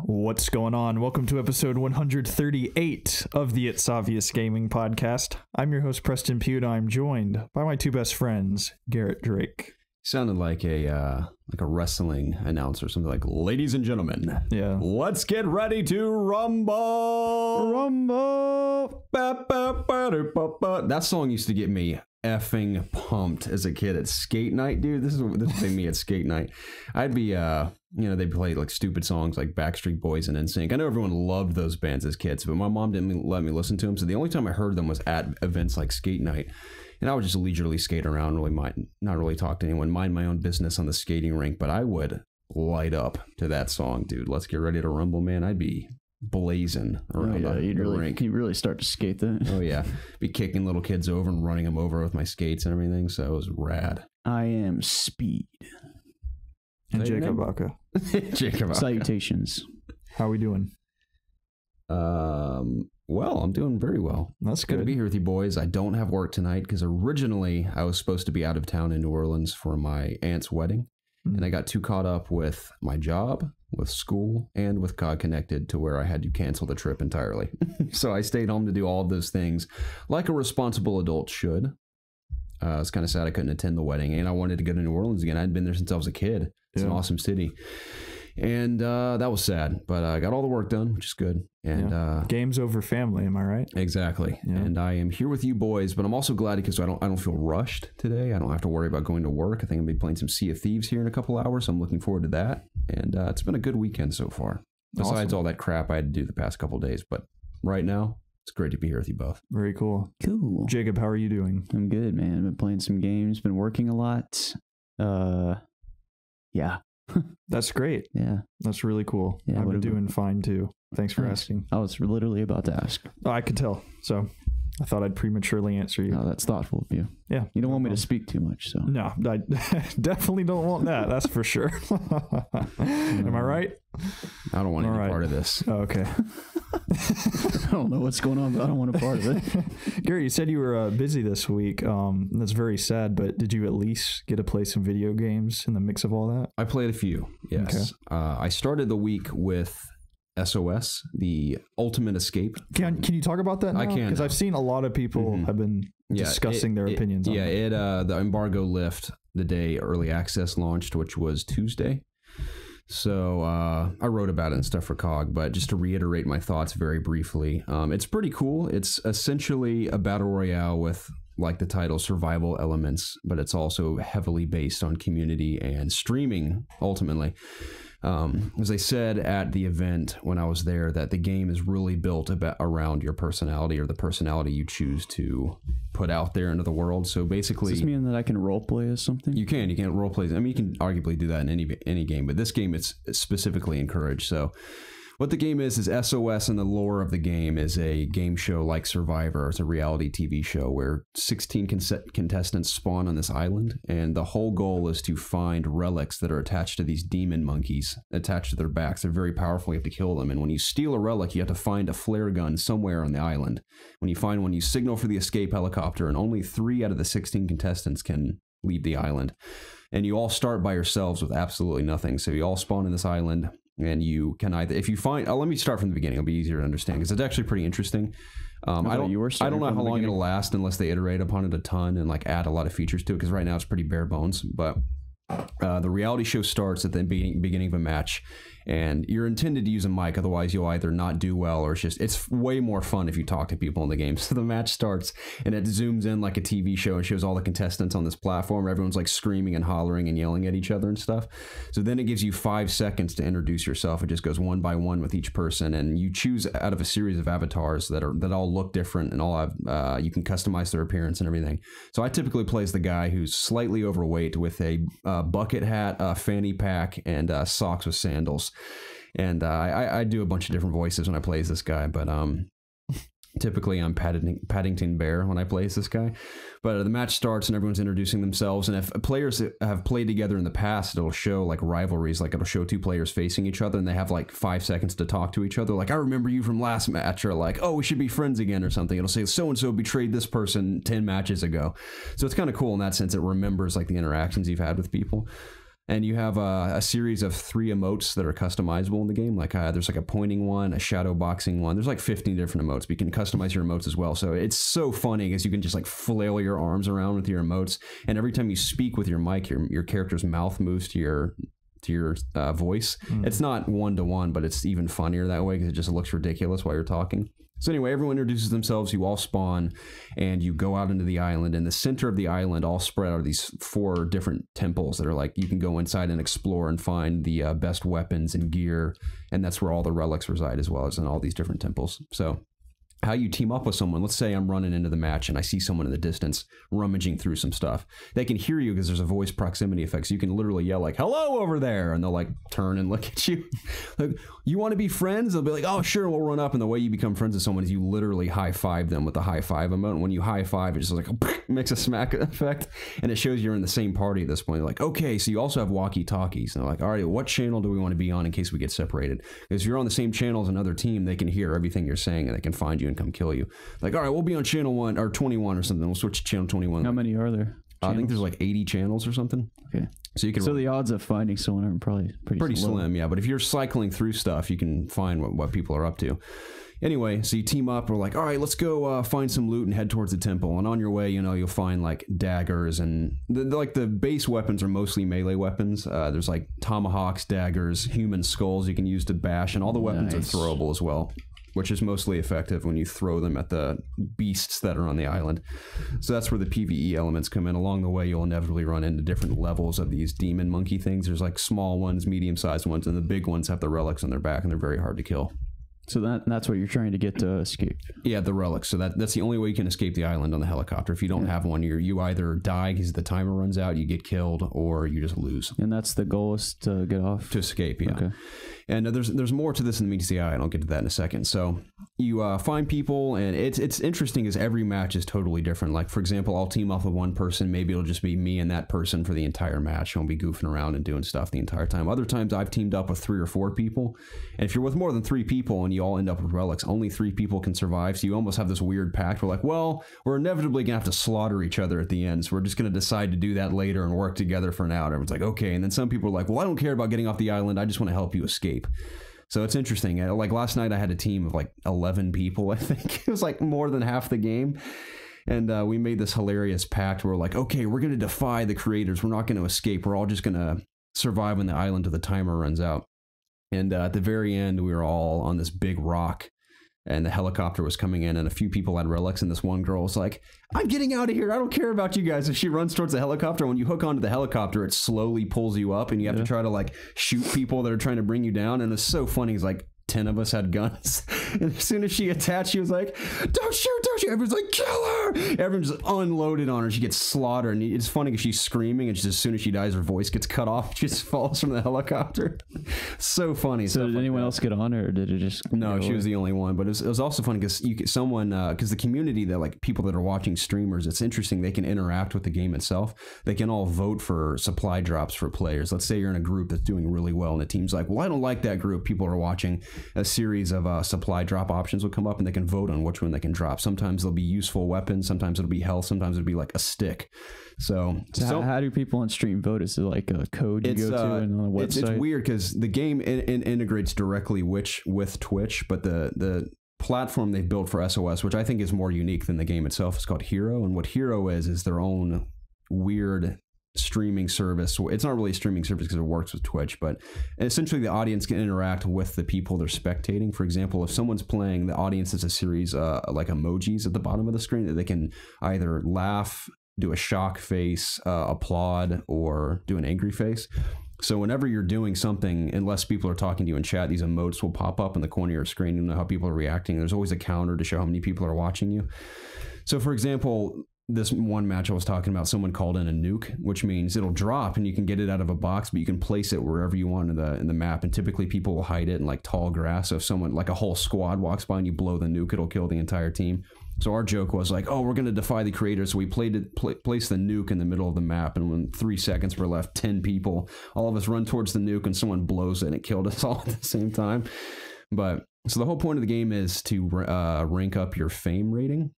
What's going on? Welcome to episode 138 of the ItsObviousGaming podcast. I'm your host, Preston Pugh, and I'm joined by my two best friends, Garrett Drake. Sounded like a wrestling announcer, something like, ladies and gentlemen, yeah, let's get ready to rumble. Rumble. That song used to get me effing pumped as a kid at skate night, dude. This is me at skate night. I'd be they played like stupid songs like Backstreet Boys and NSYNC. I know everyone loved those bands as kids, but my mom didn't let me listen to them, so the only time I heard them was at events like skate night. And I would just leisurely skate around, not really talk to anyone, mind my own business on the skating rink. But I would light up to that song, dude. Let's get ready to rumble, man. I'd be blazing around the rink. You'd really start to skate that. Oh, yeah. Be kicking little kids over and running them over with my skates and everything. So it was rad. I am Speed. And Jacob Aka. Jacob Aka. Salutations. How are we doing? Well, I'm doing very well. That's good to be here with you boys. I don't have work tonight because originally I was supposed to be out of town in New Orleans for my aunt's wedding. And I got too caught up with my job, with school, and with God Connected to where I had to cancel the trip entirely. So I stayed home to do all of those things like a responsible adult should. It's kind of sad I couldn't attend the wedding, and I wanted to go to New Orleans again. I'd been there since I was a kid. It's an awesome city. And that was sad, but I got all the work done, which is good. And games over family, am I right? Exactly. Yeah. And I am here with you boys, but I'm also glad because I don't feel rushed today. I don't have to worry about going to work. I think I'm gonna be playing some Sea of Thieves here in a couple hours. So I'm looking forward to that. And it's been a good weekend so far. Besides all that crap I had to do the past couple of days, but right now it's great to be here with you both. Very cool. Cool. Jacob, how are you doing? I'm good, man. I've been playing some games, been working a lot. Yeah. That's great. Yeah. That's really cool. Yeah, I've been doing fine too. Thanks for asking. I was literally about to ask. Oh, I could tell. So I thought I'd prematurely answer you. Oh, that's thoughtful of you. Yeah. You don't want me to speak too much, so. No, I definitely don't want that. That's for sure. Am I right? I don't want any part of this. Oh, okay. I don't know what's going on, but I don't want a part of it. Gary, you said you were busy this week. That's very sad, but did you at least get to play some video games in the mix of all that? I played a few, yes. Okay. I started the week with SOS, the Ultimate Escape. Can you talk about that now? I can. Because I've seen a lot of people have been discussing their opinions on it. The embargo lift the day early access launched, which was Tuesday. So I wrote about it and stuff for COG, but just to reiterate my thoughts very briefly, it's pretty cool. It's essentially a battle royale with, like the title, survival elements, but it's also heavily based on community and streaming, ultimately. As I said at the event when I was there, that the game is really built around your personality or the personality you choose to put out there into the world. So basically, does this mean that I can roleplay as something? You can roleplay. I mean, you can arguably do that in any game, but this game it's specifically encouraged. So what the game is SOS, and the lore of the game is a game show like Survivor. It's a reality TV show where 16 contestants spawn on this island, and the whole goal is to find relics that are attached to these demon monkeys attached to their backs. They're very powerful. You have to kill them, and when you steal a relic, you have to find a flare gun somewhere on the island. When you find one, you signal for the escape helicopter, and only 3 out of the 16 contestants can leave the island. And you all start by yourselves with absolutely nothing. So you all spawn in this island. And you can either, if you find, let me start from the beginning. It'll be easier to understand because it's actually pretty interesting. I don't know how long it'll last unless they iterate upon it a ton and like add a lot of features to it. Because right now it's pretty bare bones. But the reality show starts at the beginning of a match, and you're intended to use a mic. Otherwise, you'll either not do well, or it's way more fun if you talk to people in the game. So the match starts, and it zooms in like a TV show and shows all the contestants on this platform. Everyone's like screaming and hollering and yelling at each other and stuff. So then it gives you 5 seconds to introduce yourself. It just goes one by one with each person, and you choose out of a series of avatars that all look different and all have you can customize their appearance and everything. So I typically play as the guy who's slightly overweight with a bucket hat, a fanny pack, and socks with sandals. And I do a bunch of different voices when I play as this guy, but typically I'm Paddington Bear when I play as this guy. But the match starts and everyone's introducing themselves, and if players have played together in the past, it'll show like rivalries, like it'll show 2 players facing each other and they have like 5 seconds to talk to each other, like, I remember you from last match, or like, oh, we should be friends again or something. It'll say so-and-so betrayed this person 10 matches ago. So it's kind of cool in that sense. It remembers like the interactions you've had with people. And you have a series of 3 emotes that are customizable in the game. Like there's like a pointing one, a shadow boxing one. There's like 15 different emotes, but you can customize your emotes as well. So it's so funny because you can just like flail your arms around with your emotes. And every time you speak with your mic, your character's mouth moves to your voice. It's not 1-to-1, but it's even funnier that way because it just looks ridiculous while you're talking. So anyway, everyone introduces themselves, you all spawn, and you go out into the island. In the center of the island, all spread out are these 4 different temples that are like, you can go inside and explore and find the best weapons and gear, and that's where all the relics reside as well as in all these different temples. So how you team up with someone, let's say I'm running into the match and I see someone in the distance rummaging through some stuff. They can hear you because there's a voice proximity effect, so you can literally yell like, hello over there, and they'll like turn and look at you. Like, you want to be friends? They'll be like, oh sure, we'll run up. And the way you become friends with someone is you literally high-five them with the high-five emote. And when you high-five, it just like makes a smack effect, and it shows you're in the same party at this point. You're like, okay, so you also have walkie-talkies. And they're like, all right, what channel do we want to be on in case we get separated? Because if you're on the same channel as another team, they can hear everything you're saying and they can find you and come kill you. Like, all right, we'll be on channel 1 or 21 or something. We'll switch to channel 21. How many are there? I think there's like 80 channels or something. Okay. So you can. So the odds of finding someone are probably pretty slim, yeah. But if you're cycling through stuff, you can find what people are up to. Anyway, so you team up. We're like, all right, let's go find some loot and head towards the temple. And on your way, you'll find like daggers and the base weapons are mostly melee weapons. There's like tomahawks, daggers, human skulls you can use to bash, and all the weapons are throwable as well, which is mostly effective when you throw them at the beasts that are on the island. So that's where the PvE elements come in. Along the way, you'll inevitably run into different levels of these demon monkey things. There's like small ones, medium-sized ones, and the big ones have the relics on their back, and they're very hard to kill. So that's what you're trying to get to escape. Yeah, the relics. So that's the only way you can escape the island on the helicopter. If you don't have one, you either die because the timer runs out, you get killed, or you just lose. And that's the goal, is to get off? To escape, yeah. Okay. And there's more to this in the meets the eye, and I'll get to that in a second. So you find people, and it's interesting because every match is totally different. Like, for example, I'll team up with one person. Maybe it'll just be me and that person for the entire match. I won't be goofing around and doing stuff the entire time. Other times I've teamed up with 3 or 4 people. And if you're with more than 3 people and you all end up with relics, only 3 people can survive. So you almost have this weird pact. We're like, well, we're inevitably going to have to slaughter each other at the end. So we're just going to decide to do that later and work together for now. Everyone's like, okay. And then some people are like, well, I don't care about getting off the island. I just want to help you escape. So it's interesting. Like last night I had a team of like 11 people, I think. It was like more than half the game. And we made this hilarious pact where we're like, okay, we're going to defy the creators. We're not going to escape. We're all just going to survive on the island till the timer runs out. And at the very end, we were all on this big rock. And the helicopter was coming in, and a few people had relics, and this one girl was like, I'm getting out of here. I don't care about you guys. And she runs towards the helicopter. When you hook onto the helicopter, it slowly pulls you up, and you have to try to like shoot people that are trying to bring you down. And it's so funny. It's like 10 of us had guns. And as soon as she attached, she was like, don't shoot, don't shoot. Everyone's like, kill her. Everyone's just unloaded on her. She gets slaughtered. And it's funny because she's screaming, and just as soon as she dies, her voice gets cut off. She just falls from the helicopter. So funny. So did anyone else get on her, or did it just... No, she was the only one. But it was also funny because because the community, that like people that are watching streamers, it's interesting. They can interact with the game itself. They can all vote for supply drops for players. Let's say you're in a group that's doing really well, and the team's like, well, I don't like that group. People are watching. A series of supply drop options will come up, and they can vote on which one they can drop. Sometimes they'll be useful weapons, sometimes it'll be health, sometimes it'll be like a stick. So how do people on stream vote? Is it like a code you go to and on a website? It's weird because the game integrates directly with Twitch, but the platform they've built for SOS, which I think is more unique than the game itself, is called Hero. And what Hero is their own weird streaming service. It's not really a streaming service because it works with Twitch, but essentially the audience can interact with the people they're spectating. For example, if someone's playing, the audience has a series like emojis at the bottom of the screen that they can either laugh, do a shock face, applaud, or do an angry face. So whenever you're doing something, unless people are talking to you in chat, these emotes will pop up in the corner of your screen. You know how people are reacting. There's always a counter to show how many people are watching you. So for example, this one match I was talking about, someone called in a nuke, which means it'll drop and you can get it out of a box, but you can place it wherever you want in the map. And typically people will hide it in like tall grass. So if someone, like a whole squad, walks by and you blow the nuke, it'll kill the entire team. So our joke was like, oh, we're going to defy the creators. So we placed the nuke in the middle of the map, and when 3 seconds were left, 10 people, all of us run towards the nuke, and someone blows it, and it killed us all at the same time. But so the whole point of the game is to rank up your fame rating.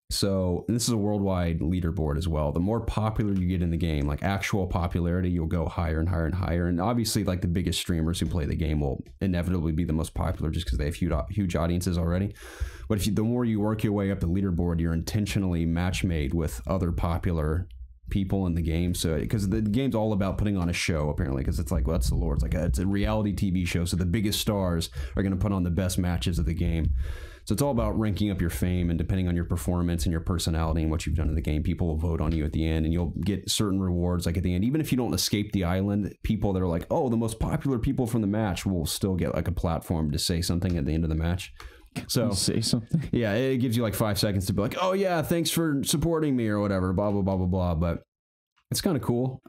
So this is a worldwide leaderboard as well. The more popular you get in the game, like actual popularity, you'll go higher and higher and higher. And obviously, like the biggest streamers who play the game will inevitably be the most popular just because they have huge audiences already. But the more you work your way up the leaderboard, you're intentionally match made with other popular people in the game. So because the game's all about putting on a show, apparently, because it's like, well, that's the lore. It's like it's a reality TV show. So the biggest stars are going to put on the best matches of the game. So it's all about ranking up your fame, and depending on your performance and your personality and what you've done in the game, people will vote on you at the end, and you'll get certain rewards like at the end. Even if you don't escape the island, people that are like, oh, the most popular people from the match will still get like a platform to say something at the end of the match. So say something. Yeah, it gives you like 5 seconds to be like, oh yeah, thanks for supporting me or whatever, blah, blah, blah, blah, blah. But it's kind of cool.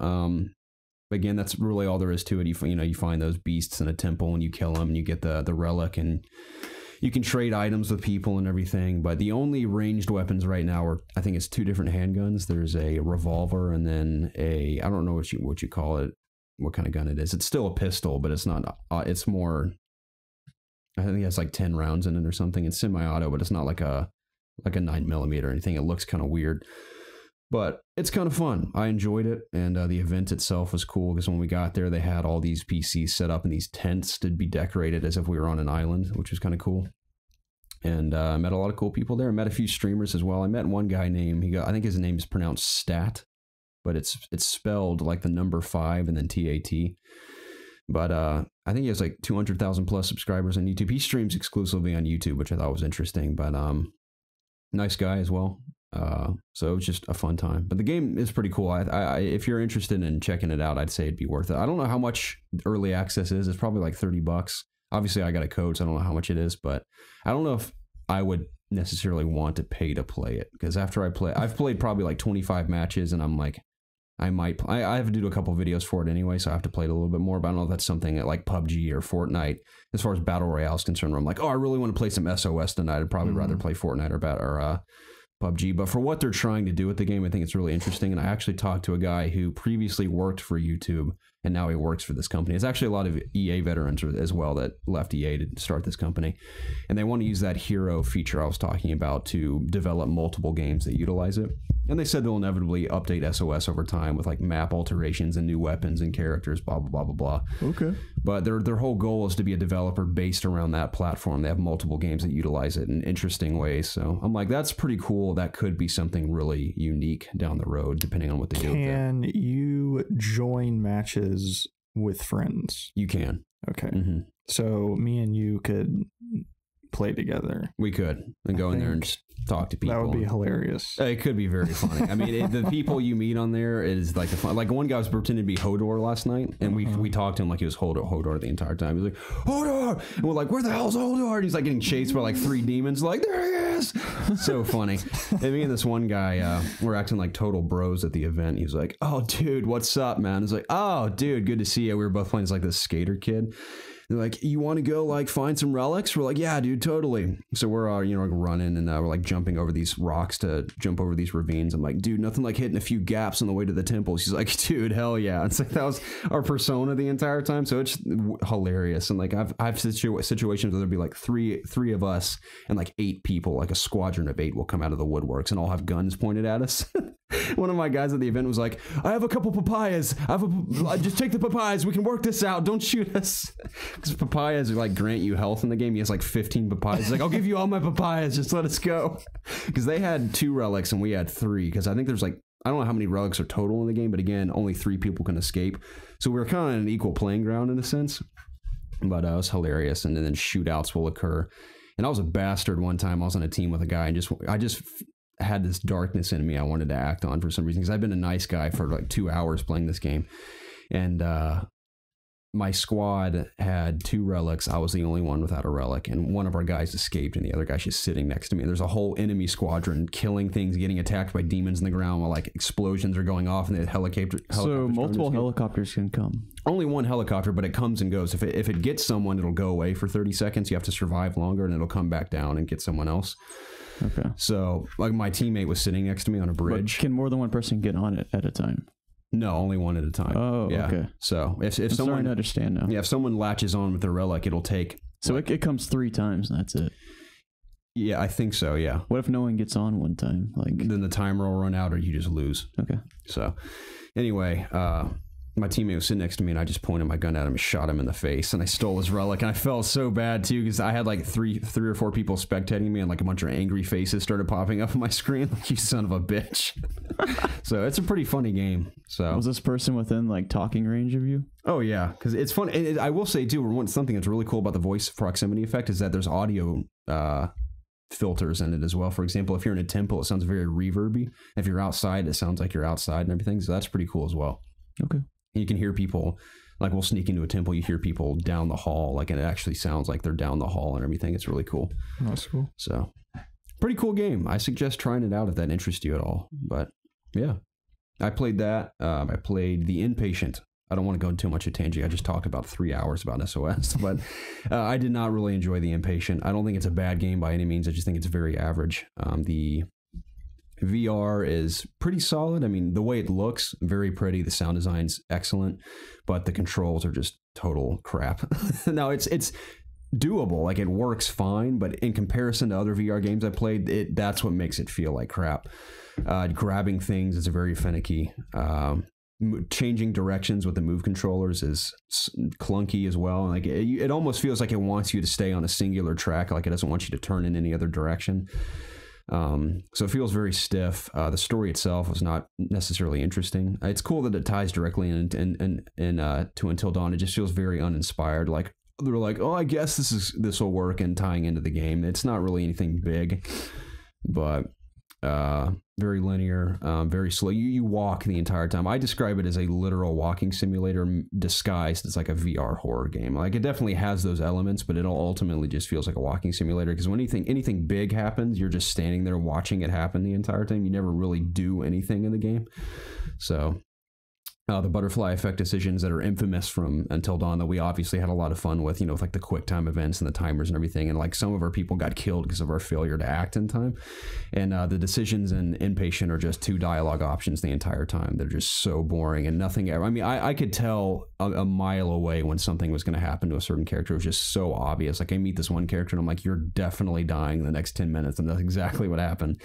Again, that's really all there is to it. You find those beasts in a temple and you kill them and you get the relic, and you can trade items with people and everything, but the only ranged weapons right now are, I think it's 2 different handguns. There's a revolver and then I don't know what you call it, what kind of gun it is. It's still a pistol, but it's not, it's more, I think it has like 10 rounds in it or something. It's semi-auto, but it's not like a 9mm or anything. It looks kind of weird, but it's kind of fun. I enjoyed it, and the event itself was cool because when we got there, they had all these PCs set up in these tents to be decorated as if we were on an island, which was kind of cool. And I met a lot of cool people there. I met a few streamers as well. I met one guy named, I think his name is pronounced Stat, but it's spelled like the number 5 and then TAT. But I think he has like 200,000 plus subscribers on YouTube. He streams exclusively on YouTube, which I thought was interesting, but nice guy as well. So it was just a fun time, but the game is pretty cool. I if you're interested in checking it out, I'd say it'd be worth it. I don't know how much early access is. It's probably like $30. Obviously I got a code, so I don't know how much it is, but I don't know if I would necessarily want to pay to play it, because after I've played probably like 25 matches, and I'm like, I have to do a couple videos for it anyway, so I have to play it a little bit more, but I don't know if that's something that like PUBG or Fortnite, as far as Battle Royale is concerned, where I'm like, oh, I really want to play some SOS tonight. I'd probably rather play Fortnite or PUBG. But for what they're trying to do with the game, I think it's really interesting. And I actually talked to a guy who previously worked for YouTube, and now he works for this company. It's actually a lot of EA veterans as well that left EA to start this company. And they want to use that hero feature I was talking about to develop multiple games that utilize it. And they said they'll inevitably update SOS over time with like map alterations and new weapons and characters, blah, blah, blah, blah, blah. Okay. But their whole goal is to be a developer based around that platform. They have multiple games that utilize it in interesting ways. So I'm like, that's pretty cool. That could be something really unique down the road, depending on what they do with it. Can you join matches with friends? You can. Okay. Mm-hmm. So me and you could play together. We could, and go in there and just talk to people. That would be hilarious. It could be very funny. I mean, the people you meet on there is like the fun. Like one guy was pretending to be Hodor last night, and we talked to him like he was Hodor the entire time. He was like, Hodor! And we're like, where the hell's Hodor? And he's like getting chased by like 3 demons. Like, there he is! So funny. And me and this one guy, we're acting like total bros at the event. He was like, oh, dude, what's up, man? He's like, oh, dude, good to see you. We were both playing as like this skater kid. They're like, you want to go like find some relics? We're like, yeah, dude, totally. So we're like running, and we're like jumping over these rocks to jump over these ravines. I'm like, dude, nothing like hitting a few gaps on the way to the temple. She's like, dude, hell yeah. It's like that was our persona the entire time. So it's hilarious. And like I've situations where there'd be like three of us and like 8 people, like a squadron of 8 will come out of the woodworks and all have guns pointed at us. One of my guys at the event was like, I have a couple papayas. Just take the papayas. We can work this out. Don't shoot us. Because papayas like grant you health in the game. He has like 15 papayas. He's like, I'll give you all my papayas. Just let us go. Because they had 2 relics and we had 3. Because I think there's like, I don't know how many relics are total in the game. But again, only 3 people can escape. So we were kind of on an equal playing ground in a sense. But it was hilarious. And then shootouts will occur. And I was a bastard one time. I was on a team with a guy, and I just had this darkness in me I wanted to act on for some reason, because I've been a nice guy for like 2 hours playing this game, and my squad had 2 relics. I was the only one without a relic, and one of our guys escaped, and the other guy's just sitting next to me. And there's a whole enemy squadron killing things, getting attacked by demons in the ground while like explosions are going off, and the helicopters. So multiple helicopters can come. Only one helicopter, but it comes and goes. If it gets someone, it'll go away for 30 seconds. You have to survive longer, and it'll come back down and get someone else. Okay. So, like, my teammate was sitting next to me on a bridge. But can more than one person get on it at a time? No, only one at a time. Oh, yeah. Okay. So, if someone, starting to understand now. Yeah, if someone latches on with their relic, it'll take. So it comes 3 times, and that's it. Yeah, I think so. Yeah. What if no one gets on one time? Like then the timer will run out, or you just lose. Okay. So, anyway, my teammate was sitting next to me, and I just pointed my gun at him and shot him in the face, and I stole his relic, and I felt so bad too because I had like three or four people spectating me, and like a bunch of angry faces started popping up on my screen. Like, you son of a bitch. So it's a pretty funny game. So was this person within like talking range of you? Oh yeah, because it's fun. I will say too, something that's really cool about the voice proximity effect is that there's audio filters in it as well. For example, if you're in a temple, it sounds very reverby. If you're outside, it sounds like you're outside and everything. So that's pretty cool as well. Okay. You can hear people, like we'll sneak into a temple, you hear people down the hall, like, and it actually sounds like they're down the hall and everything. It's really cool. That's cool. So, pretty cool game. I suggest trying it out if that interests you at all. But yeah, I played that. I played The Inpatient. I don't want to go into too much of a tangent. I just talked about 3 hours about SOS, but I did not really enjoy The Inpatient. I don't think it's a bad game by any means. I just think it's very average. The VR is pretty solid. I mean, the way it looks, very pretty. The sound design's excellent, but the controls are just total crap. Now, it's doable. Like, it works fine, but in comparison to other VR games I played, that's what makes it feel like crap. Grabbing things is very finicky. Changing directions with the move controllers is clunky as well. Like, it almost feels like it wants you to stay on a singular track. Like, it doesn't want you to turn in any other direction. So it feels very stiff. The story itself was not necessarily interesting. It's cool that it ties directly to Until Dawn. It just feels very uninspired. Like, they're like, oh, I guess this will work, and tying into the game. It's not really anything big, but very linear, very slow. You walk the entire time. I describe it as a literal walking simulator disguised as like a VR horror game. Like, it definitely has those elements, but it ultimately just feels like a walking simulator, because when anything big happens, you're just standing there watching it happen the entire time. You never really do anything in the game. So the butterfly effect decisions that are infamous from Until Dawn that we obviously had a lot of fun with, with like the quick time events and the timers and everything. And like, some of our people got killed because of our failure to act in time. And the decisions in Inpatient are just 2 dialogue options the entire time. They're just so boring and nothing ever. I mean, I could tell a mile away when something was going to happen to a certain character. It was just so obvious. Like, I meet this one character and I'm like, you're definitely dying in the next 10 minutes. And that's exactly what happened.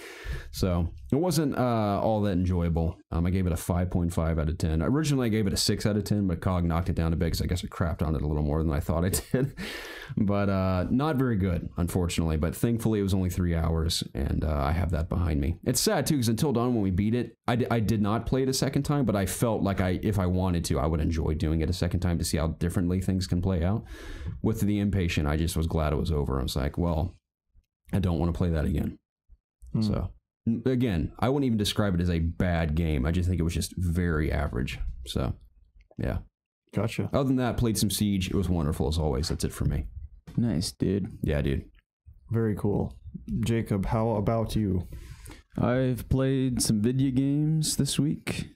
So it wasn't all that enjoyable. I gave it a 5.5 out of 10. Originally, I gave it a 6 out of 10, but COG knocked it down a bit because I guess I crapped on it a little more than I thought I did. But not very good, unfortunately. But thankfully, it was only 3 hours, and I have that behind me. It's sad, too, because Until Dawn, when we beat it, I did not play it a second time, but I felt like if I wanted to, I would enjoy doing it a second time to see how differently things can play out. With The Inpatient, I just was glad it was over. I was like, well, I don't want to play that again. So, again, I wouldn't even describe it as a bad game. I just think it was just very average. So, yeah. Gotcha. Other than that, played some Siege. It was wonderful as always. That's it for me. Nice, dude. Yeah, dude. Very cool. Jacob, how about you? I've played some video games this week,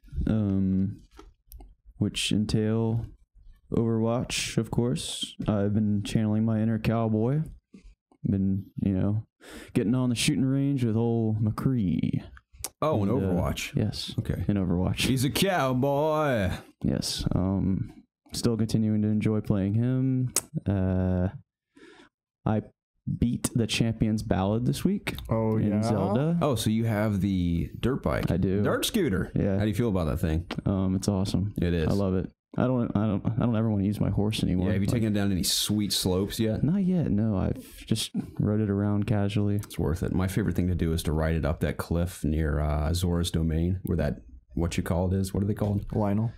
which entail Overwatch, of course. I've been channeling my inner cowboy. Been, getting on the shooting range with old McCree. Oh, in Overwatch. Yes. Okay. In Overwatch. He's a cowboy. Yes. Still continuing to enjoy playing him. I beat the Champion's Ballad this week. Oh, in Zelda. Oh, so you have the dirt bike. I do. Dirt scooter. Yeah. How do you feel about that thing? It's awesome. It is. I love it. I don't ever want to use my horse anymore. Yeah, have you taken it down any sweet slopes yet? Not yet, no. I've just rode it around casually. It's worth it. My favorite thing to do is to ride it up that cliff near Zora's Domain, where that, what you call it is, what are they called? Lionel,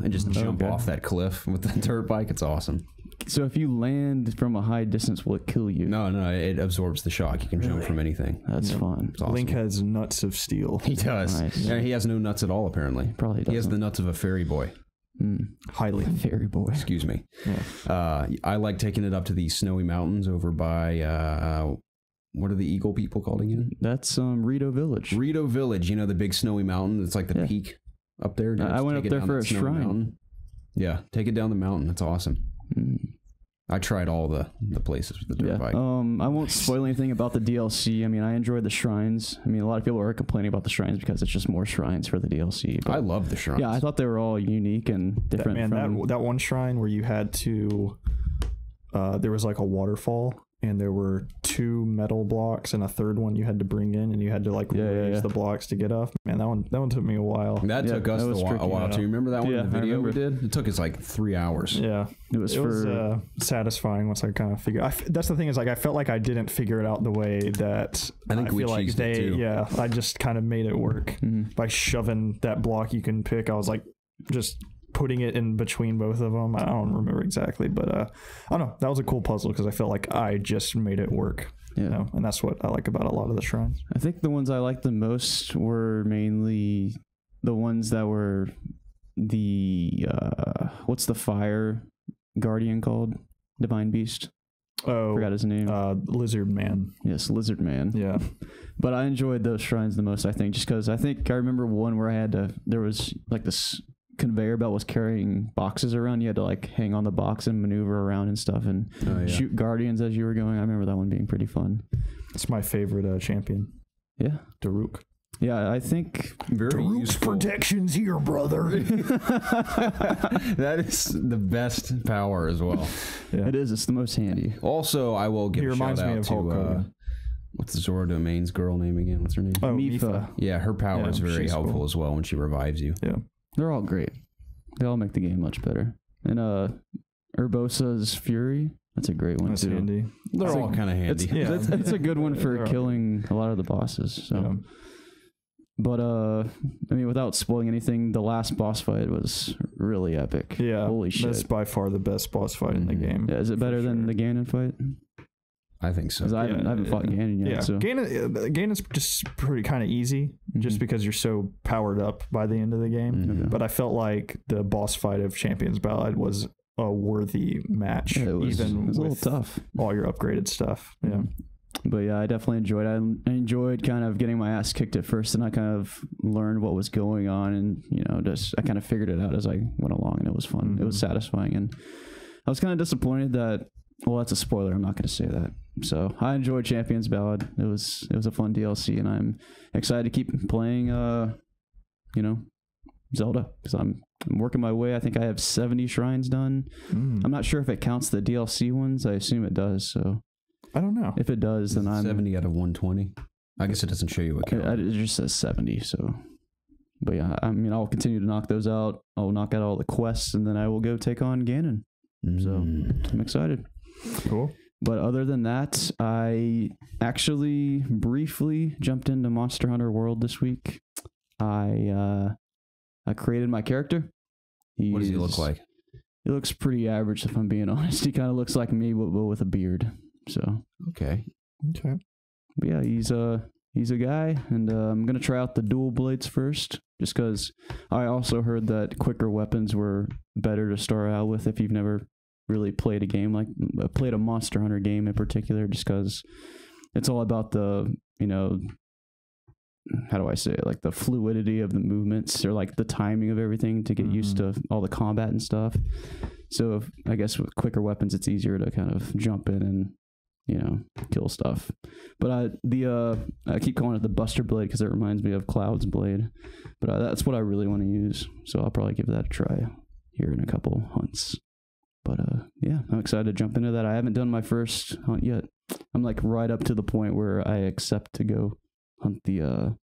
and just jump off that cliff with the dirt bike. It's awesome. So if you land from a high distance, will it kill you? No, it absorbs the shock. You can jump from anything. That's fun. It's awesome. Link has nuts of steel. He does. Nice. Yeah, he has no nuts at all, apparently. Probably doesn't. He has the nuts of a fairy boy. Highly. Fairy boy. Excuse me. Yeah. I like taking it up to the snowy mountains over by what are the eagle people called again? That's Rito Village. Rito Village. The big snowy mountain. It's like the peak up there. I went up there for a shrine. Mountain. Yeah, take it down the mountain. It's awesome. I tried all the places with the dirt bike. I won't spoil anything about the DLC. I mean, I enjoyed the shrines. I mean, a lot of people are complaining about the shrines because it's just more shrines for the DLC. But I love the shrines. yeah, I thought they were all unique and different. That one shrine where you had to, there was like a waterfall and there were 2 metal blocks, and a third one you had to bring in, and you had to like raise the blocks to get up. Man, that one took me a while. That took us a while too. Remember that one in the video we did? It took us like 3 hours. Yeah, it was satisfying once I kind of figured. That's the thing is like I felt like I didn't figure it out the way that I think we feel like they. Too. Yeah, I just kind of made it work by shoving that block you can pick. I was like just putting it in between both of them. I don't remember exactly, but I don't know. That was a cool puzzle because I felt like I just made it work. Yeah, you know? And that's what I like about a lot of the shrines. I think the ones I liked the most were mainly the ones that were the what's the fire guardian called? Divine Beast. Oh, forgot his name. Lizard Man. Yes, Lizard Man. Yeah. But I enjoyed those shrines the most, I think, just because I remember one where there was like this conveyor belt was carrying boxes around. You had to like hang on the box and maneuver around and stuff and shoot guardians as you were going. I remember that one being pretty fun. It's my favorite champion. Yeah. Daruk. Yeah, I think very useful. Protection's here, brother. That is the best power as well. Yeah. It is. It's the most handy. Also, I will give a shout out to what's Zora Domain's girl name again? What's her name? Oh, Mifa. Yeah, her power is very helpful cool as well when she revives you. Yeah. They're all great. They all make the game much better. And Urbosa's Fury, that's a great one. That's too. handy. They're all kind of handy. It's a good one for killing a lot of the bosses. So. Yeah. But I mean, without spoiling anything, the last boss fight was really epic. Yeah, holy shit! That's by far the best boss fight in the game. Yeah, is it better than the Ganon fight? I think so. I haven't fought Ganon yet. Yeah, so. Ganon's just pretty kind of easy, just because you're so powered up by the end of the game. Okay. But I felt like the boss fight of Champions Ballad was a worthy match, even with a little tough. All your upgraded stuff. Yeah. But yeah, I definitely enjoyed it. I enjoyed kind of getting my ass kicked at first, and I kind of learned what was going on, and I kind of figured it out as I went along, and it was fun. It was satisfying, and I was kind of disappointed that. Well, that's a spoiler. I'm not going to say that. So I enjoyed Champions Ballad. It was a fun DLC, and I'm excited to keep playing. Zelda, because I'm working my way. I think I have 70 shrines done. I'm not sure if it counts the DLC ones. I assume it does. So. I don't know. If it does, then I'm 70 out of 120. I guess it doesn't show you a count. It just says 70. So, but yeah, I mean, I'll continue to knock those out. I'll knock out all the quests, and then I will go take on Ganon. So I'm excited. Cool. But other than that, I actually briefly jumped into Monster Hunter World this week. I created my character. What does he look like? He looks pretty average, if I'm being honest. He kind of looks like me, but with a beard. So okay. But yeah, he's a guy, and I'm gonna try out the dual blades first, just because I also heard that quicker weapons were better to start out with if you've never really played a Monster Hunter game in particular, just because it's all about the how do I say it, like the fluidity of the movements or like the timing of everything to get used to all the combat and stuff. So I guess with quicker weapons, it's easier to kind of jump in and kill stuff. But I keep calling it the Buster Blade because it reminds me of Cloud's blade. But that's what I really want to use. So I'll probably give that a try here in a couple hunts. But yeah, I'm excited to jump into that. I haven't done my first hunt yet. I'm like right up to the point where I accept to go hunt the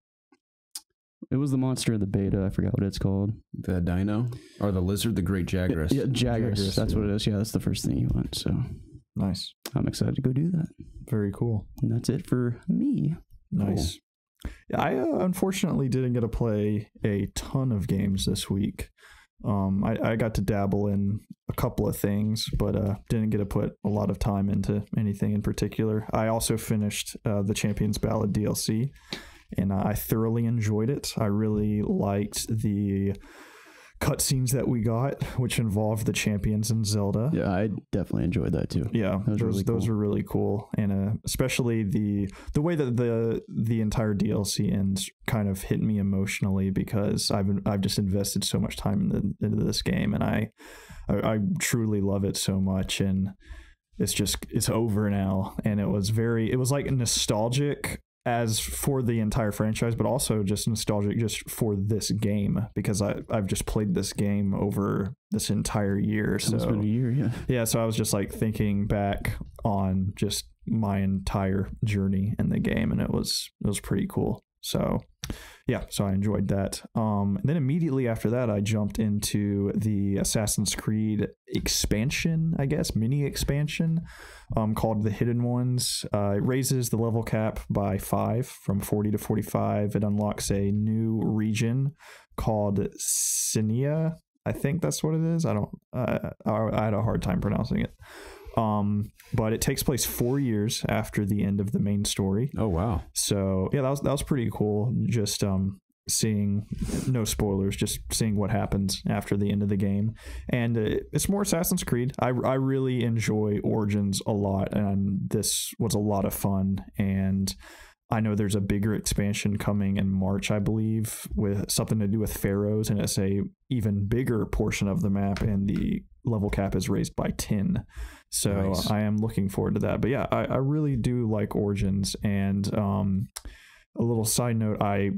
it was the monster in the beta. I forgot what it's called. The dino or the lizard, the great Jagras. Yeah, Jagras. That's what it is. Yeah, that's the first thing you want. So nice. I'm excited to go do that. Very cool. And that's it for me. Nice. Cool. Yeah, I unfortunately didn't get to play a ton of games this week. I got to dabble in a couple of things, but didn't get to put a lot of time into anything in particular. I also finished the Champions Ballad DLC, and I thoroughly enjoyed it. I really liked the cutscenes that we got, which involved the champions and Zelda. Yeah, I definitely enjoyed that too. Yeah, those were really cool, and especially the way that the entire DLC ends kind of hit me emotionally, because I've just invested so much time into this game, and I truly love it so much, and it's over now, and it was like nostalgic as for the entire franchise, but also just nostalgic just for this game, because I've just played this game over this entire year. So it's been a year, yeah. Yeah, so I was just like thinking back on just my entire journey in the game, and it was pretty cool. So yeah, so I enjoyed that. And then immediately after that, I jumped into the Assassin's Creed expansion, I guess, mini expansion, called The Hidden Ones. It raises the level cap by 5 from 40 to 45. It unlocks a new region called Sinia. I think that's what it is. I had a hard time pronouncing it. But it takes place 4 years after the end of the main story. Oh wow! So yeah, that was pretty cool. Just seeing, no spoilers, just seeing what happens after the end of the game, and it's more Assassin's Creed. I really enjoy Origins a lot, and this was a lot of fun. And I know there's a bigger expansion coming in March, I believe, with something to do with pharaohs, and it's a even bigger portion of the map, and the level cap is raised by 10. So nice. I am looking forward to that. But yeah, I really do like Origins. And a little side note, I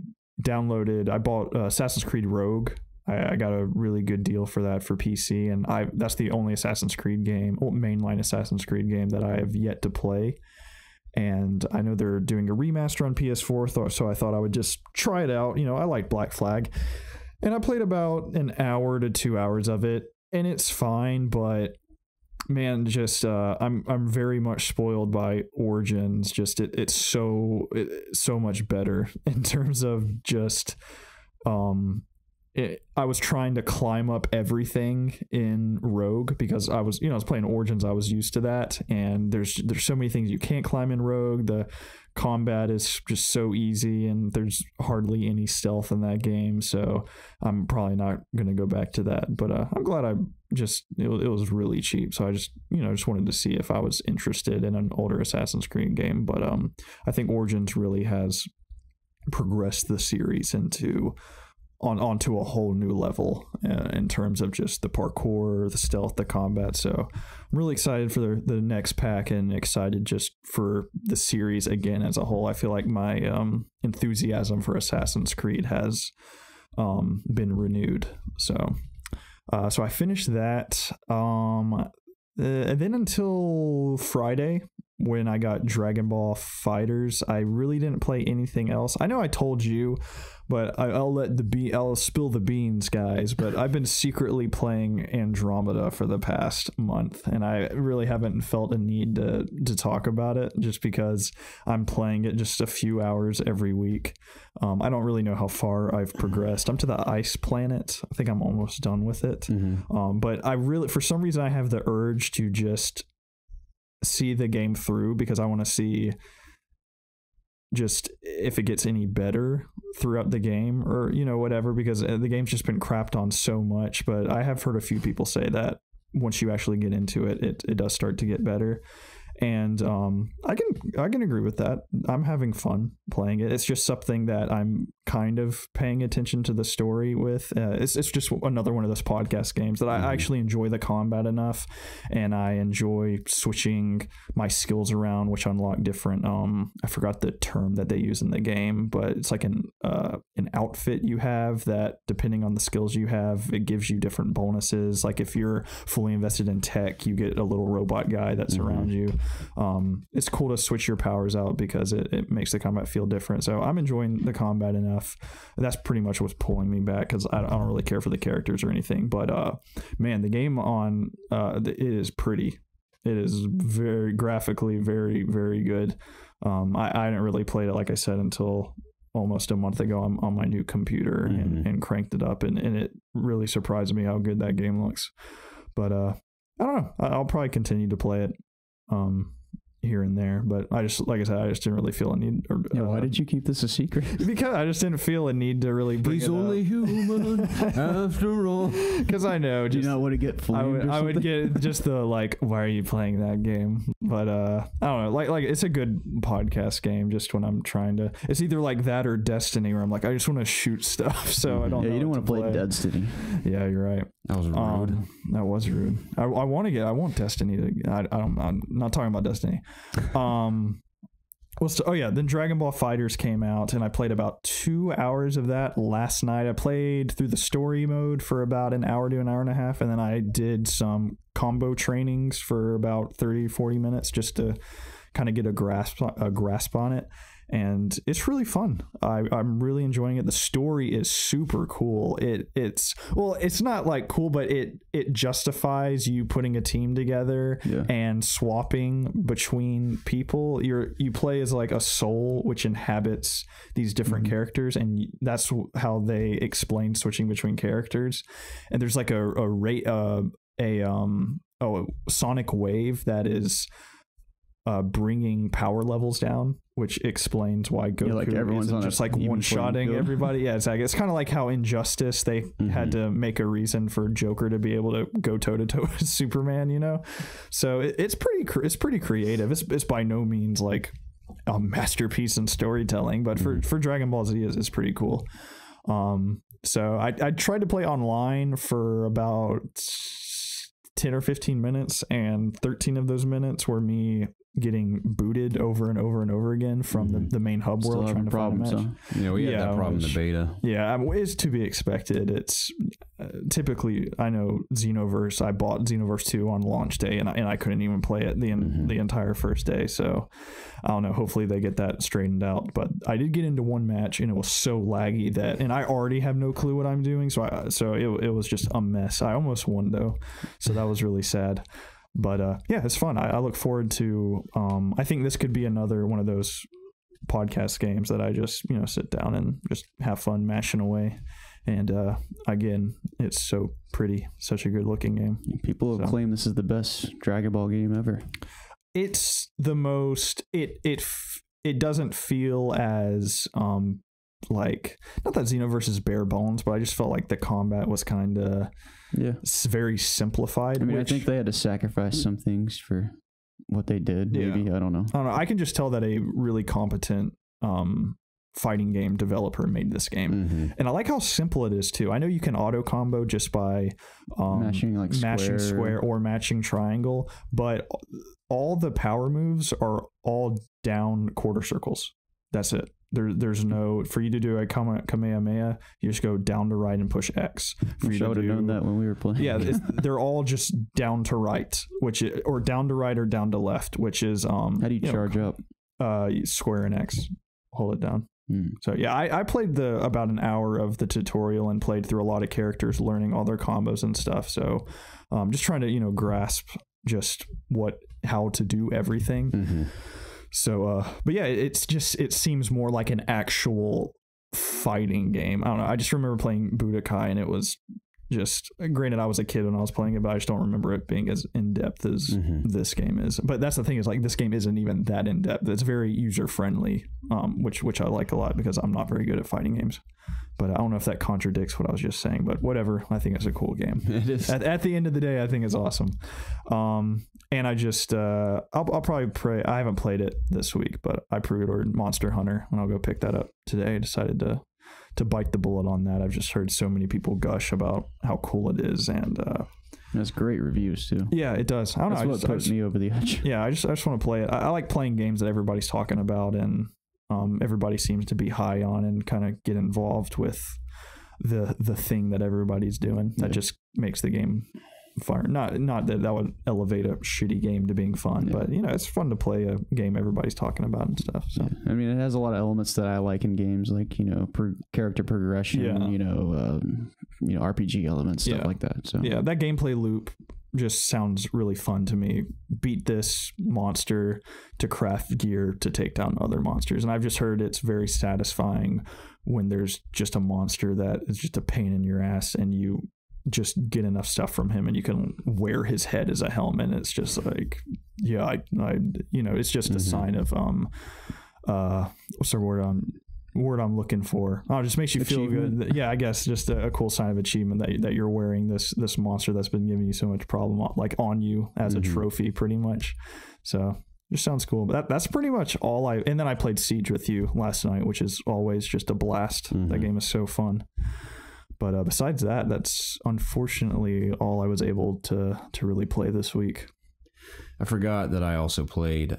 bought Assassin's Creed Rogue. I got a really good deal for that for PC, and that's the only Assassin's Creed game, mainline Assassin's Creed game, that I have yet to play. And I know they're doing a remaster on PS4, so I thought I would just try it out. I like Black Flag, and I played about an hour to 2 hours of it, and it's fine. But man, just I'm very much spoiled by Origins. Just it's so much better in terms of just I was trying to climb up everything in Rogue because I was playing Origins. I was used to that, and there's so many things you can't climb in Rogue. The combat is just so easy, and there's hardly any stealth in that game. So I'm probably not going to go back to that. But I'm glad it was really cheap. So I just wanted to see if I was interested in an older Assassin's Creed game. But I think Origins really has progressed the series onto a whole new level in terms of just the parkour, the stealth, the combat. So I'm really excited for the next pack, and excited just for the series again as a whole. I feel like my enthusiasm for Assassin's Creed has been renewed. So I finished that. And then until Friday, when I got Dragon Ball Fighters, I really didn't play anything else. I know I told you, but I'll spill the beans, guys. But I've been secretly playing Andromeda for the past month, and I really haven't felt a need to talk about it, just because I'm playing it just a few hours every week. I don't really know how far I've progressed. I'm to the ice planet. I think I'm almost done with it. Mm-hmm. But I really, for some reason, I have the urge to just see the game through, because I want to see just if it gets any better throughout the game, or whatever, because the game's just been crapped on so much. But I have heard a few people say that once you actually get into it, it does start to get better. And I can agree with that. I'm having fun playing it. It's just something that I'm kind of paying attention to the story with. It's just another one of those podcast games that I actually enjoy the combat enough, and I enjoy switching my skills around, which unlock different. I forgot the term that they use in the game, but it's like an outfit you have that, depending on the skills you have, it gives you different bonuses. Like if you're fully invested in tech, you get a little robot guy that's around you. It's cool to switch your powers out because it makes the combat feel different. So I'm enjoying the combat enough. That's pretty much what's pulling me back, because I don't really care for the characters or anything. But man, the game it is pretty. It is very graphically very, very good. I hadn't really played it, like I said, until almost a month ago. I'm on my new computer and cranked it up, and it really surprised me how good that game looks. But I don't know. I'll probably continue to play it here and there, but I just, like I said, I just didn't really feel a need. Why did you keep this a secret? Because I just didn't feel a need to really bring He's only human after all. Because I know, do you not want to get flamed? I would get just the why are you playing that game? But I don't know, like it's a good podcast game. Just when I'm trying to, it's either like that or Destiny, where I'm like, I just want to shoot stuff. So I don't. Yeah, you don't want to play Destiny. Yeah, you're right. That was rude. That was rude. I want Destiny to. I'm not talking about Destiny. Then Dragon Ball Fighters came out, and I played about 2 hours of that last night. I played through the story mode for about an hour to an hour and a half, and then I did some combo trainings for about 30-40 minutes just to kind of get a grasp on it. And it's really fun. I'm really enjoying it. The story is super cool. It's not like cool, but it justifies you putting a team together and swapping between people. You play as like a soul which inhabits these different characters, and that's how they explain switching between characters. And there's like a sonic wave that is bringing power levels down, which explains why Goku like everyone's on just like one-shotting everybody. Yeah, it's kind of like how Injustice, they had to make a reason for Joker to be able to go toe-to-toe with Superman, you know? So it's pretty creative. It's by no means like a masterpiece in storytelling, but for Dragon Ball Z it's pretty cool. So I tried to play online for about 10 or 15 minutes, and 13 of those minutes were me getting booted over and over and over again from the main hub world, trying to find a match. We had that problem in the beta. Yeah, it's to be expected. It's typically, I know Xenoverse, I bought Xenoverse 2 on launch day, and I couldn't even play it the entire first day. So I don't know, hopefully they get that straightened out. But I did get into one match, and it was so laggy and I already have no clue what I'm doing, so it was just a mess. I almost won though, so that was really sad. But yeah, it's fun. I look forward to I think this could be another one of those podcast games that I just sit down and just have fun mashing away. And again, it's so pretty, such a good looking game. People have claimed this is the best Dragon Ball game ever. It's the most it doesn't feel as like, not that Xenoverse is bare bones, but I just felt like the combat was kind of very simplified. I mean, I think they had to sacrifice some things for what they did. Maybe I don't know. I can just tell that a really competent fighting game developer made this game, and I like how simple it is too. I know you can auto combo just by mashing square or matching triangle, but all the power moves are all down quarter circles. That's it. There's no, for you to do a Kamehameha, you just go down to right and push X. I would have known that when we were playing. Yeah, they're all just down to right, or down to right or down to left, which is how do you charge up? Square and X, hold it down. So yeah, I played about an hour of the tutorial and played through a lot of characters, learning all their combos and stuff. So just trying to grasp just how to do everything. So, but yeah, it seems more like an actual fighting game. I don't know. I just remember playing Budokai, and it was just, granted I was a kid when I was playing it, but I just don't remember it being as in depth as this game is. But that's the thing, is like, this game isn't even that in depth. It's very user friendly, which I like a lot, because I'm not very good at fighting games. But I don't know if that contradicts what I was just saying, but whatever. I think it's a cool game. It is. At the end of the day, I think it's awesome. And I just, I'll probably I haven't played it this week, but I pre-ordered Monster Hunter, and I'll go pick that up today. I decided to bite the bullet on that. I've just heard so many people gush about how cool it is, and that's great reviews too. Yeah, it does. I don't know. That's what put me over the edge. Yeah, I just want to play it. I like playing games that everybody's talking about, and everybody seems to be high on, and kind of get involved with the thing that everybody's doing. That just makes the game fire. Not that would elevate a shitty game to being fun, but it's fun to play a game everybody's talking about and stuff. So I mean, it has a lot of elements that I like in games, like character progression, RPG elements, stuff like that. So yeah, that gameplay loop just sounds really fun to me. Beat this monster to craft gear to take down other monsters, and I've just heard it's very satisfying when there's just a monster that is just a pain in your ass, and you just get enough stuff from him and you can wear his head as a helmet. It's just like, it's just a sign of what's the word I'm looking for? Oh, it just makes you feel good. Yeah, I guess just a cool sign of achievement that you're wearing this monster that's been giving you so much problem, like, on you as a trophy, pretty much. So just sounds cool. But that's pretty much all and then I played Siege with you last night, which is always just a blast. That game is so fun. But besides that, that's unfortunately all I was able to really play this week. I forgot that I also played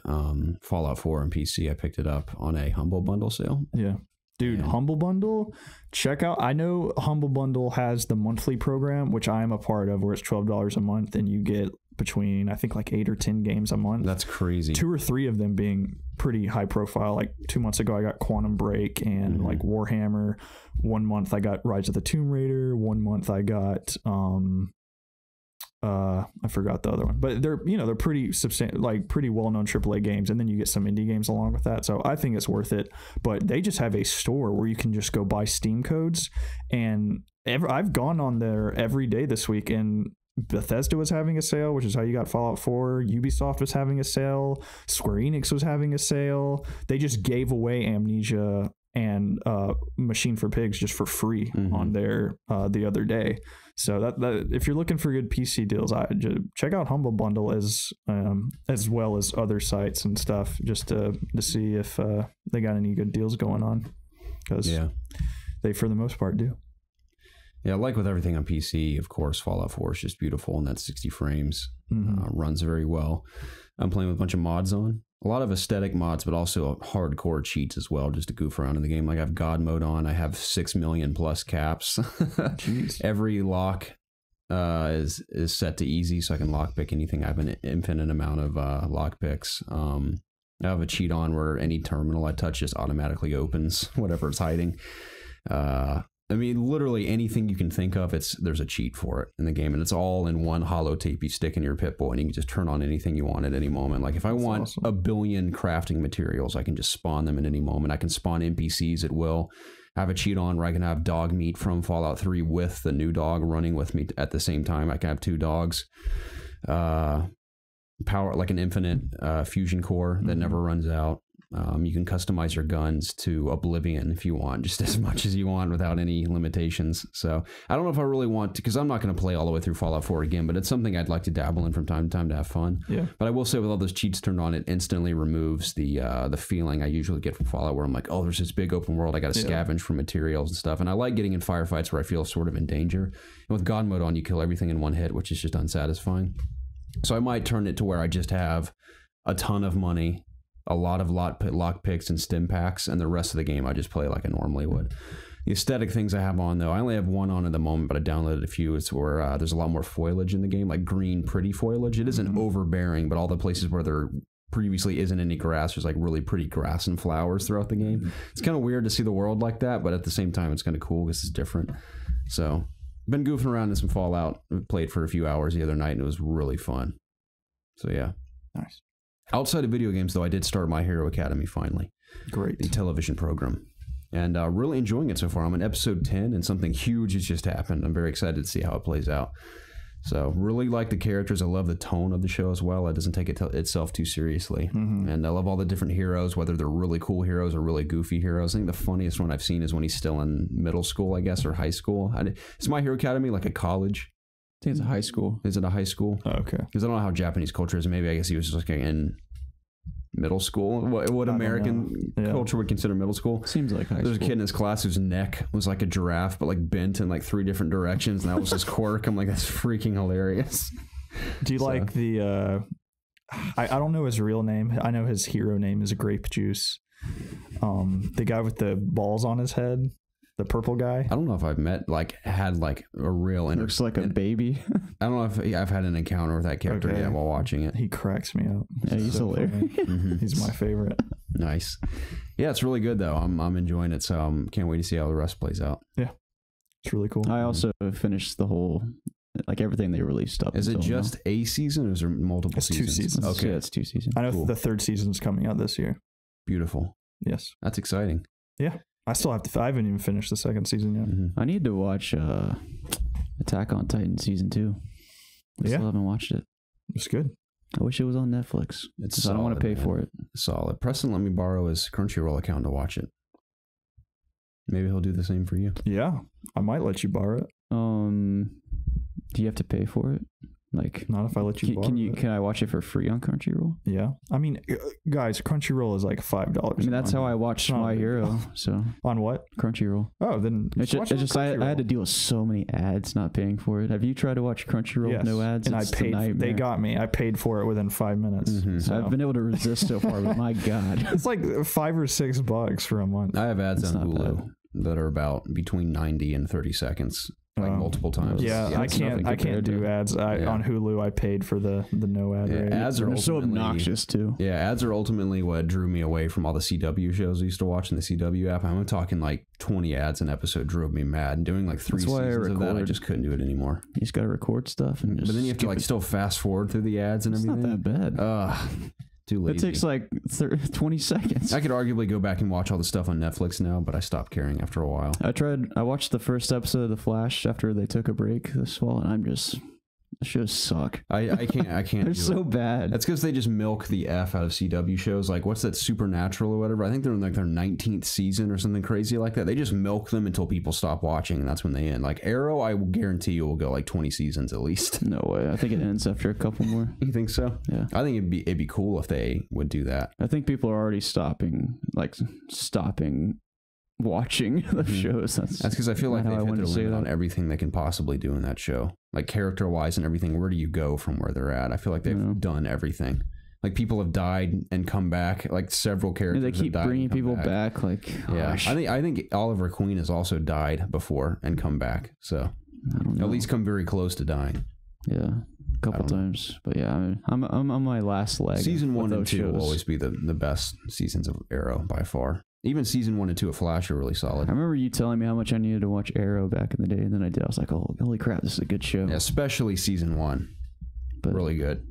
Fallout 4 on PC. I picked it up on a Humble Bundle sale. Yeah. Dude, Humble Bundle, check out. I know Humble Bundle has the monthly program, which I am a part of, where it's $12 a month, and you get between, I think, like 8 or 10 games a month. That's crazy. 2 or 3 of them being pretty high profile. Like 2 months ago, I got Quantum Break and like Warhammer. 1 month I got Rise of the Tomb Raider. 1 month I got I forgot the other one, but they're pretty like pretty well-known AAA games, and then you get some indie games along with that. So I think it's worth it. But they just have a store where you can just go buy Steam codes, and I've gone on there every day this week, and Bethesda was having a sale, which is how you got Fallout 4. Ubisoft was having a sale. Square Enix was having a sale. They just gave away Amnesia and Machine for Pigs just for free on there the other day. So that if you're looking for good PC deals, I just check out Humble Bundle as well as other sites and stuff, just to see if they got any good deals going on, because they for the most part do. Yeah, like with everything on PC, of course, Fallout 4 is just beautiful, and that's 60 frames, runs very well. I'm playing with a bunch of mods on. A lot of aesthetic mods, but also hardcore cheats as well, just to goof around in the game. Like I have God mode on. I have 6 million plus caps. Every lock is set to easy, so I can lockpick anything. I have an infinite amount of lockpicks. I have a cheat on where any terminal I touch just automatically opens whatever it's hiding. I mean, literally anything you can think of, there's a cheat for it in the game, and it's all in one holotape you stick in your Pip-Boy, and you can just turn on anything you want at any moment. Like if I want a billion crafting materials, I can just spawn them at any moment. I can spawn NPCs at will. I have a cheat on where I can have dog meat from Fallout 3 with the new dog running with me at the same time. I can have 2 dogs. Power like an infinite fusion core that never runs out. You can customize your guns to oblivion if you want, just as much as you want without any limitations. So I don't know if I really want to, because I'm not going to play all the way through Fallout 4 again, but it's something I'd like to dabble in from time to time to have fun. Yeah. But I will say with all those cheats turned on, it instantly removes the feeling I usually get from Fallout, where I'm like, oh, there's this big open world. I got to scavenge for materials and stuff. And I like getting in firefights where I feel sort of in danger. And with God mode on, you kill everything in one hit, which is just unsatisfying. So I might turn it to where I just have a ton of money, a lot of lock picks and stim packs, and the rest of the game I just play like I normally would. The aesthetic things I have on, though, I only have one on at the moment, but I downloaded a few. It's where there's a lot more foliage in the game, like green, pretty foliage. It isn't overbearing, but all the places where there previously isn't any grass, there's like really pretty grass and flowers throughout the game. It's kind of weird to see the world like that, but at the same time, it's kind of cool because it's different. So been goofing around in some Fallout. Played for a few hours the other night, and it was really fun. So yeah. Nice. Outside of video games, though, I did start My Hero Academy finally. Great. The television program. And really enjoying it so far. I'm on episode 10, and something huge has just happened. I'm very excited to see how it plays out. So really like the characters. I love the tone of the show as well. It doesn't take itself too seriously. And I love all the different heroes, whether they're really cool heroes or really goofy heroes. I think the funniest one I've seen is when he's still in middle school, I guess, or high school. Is My Hero Academy like a college? I think it's a high school. Is it a high school? Oh, okay. Because I don't know how Japanese culture is. Maybe I guess he was just like in middle school. What American culture would consider middle school? Seems like high school. There's a kid in his class whose neck was like a giraffe, but like bent in like 3 different directions, and that was his quirk. I'm like, that's freaking hilarious. Do you like the? I don't know his real name. I know his hero name is Grape Juice. The guy with the balls on his head. The purple guy. I don't know if I've had a real looks like a baby. I don't know if I've had an encounter with that character yet while watching it. He cracks me up. Yeah, he's so hilarious. He's my favorite. Nice. Yeah, it's really good though. I'm enjoying it, so can't wait to see how the rest plays out. Yeah, it's really cool. I also finished the whole, like everything they released up. Is it just a season, or is there multiple seasons? 2 seasons. Okay, it's 2 seasons. I know the 3rd season's coming out this year. Beautiful. Yes, that's exciting. Yeah. I still have to. I haven't even finished the 2nd season yet. I need to watch Attack on Titan season 2. I still haven't watched it. It's good. I wish it was on Netflix. I don't want to pay for it. Solid. Preston let me borrow his Crunchyroll account to watch it. Maybe he'll do the same for you. Yeah, I might let you borrow it. Do you have to pay for it? Like, not if I let you borrow it. Can I watch it for free on Crunchyroll? Yeah. I mean, guys, Crunchyroll is like $5. I mean, that's how I watched My Hero. So on what? Crunchyroll. Oh, then I had to deal with so many ads not paying for it. Have you tried to watch Crunchyroll with no ads? And I paid. They got me. I paid for it within 5 minutes. So I've been able to resist so far, but my God, it's like $5 or $6 for a month. I have ads on Hulu that are about between 90 and 30 seconds. like multiple times. Yeah, I can't do ads. On Hulu, I paid for the no ad rate. Ads are so obnoxious too. Yeah, ads are ultimately what drew me away from all the CW shows I used to watch in the CW app. I'm talking like 20 ads an episode drove me mad. And doing like 3 seasons of that, I just couldn't do it anymore. You just got to record stuff, and but then you have to like still fast forward through the ads and everything. It's not that bad. Too lazy. It takes like 20 seconds. I could arguably go back and watch all the stuff on Netflix now, but I stopped caring after a while. I watched the first episode of The Flash after they took a break this fall, and the shows suck. I can't. They're so bad. That's because they just milk the F out of CW shows. Like, what's that, Supernatural or whatever? I think they're in like their 19th season or something crazy like that. They just milk them until people stop watching, and that's when they end. Like Arrow, I will guarantee you will go like 20 seasons at least. No way. I think it ends after a couple more. You think so? Yeah. I think it'd be cool if they would do that. I think people are already stopping watching the shows. That's because I feel like they've hit their limit on that. everything they can possibly do in that show. Like character wise and everything, where do you go from where they're at? I feel like they've done everything. Like people have died and come back. Like several characters. They keep bringing people back. Like I think Oliver Queen has also died before and come back. So at least come very close to dying. Yeah, a couple times. But yeah, I mean, I'm on my last leg. Season 1 and 2 will always be the best seasons of Arrow by far. Even season 1 and 2 of Flash are really solid. I remember you telling me how much I needed to watch Arrow back in the day, and then I did. I was like, oh, holy crap, this is a good show. Yeah, especially season 1. But really good.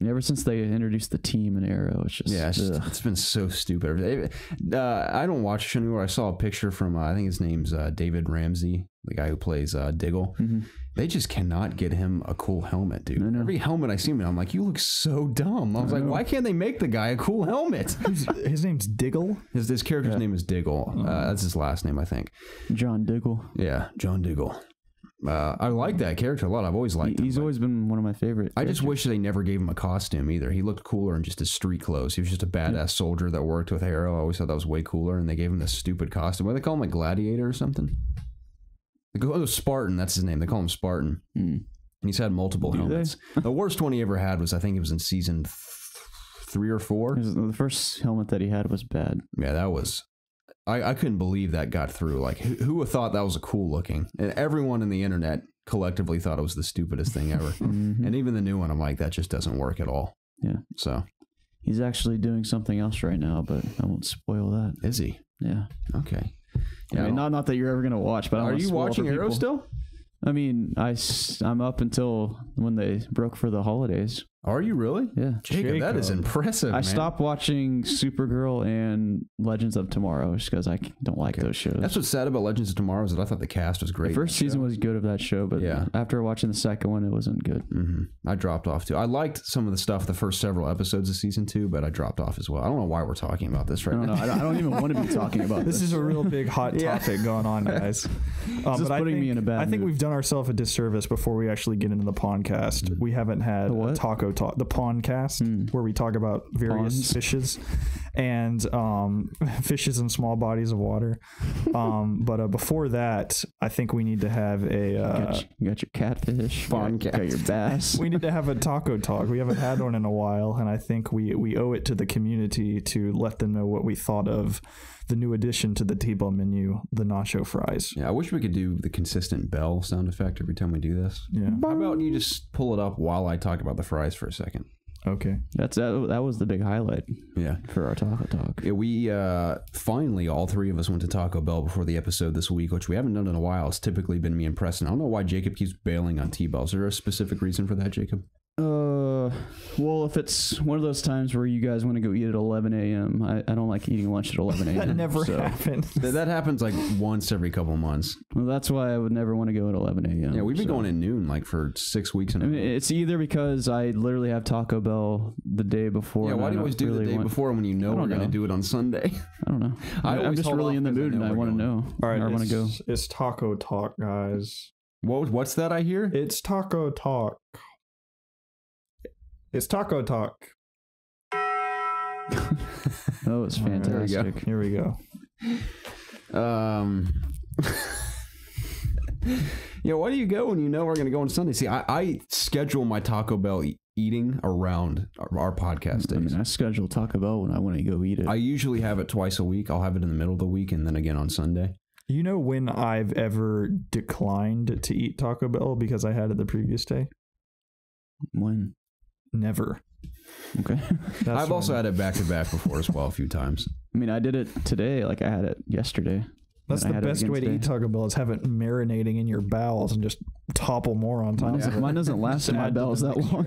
Ever since they introduced the team in Arrow, it's just... it's been so stupid. I don't watch the show anymore. I saw a picture from, I think his name's David Ramsey, the guy who plays Diggle. Mm-hmm. They just cannot get him a cool helmet, dude. Every helmet I see him in, I'm like, you look so dumb. I was like, why can't they make the guy a cool helmet? His name's Diggle? His character's name is Diggle. That's his last name, I think. John Diggle. Yeah, John Diggle. I like that character a lot. I've always liked him. He's always been one of my favorite characters. I just wish they never gave him a costume either. He looked cooler in just his street clothes. He was just a badass soldier that worked with Arrow. I always thought that was way cooler, and they gave him this stupid costume. What do they call him, like Gladiator or something? Spartan, that's his name. They call him Spartan. And he's had multiple helmets. The worst one he ever had was, I think it was in season 3 or 4. The first helmet that he had was bad. Yeah, that was... I couldn't believe that got through. Like, who would have thought that was a cool looking? And everyone in the internet collectively thought it was the stupidest thing ever. And even the new one, I'm like, that just doesn't work at all. Yeah. So... He's actually doing something else right now, but I won't spoil that. Is he? Yeah. Okay. Yeah, I mean, not that you're ever gonna watch, but are you watching Arrow still? I mean, I'm up until when they broke for the holidays. Are you really? Yeah. Jacob, that is impressive. I stopped watching Supergirl and Legends of Tomorrow just because I don't like those shows. That's what's sad about Legends of Tomorrow is that I thought the cast was great. The first season was good of that show, but after watching the second one, it wasn't good. I dropped off too. I liked some of the stuff the first several episodes of season 2, but I dropped off as well. I don't know why we're talking about this right now. I don't even want to be talking about this. This is a real big hot topic going on, guys. But putting me in a bad I think we've done ourselves a disservice before we actually get into the podcast. We haven't had a Taco Talk, the podcast, where we talk about various fishes and fishes in small bodies of water. But before that, I think we need to have a you got your catfish, got your bass. We need to have a Taco Talk. We haven't had one in a while, and I think we owe it to the community to let them know what we thought of the new addition to the T-bone menu, the nacho fries. Yeah, I wish we could do the consistent bell sound effect every time we do this. Yeah. How about you just pull it up while I talk about the fries for a second? Okay. That was the big highlight. Yeah. For our Taco Talk. Yeah, we finally, all three of us went to Taco Bell before the episode this week, which we haven't done in a while. It's typically been me and Preston. I don't know why Jacob keeps bailing on T-Bell. Is there a specific reason for that, Jacob? Well, if it's one of those times where you guys want to go eat at 11 a.m., I don't like eating lunch at 11 a.m. That never happens. That happens like once every couple months. Well, that's why I would never want to go at 11 a.m. Yeah, we've been going at noon like for 6 weeks. It's either because I literally have Taco Bell the day before. Yeah, why do you always do the day before when you know we're going to do it on Sunday? I don't know. I'm just really in the mood and I want to know. All right, I want to go. It's Taco Talk, guys. What's that I hear? It's Taco Talk. It's Taco Talk. That was fantastic. Here we go. Yeah, why do you go when you know we're going to go on Sunday? See, I schedule my Taco Bell eating around our podcast days. I mean, I schedule Taco Bell when I want to go eat it. I usually have it twice a week. I'll have it in the middle of the week and then again on Sunday. You know when I've ever declined to eat Taco Bell because I had it the previous day? When? Never. Okay. I've also had it back to back before as well a few times. I mean, I did it today. Like I had it yesterday. That's the best way to eat Taco Bell, is have it marinating in your bowels and just topple more on top of it. Mine doesn't last in my bowels that long.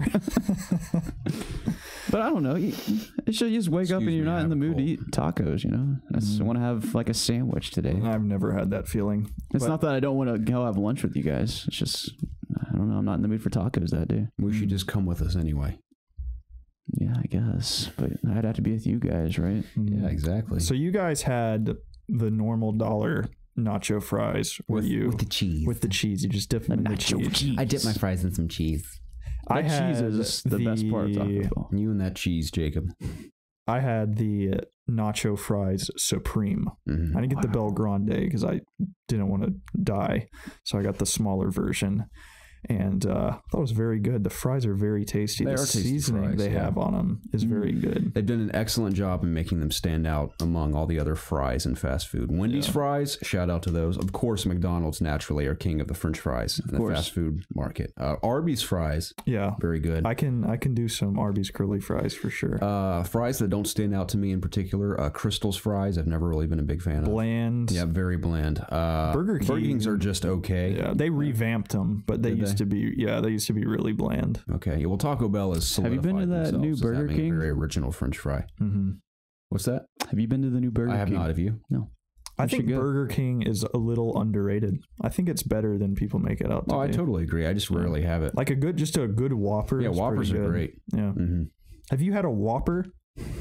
But I don't know. You just wake up and you're not in the mood to eat tacos, you know? I just want to have like a sandwich today. I've never had that feeling. It's not that I don't want to go have lunch with you guys. It's just, I don't know. I'm not in the mood for tacos that day. We should just come with us anyway. Yeah, I guess. But I'd have to be with you guys, right? Yeah, exactly. So you guys had the normal $1 nacho fries with the cheese. With the cheese. You just dip them in the cheese. I dip my fries in some cheese. I had cheese is the best part of Taco Bell. You and that cheese, Jacob. I had the nacho fries supreme. I didn't get the Bel Grande because I didn't want to die, so I got the smaller version, and I thought it was very good. The fries are very tasty. The seasoning they have on them is very good. They've done an excellent job in making them stand out among all the other fries in fast food. Wendy's fries, shout out to those. Of course, McDonald's naturally are king of the French fries in the fast food market. Arby's fries, very good. I can do some Arby's curly fries for sure. Fries that don't stand out to me in particular, Crystal's fries, I've never really been a big fan of. Bland. Yeah, very bland. Burger King's are just okay. Yeah, they revamped them, but they used to be really bland. Okay, well, Taco Bell is solidified. Have you been to that new Burger King? Very original French fry. What's that? Have you been to the new Burger King? I have not. Have you? No. I think Burger King is a little underrated. I think it's better than people make it out to be. I totally agree. I just rarely have it. Like a good Whopper. Yeah, Whoppers are great. Yeah. Have you had a Whopper?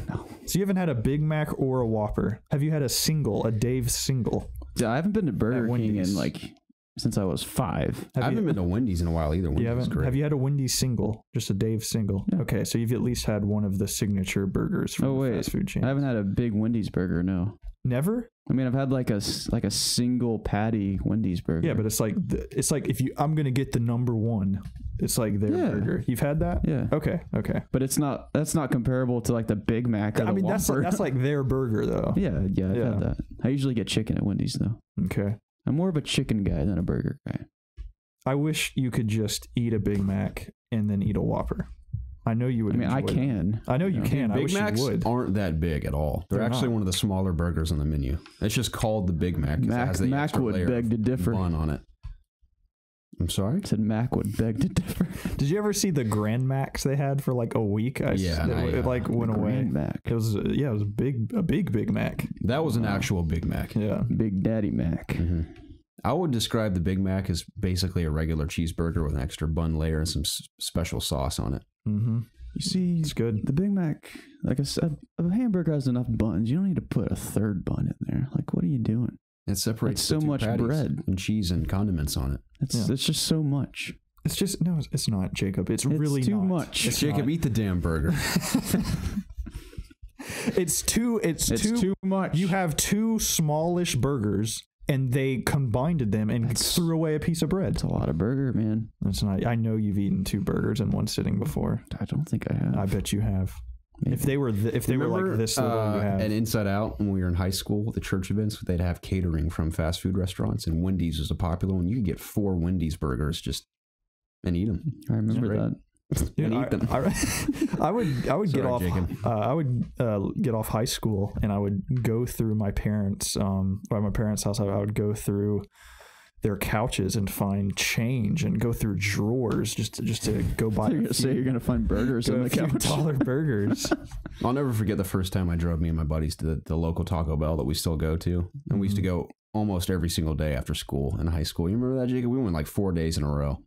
No. So you haven't had a Big Mac or a Whopper? Have you had a Dave's single? Yeah, I haven't been to Burger King in since I was 5. I haven't been to Wendy's in a while either. You haven't? Have you had a Wendy's single? Just a Dave's single? Yeah. Okay, so you've at least had one of the signature burgers from the fast food chain. I haven't had a big Wendy's burger, no. Never? I mean, I've had like a single patty Wendy's burger. Yeah, but it's like if I'm gonna get the number one, it's like their burger. You've had that? Yeah. Okay. But that's not comparable to like the Big Mac. Or the Whopper. that's like their burger though. Yeah, I've had that. I usually get chicken at Wendy's though. Okay. I'm more of a chicken guy than a burger guy. I wish you could just eat a Big Mac and then eat a Whopper. I know you would. I mean, I can. I know you can. Big Macs aren't that big at all. They're actually one of the smaller burgers on the menu. It's just called the Big Mac. Mac would beg to differ. Bun on it. I'm sorry? I said Mac would beg to differ. Did you ever see the Grand Macs they had for like a week? It went away. Mac. It was a big Big Mac. That was an actual Big Mac. Yeah, Big Daddy Mac. I would describe the Big Mac as basically a regular cheeseburger with an extra bun layer and some special sauce on it. You see, it's good. The Big Mac, like I said, a hamburger has enough buns. You don't need to put a third bun in there. Like, what are you doing? It separates so much bread and cheese and condiments on it. It's just so much. It's just it's not, Jacob. It's really too not. Much. Jacob, eat the damn burger. It's too much. You have two smallish burgers, and they combined them and threw away a piece of bread. It's a lot of burger, man. That's not. I know you've eaten 2 burgers in one sitting before. I don't think I have. I bet you have. Maybe. If they were like this little, you have. And Inside Out, when we were in high school, the church events, they'd have catering from fast food restaurants, and Wendy's was a popular one. You could get 4 Wendy's burgers and eat them. I remember that. Dude, and eat them. I would get off. I would get off high school, and I would go through my parents' by my parents' house. I would go through their couches and find change, and go through drawers just to go buy. You're gonna find burgers in the couch. $1 burgers. I'll never forget the first time I drove me and my buddies to the local Taco Bell that we still go to, and we used to go almost every single day after school in high school. You remember that, Jacob? We went like 4 days in a row.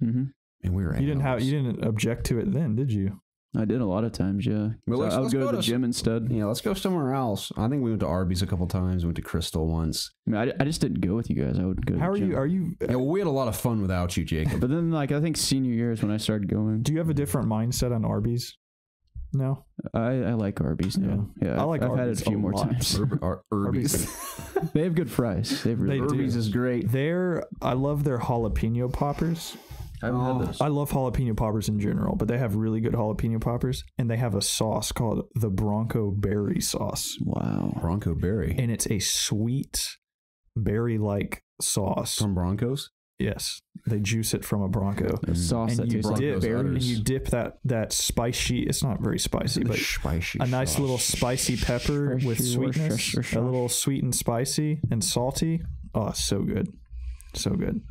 And we were. You didn't object to it then, did you? I did a lot of times, yeah. Well, I would go to the gym instead. Yeah, let's go somewhere else. I think we went to Arby's a couple times. We went to Crystal once. I mean, I just didn't go with you guys. I would go. How to the gym. are you? Yeah, well, we had a lot of fun without you, Jacob. But then, like, I think senior year is when I started going. Do you have a different mindset on Arby's? No, I like Arby's now. Yeah, I like. I've Arby's had it a few more times. Arby's. They have good fries. Arby's is great. I love their jalapeno poppers. I haven't had those. I love jalapeno poppers in general, but they have really good jalapeno poppers, and they have a sauce called the Bronco Berry sauce. Wow. Bronco Berry. And it's a sweet berry-like sauce. From Broncos? Yes, they juice it from a Bronco. A sauce that tastes like dip, berries. and you dip that spicy. It's not very spicy, but Spicy a nice sauce. little spicy pepper with sweetness, a little sweet and spicy and salty. Oh, so good, so good.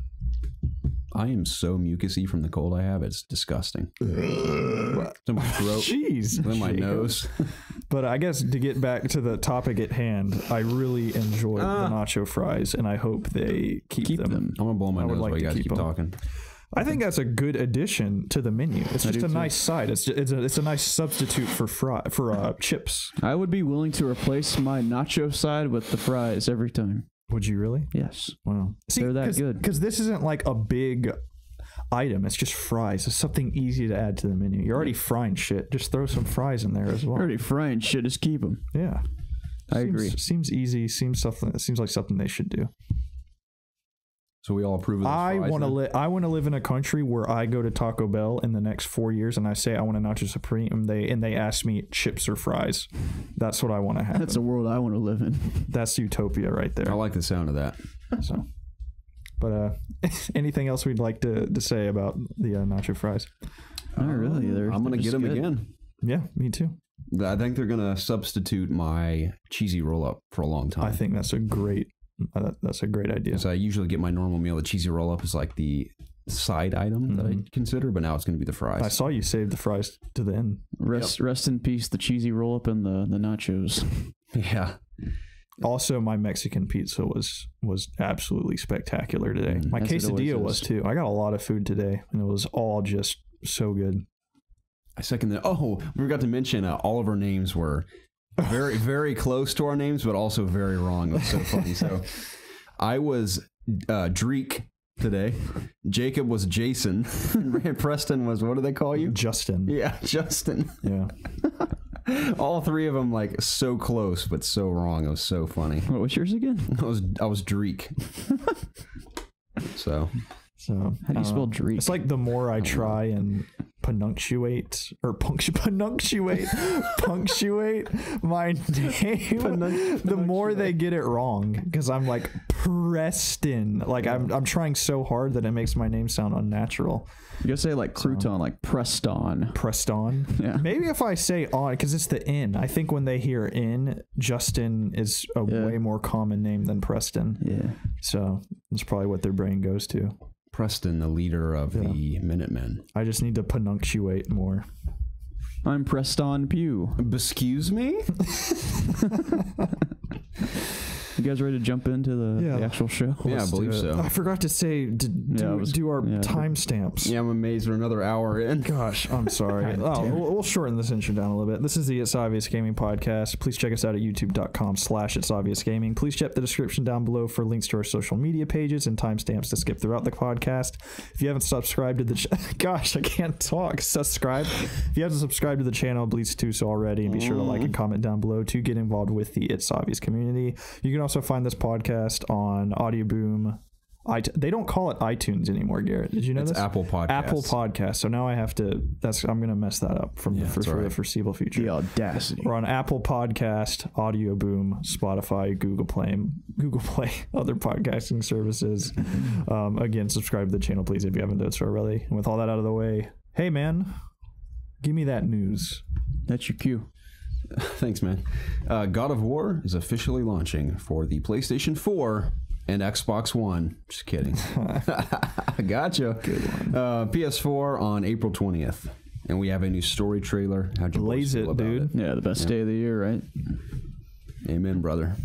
I am so mucusy from the cold I have. It's disgusting. It's in my throat. Jeez, It's in my nose. But I guess to get back to the topic at hand, I really enjoy the nacho fries, and I hope they keep them. I'm gonna blow my I would nose like while you to guys keep keep them. talking. I think that's a good addition to the menu. It's just do a too. nice side. It's a nice substitute for chips. I would be willing to replace my nacho side with the fries every time. Would you really? Yes. Wow. See, They're that good. Because this isn't like a big item. It's just fries. It's something easy to add to the menu. You're already frying shit. Just throw some fries in there as well. Already frying shit, just keep them. Yeah. I agree. Seems easy. Seems like something they should do. So we all approve of this. I want to live in a country where I go to Taco Bell in the next 4 years and I say I want a nacho supreme and they ask me chips or fries. That's what I want to have. That's a world I want to live in. That's utopia right there. I like the sound of that. So, but anything else we'd like to say about the nacho fries? Not really. I'm gonna get them again. Yeah, me too. I think they're gonna substitute my cheesy roll up for a long time. I think that's a great idea. So I usually get my normal meal. The cheesy roll up is like the side item that I consider, but now it's going to be the fries. I saw you save the fries to the end. Rest in peace, the cheesy roll up and the nachos. Yeah. Also, my Mexican pizza was absolutely spectacular today. My As it always quesadilla is. was too. I got a lot of food today, and it was all just so good. I second that. Oh, we forgot to mention all of our names were very, very close to our names, but also very wrong. It was so funny. So I was Dreek today. Jacob was Jason. And Preston was, what do they call you? Justin. Yeah, Justin. Yeah. All three of them like so close, but so wrong. It was so funny. What was yours again? I was Dreek. So How do you spell Dreek? It's like the more I try and punctuate my name, the more they get it wrong. Because I'm like Preston. Like I'm trying so hard that it makes my name sound unnatural. You gotta say like crouton, like Preston. Preston. Yeah. Maybe if I say on, because it's the N. I think when they hear N, Justin is a way more common name than Preston. Yeah. So that's probably what their brain goes to. Preston, the leader of the Minutemen. I just need to punctuate more. I'm Preston Pugh. Excuse me? You guys ready to jump into the actual show? Yeah, I believe so. I forgot to say do our timestamps. Yeah, I'm amazed we're another hour in. Gosh, I'm sorry. We'll shorten this intro down a little bit. This is the It's Obvious Gaming podcast. Please check us out at youtube.com/ItsObviousGaming. Please check the description down below for links to our social media pages and timestamps to skip throughout the podcast. If you haven't subscribed to the gosh, I can't talk. Subscribe. If you haven't subscribed to the channel, please do so already, and be sure to like and comment down below to get involved with the It's Obvious community. You can also find this podcast on Audio Boom. They don't call it iTunes anymore, Garrett. Did you know It's this? Apple Podcasts. Apple Podcasts. So now I have to. I'm gonna mess that up for the foreseeable future. The audacity. We're on Apple Podcast, Audio Boom, Spotify, Google Play, other podcasting services. Again, subscribe to the channel, please, if you haven't done so already. And with all that out of the way, hey man, give me that news. That's your cue. Thanks, man. God of War is officially launching for the PlayStation 4 and Xbox One. Just kidding. Gotcha. Good one. PS4 on April 20th. And we have a new story trailer. How'd you Blaze boys feel it, about dude. Yeah, the best day of the year, right? Amen, brother.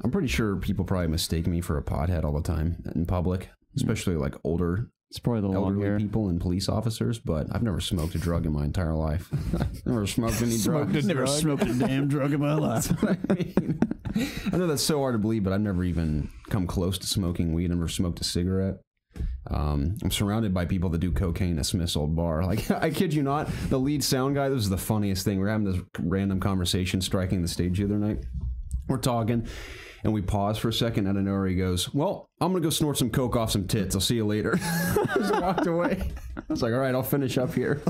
I'm pretty sure people probably mistake me for a pothead all the time in public, especially like older It's probably the long elderly hair. people and police officers, but I've never smoked a drug in my entire life. Never smoked any drugs. Never smoked a damn drug in my life. I mean, I know that's so hard to believe, but I've never even come close to smoking weed. I've never smoked a cigarette. I'm surrounded by people that do cocaine at Smith's old bar. Like, I kid you not, the lead sound guy, this is the funniest thing. We're having this random conversation striking the stage the other night. We're talking, and we pause for a second. Out of nowhere, he goes, well, I'm going to go snort some coke off some tits. I'll see you later. Just walked away. I was like, all right, I'll finish up here.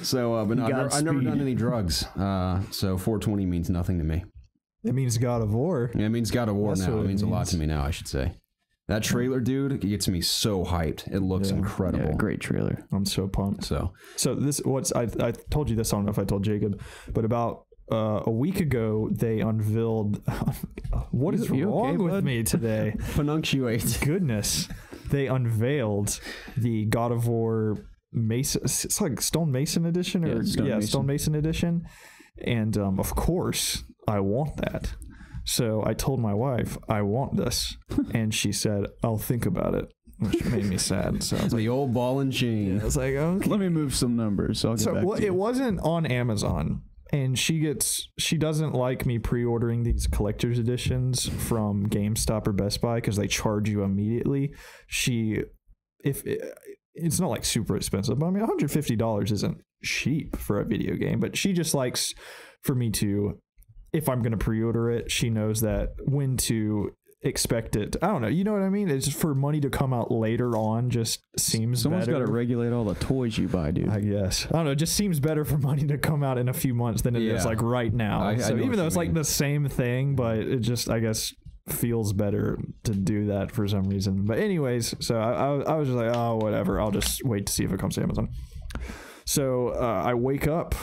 So, but no, I've never done any drugs. So 420 means nothing to me. It means God of War. Yeah, it means God of War That's now. what It it means a lot means. to me now, I should say. That trailer, dude, it gets me so hyped. It looks incredible. Yeah, great trailer. I'm so pumped. So this I told you this. I don't know if I told Jacob, but about a week ago they unveiled. What is You wrong okay, with bud? me today? Punctuate. Goodness, they unveiled the God of War Mason. It's like Stone Mason edition, or Stone Mason edition, and of course I want that. So I told my wife I want this, and she said I'll think about it, which made me sad. So I was like, the old ball and chain. I was like, okay. Let me move some numbers. So I'll get back to you. It wasn't on Amazon, and she doesn't like me pre-ordering these collector's editions from GameStop or Best Buy because they charge you immediately. It's not like super expensive, but I mean $150 isn't cheap for a video game, but she just likes for me to, if I'm going to pre-order it, she knows that when to expect it. I don't know. You know what I mean? It's just for money to come out later on just seems Someone's better. got to regulate all the toys you buy, dude. I guess. I don't know. It just seems better for money to come out in a few months than it is like right now. I So know even what though you it's like mean. the same thing, but it just, I guess, feels better to do that for some reason. But anyways, so I was just like, oh, whatever. I'll just wait to see if it comes to Amazon. So I wake up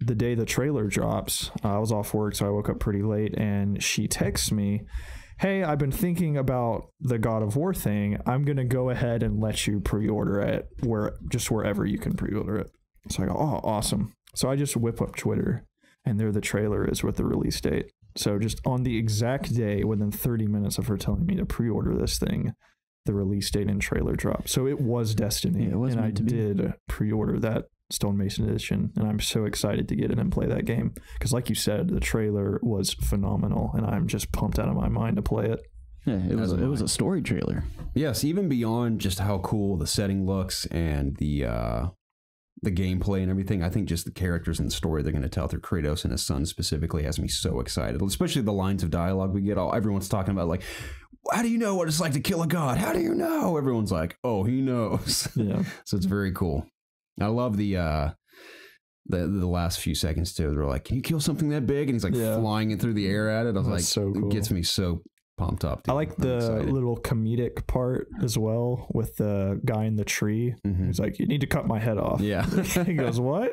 the day the trailer drops. I was off work, so I woke up pretty late, and she texts me, hey, I've been thinking about the God of War thing. I'm going to go ahead and let you pre-order it wherever you can pre-order it. So I go, oh, awesome. So I just whip up Twitter, and there the trailer is with the release date. So just on the exact day, within 30 minutes of her telling me to pre-order this thing, the release date and trailer dropped. So it was destiny. Yeah, it was and I meant to be. did pre-order that Stone Mason edition, and I'm so excited to get it and play that game because, like you said, the trailer was phenomenal, and I'm just pumped out of my mind to play it. Yeah, it was a story trailer. Yes, even beyond just how cool the setting looks and the gameplay and everything, I think just the characters and the story they're going to tell through Kratos and his son specifically has me so excited. Especially the lines of dialogue we get. Everyone's talking about like, how do you know what it's like to kill a god? How do you know? Everyone's like, oh, he knows. Yeah. So it's very cool. I love the last few seconds too. They're like, can you kill something that big? And he's like flying it through the air at it. I was like, so cool. It gets me so pumped up. Dude. I like the little comedic part as well with the guy in the tree. Mm-hmm. He's like, you need to cut my head off. Yeah. He goes, what?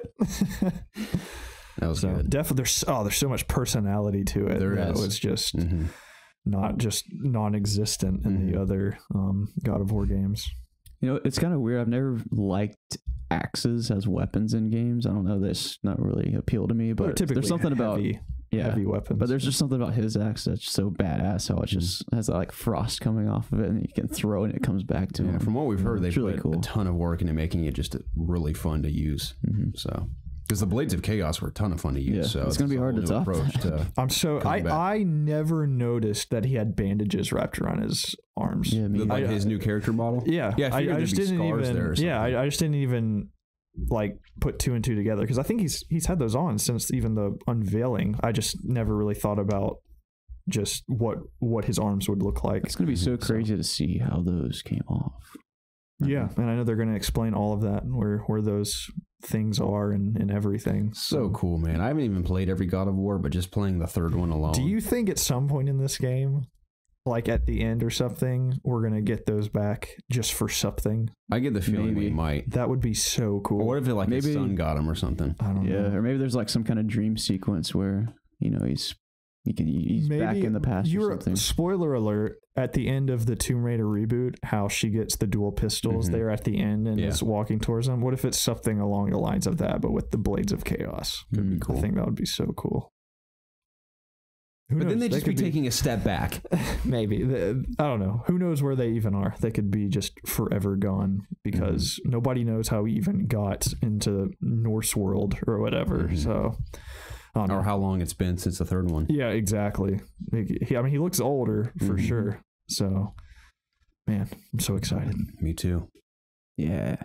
That was good. Definitely, there's so much personality to it. There is. It's just not just non-existent in the other God of War games. You know, it's kind of weird. I've never liked axes as weapons in games. I don't know. That's not really appeal to me, but there's something about heavy weapons. But there's just something about his axe that's so badass. How it just has that like frost coming off of it, and you can throw it and it comes back to him. From what we've heard, they've really put a ton of work into making it just really fun to use. So, because the Blades of Chaos were a ton of fun to use. Yeah, so it's gonna be hard to top that. I never noticed that he had bandages wrapped around his arms. Yeah, like his new character model. Yeah, I just didn't even. Yeah, I just didn't even like put two and two together because I think he's had those on since even the unveiling. I just never really thought about just what his arms would look like. It's gonna be so crazy to see how those came off. Yeah, and I know they're going to explain all of that and where those things are and everything. So cool, man. I haven't even played every God of War, but just playing the third one alone. Do you think at some point in this game, like at the end or something, we're going to get those back just for something? I get the feeling we might. That would be so cool. Or what if his son got him or something? I don't know. Or maybe there's like some kind of dream sequence where, you know, he's back in the past or something. Spoiler alert, at the end of the Tomb Raider reboot, how she gets the dual pistols there at the end and is walking towards them. What if it's something along the lines of that, but with the Blades of Chaos? Could be cool. I think that would be so cool. But then they'd just be taking a step back. Maybe. I don't know. Who knows where they even are? They could be just forever gone because nobody knows how he even got into Norse world or whatever. So... Or how long it's been since the third one. Yeah, exactly. He looks older for sure. So, man, I'm so excited. Me too. Yeah.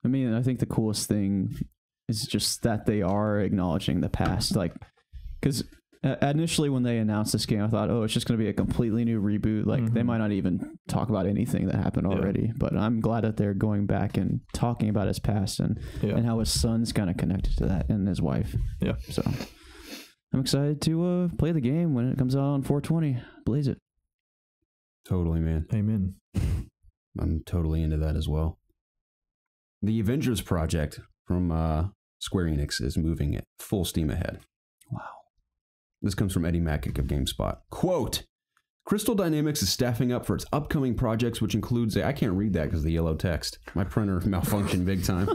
I mean, I think the coolest thing is just that they are acknowledging the past. Like, because initially when they announced this game, I thought, oh, it's just going to be a completely new reboot. Like, they might not even talk about anything that happened already. But I'm glad that they're going back and talking about his past and how his son's kind of connected to that and his wife. Yeah. So I'm excited to play the game when it comes out on 420. Blaze it. Totally, man. Amen. I'm totally into that as well. The Avengers Project from Square Enix is moving at full steam ahead. Wow. This comes from Eddie Mackey of GameSpot. Quote, Crystal Dynamics is staffing up for its upcoming projects, which includes I can't read that because of the yellow text. My printer malfunctioned big time.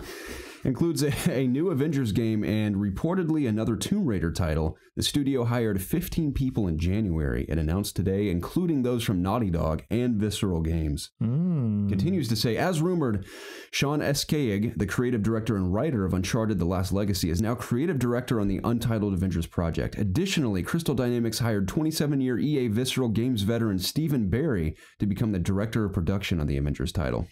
Includes a new Avengers game and reportedly another Tomb Raider title. The studio hired 15 people in January and announced today, including those from Naughty Dog and Visceral Games. Continues to say, as rumored, Sean Escaig, the creative director and writer of Uncharted The Last Legacy, is now creative director on the Untitled Avengers Project. Additionally, Crystal Dynamics hired 27-year EA Visceral Games veteran Stephen Barry to become the director of production on the Avengers title.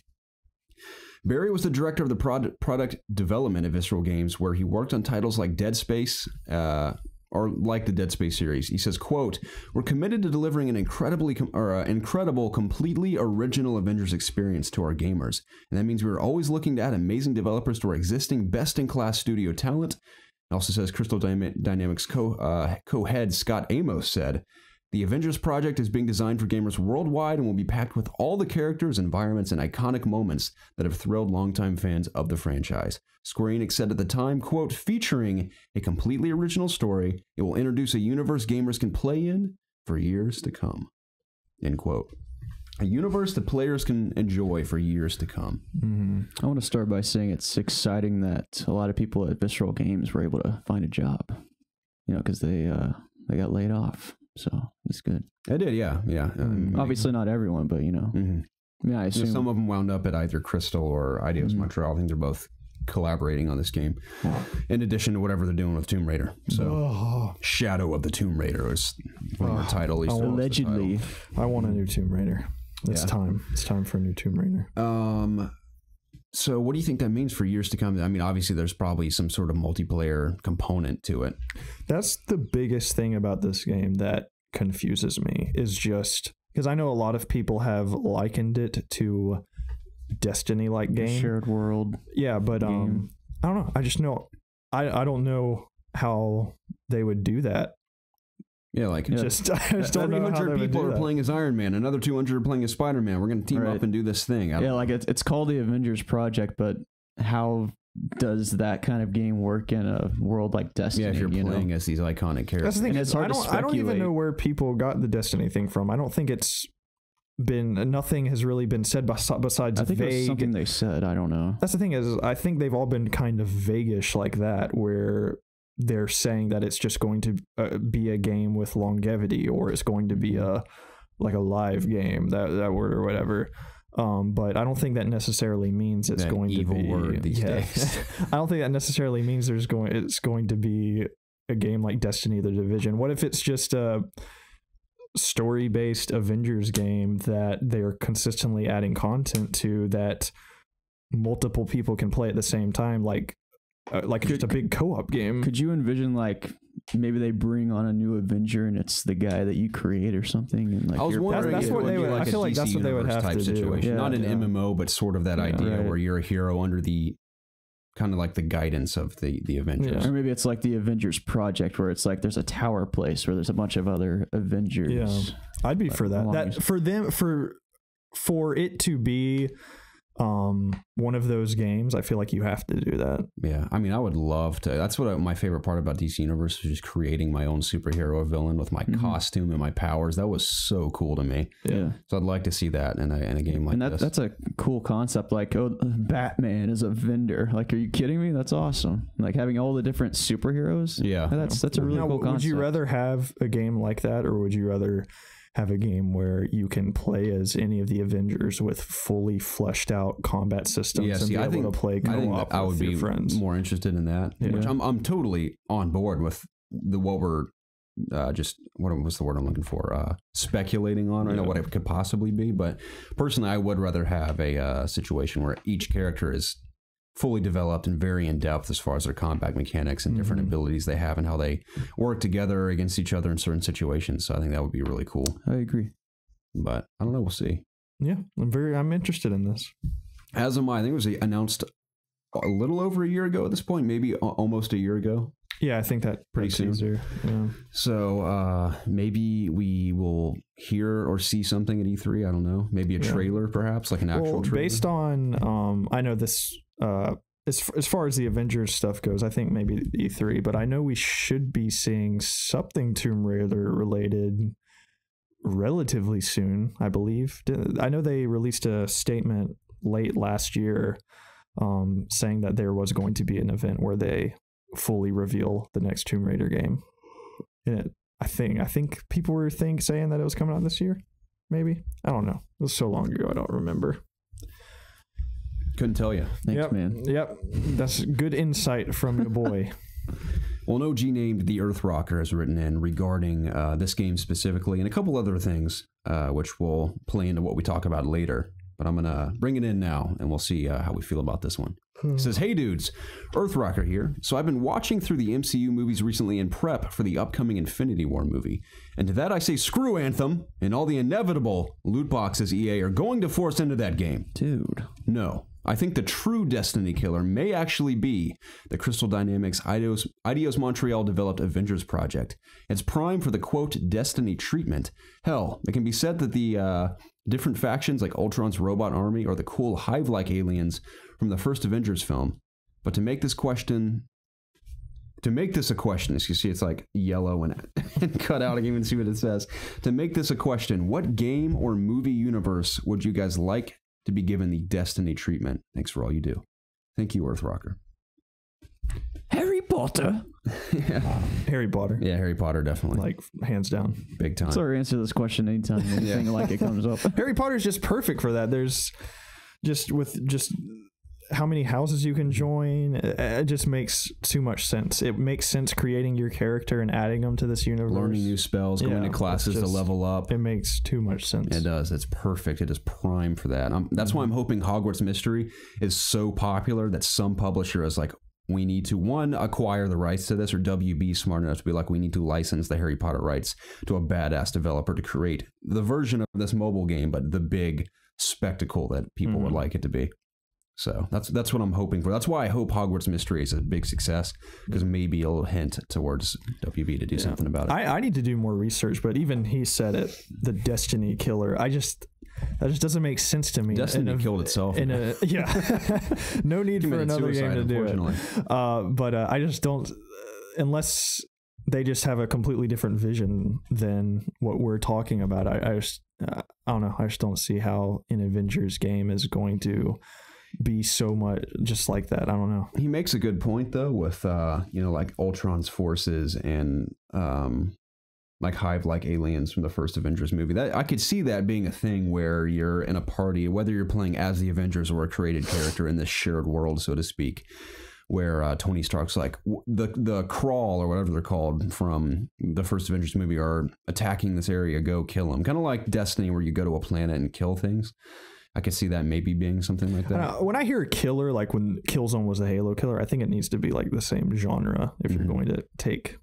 Barry was the director of the product development at Visceral Games, where he worked on titles like Dead Space, or like the Dead Space series. He says, quote, we're committed to delivering an incredible, completely original Avengers experience to our gamers. And that means we're always looking to add amazing developers to our existing best-in-class studio talent. It also says Crystal Dynamics co-head Scott Amos said, the Avengers Project is being designed for gamers worldwide and will be packed with all the characters, environments, and iconic moments that have thrilled longtime fans of the franchise. Square Enix said at the time, quote, featuring a completely original story, it will introduce a universe gamers can play in for years to come. End quote. A universe that players can enjoy for years to come. I want to start by saying it's exciting that a lot of people at Visceral Games were able to find a job, you know, because they got laid off. So it's good. I did, yeah. Obviously not everyone, but you know. Yeah, I assume some of them wound up at either Crystal or Eidos Montreal. I think they're both collaborating on this game, in addition to whatever they're doing with Tomb Raider. So, Shadow of the Tomb Raider is one of their title. Allegedly, I want a new Tomb Raider. It's time. It's time for a new Tomb Raider. So what do you think that means for years to come? I mean, obviously there's probably some sort of multiplayer component to it. That's the biggest thing about this game that confuses me, is just because I know a lot of people have likened it to Destiny-like game. Shared world. Yeah, but I don't know. I just know I don't know how they would do that. Yeah, like I just don't know how 300 people are playing as Iron Man, another 200 are playing as Spider-Man. We're going to team up and do this thing. Yeah, like it's called the Avengers Project, but how does that kind of game work in a world like Destiny? Yeah, if you're playing as these iconic characters. That's the thing. It's hard to speculate. I don't even know where people got the Destiny thing from. I don't think it's been, nothing has really been said besides I think vague. It was something they said. I don't know. That's the thing, is I think they've all been kind of vaguish like that, where they're saying that it's just going to be a game with longevity, or it's going to be a live game, that word or whatever. But I don't think that necessarily means it's going to be word these days. I don't think that necessarily means it's going to be a game like Destiny: The Division. What if it's just a story-based Avengers game that they're consistently adding content to, that multiple people can play at the same time, like just a big co-op game? Could you envision maybe they bring on a new Avenger and it's the guy that you create or something? And I was wondering, that's what they would. I feel like that's what they would have to do. Yeah, not an MMO, but sort of that idea where you're a hero under the kind of like the guidance of the Avengers. Or maybe it's like the Avengers Project, where it's like there's a tower place where there's a bunch of other Avengers. Yeah, I'd be for that. That for it to be one of those games, I feel like you have to do that. Yeah, I mean, I would love to. That's what my favorite part about DC Universe was, just creating my own superhero villain with my costume and my powers. That was so cool to me. Yeah, so I'd like to see that in a game like this. That's a cool concept. Like, Batman is a vendor. Like, are you kidding me? That's awesome. Like having all the different superheroes. Yeah, that's a really cool concept. Would you rather have a game like that, or would you rather have a game where you can play as any of the Avengers with fully fleshed out combat systems and be able to play co-op with your friends? More interested in that. Yeah. Which I'm totally on board with what we're what's the word I'm looking for? Speculating on. I know what it could possibly be, but personally, I would rather have a situation where each character is fully developed and very in depth as far as their combat mechanics and different abilities they have and how they work together against each other in certain situations. So I think that would be really cool. I agree. But I don't know. We'll see. Yeah, I'm interested in this. As am I. I think it was announced a little over a year ago at this point, maybe almost a year ago. Yeah, I think that Pretty that's soon. easier. Yeah. So maybe we will hear or see something at E3. I don't know. Maybe a trailer, perhaps, like an actual trailer. Based on, I know this, as far as the Avengers stuff goes, I think maybe E3, but I know we should be seeing something Tomb Raider related relatively soon, I believe. I know they released a statement late last year saying that there was going to be an event where they fully reveal the next Tomb Raider game. And I think people were saying that it was coming out this year. Maybe, I don't know. It was so long ago, I don't remember. Couldn't tell you. Thanks, man. Yep, that's good insight from your boy. Well, an OG named The Earth Rocker has written in regarding this game specifically and a couple other things, which will play into what we talk about later. But I'm going to bring it in now, and we'll see how we feel about this one. It says, "Hey dudes, Earth Rocker here. So I've been watching through the MCU movies recently in prep for the upcoming Infinity War movie. And to that I say screw Anthem and all the inevitable loot boxes EA are going to force into that game. Dude. No. I think the true Destiny killer may actually be the Crystal Dynamics Eidos Montreal developed Avengers Project. It's prime for the quote Destiny treatment. Hell, it can be said that the different factions like Ultron's robot army or the cool hive-like aliens from the first Avengers film. But to make this a question, as you see, it's like yellow and cut out. I can't even see what it says. To make this a question, what game or movie universe would you guys like to be given the Destiny treatment? Thanks for all you do. Thank you, Earth Rocker. Harry Potter. Yeah. Harry Potter. Yeah, Harry Potter, definitely. Like, hands down. Big time. Sorry, answer this question anytime anything like it comes up. Harry Potter's just perfect for that. There's just how many houses you can join. It just makes too much sense. It makes sense creating your character and adding them to this universe. Learning new spells, going to classes to level up. It makes too much sense. It does. It's perfect. It is prime for that. That's why I'm hoping Hogwarts Mystery is so popular that some publisher is like, we need to, one, acquire the rights to this, or WB smart enough to be like, we need to license the Harry Potter rights to a badass developer to create the version of this mobile game, but the big spectacle that people would like it to be. So that's what I'm hoping for. That's why I hope Hogwarts Mystery is a big success, because maybe a little hint towards WB to do something about it. I need to do more research, but even he said it, the Destiny killer. That just doesn't make sense to me. Destiny killed itself. No need for another game to do it. But I just don't, unless they just have a completely different vision than what we're talking about. I don't know. I just don't see how an Avengers game is going to be so much just like that. I don't know. He makes a good point though with like Ultron's forces and like hive-like aliens from the first Avengers movie. That I could see that being a thing where you're in a party, whether you're playing as the Avengers or a created character in this shared world, so to speak, where Tony Stark's like the Crawl or whatever they're called from the first Avengers movie are attacking this area. Go kill them. Kind of like Destiny, where you go to a planet and kill things. I could see that maybe being something like that. When I hear killer, like when Killzone was a Halo killer, I think it needs to be like the same genre if you're going to take,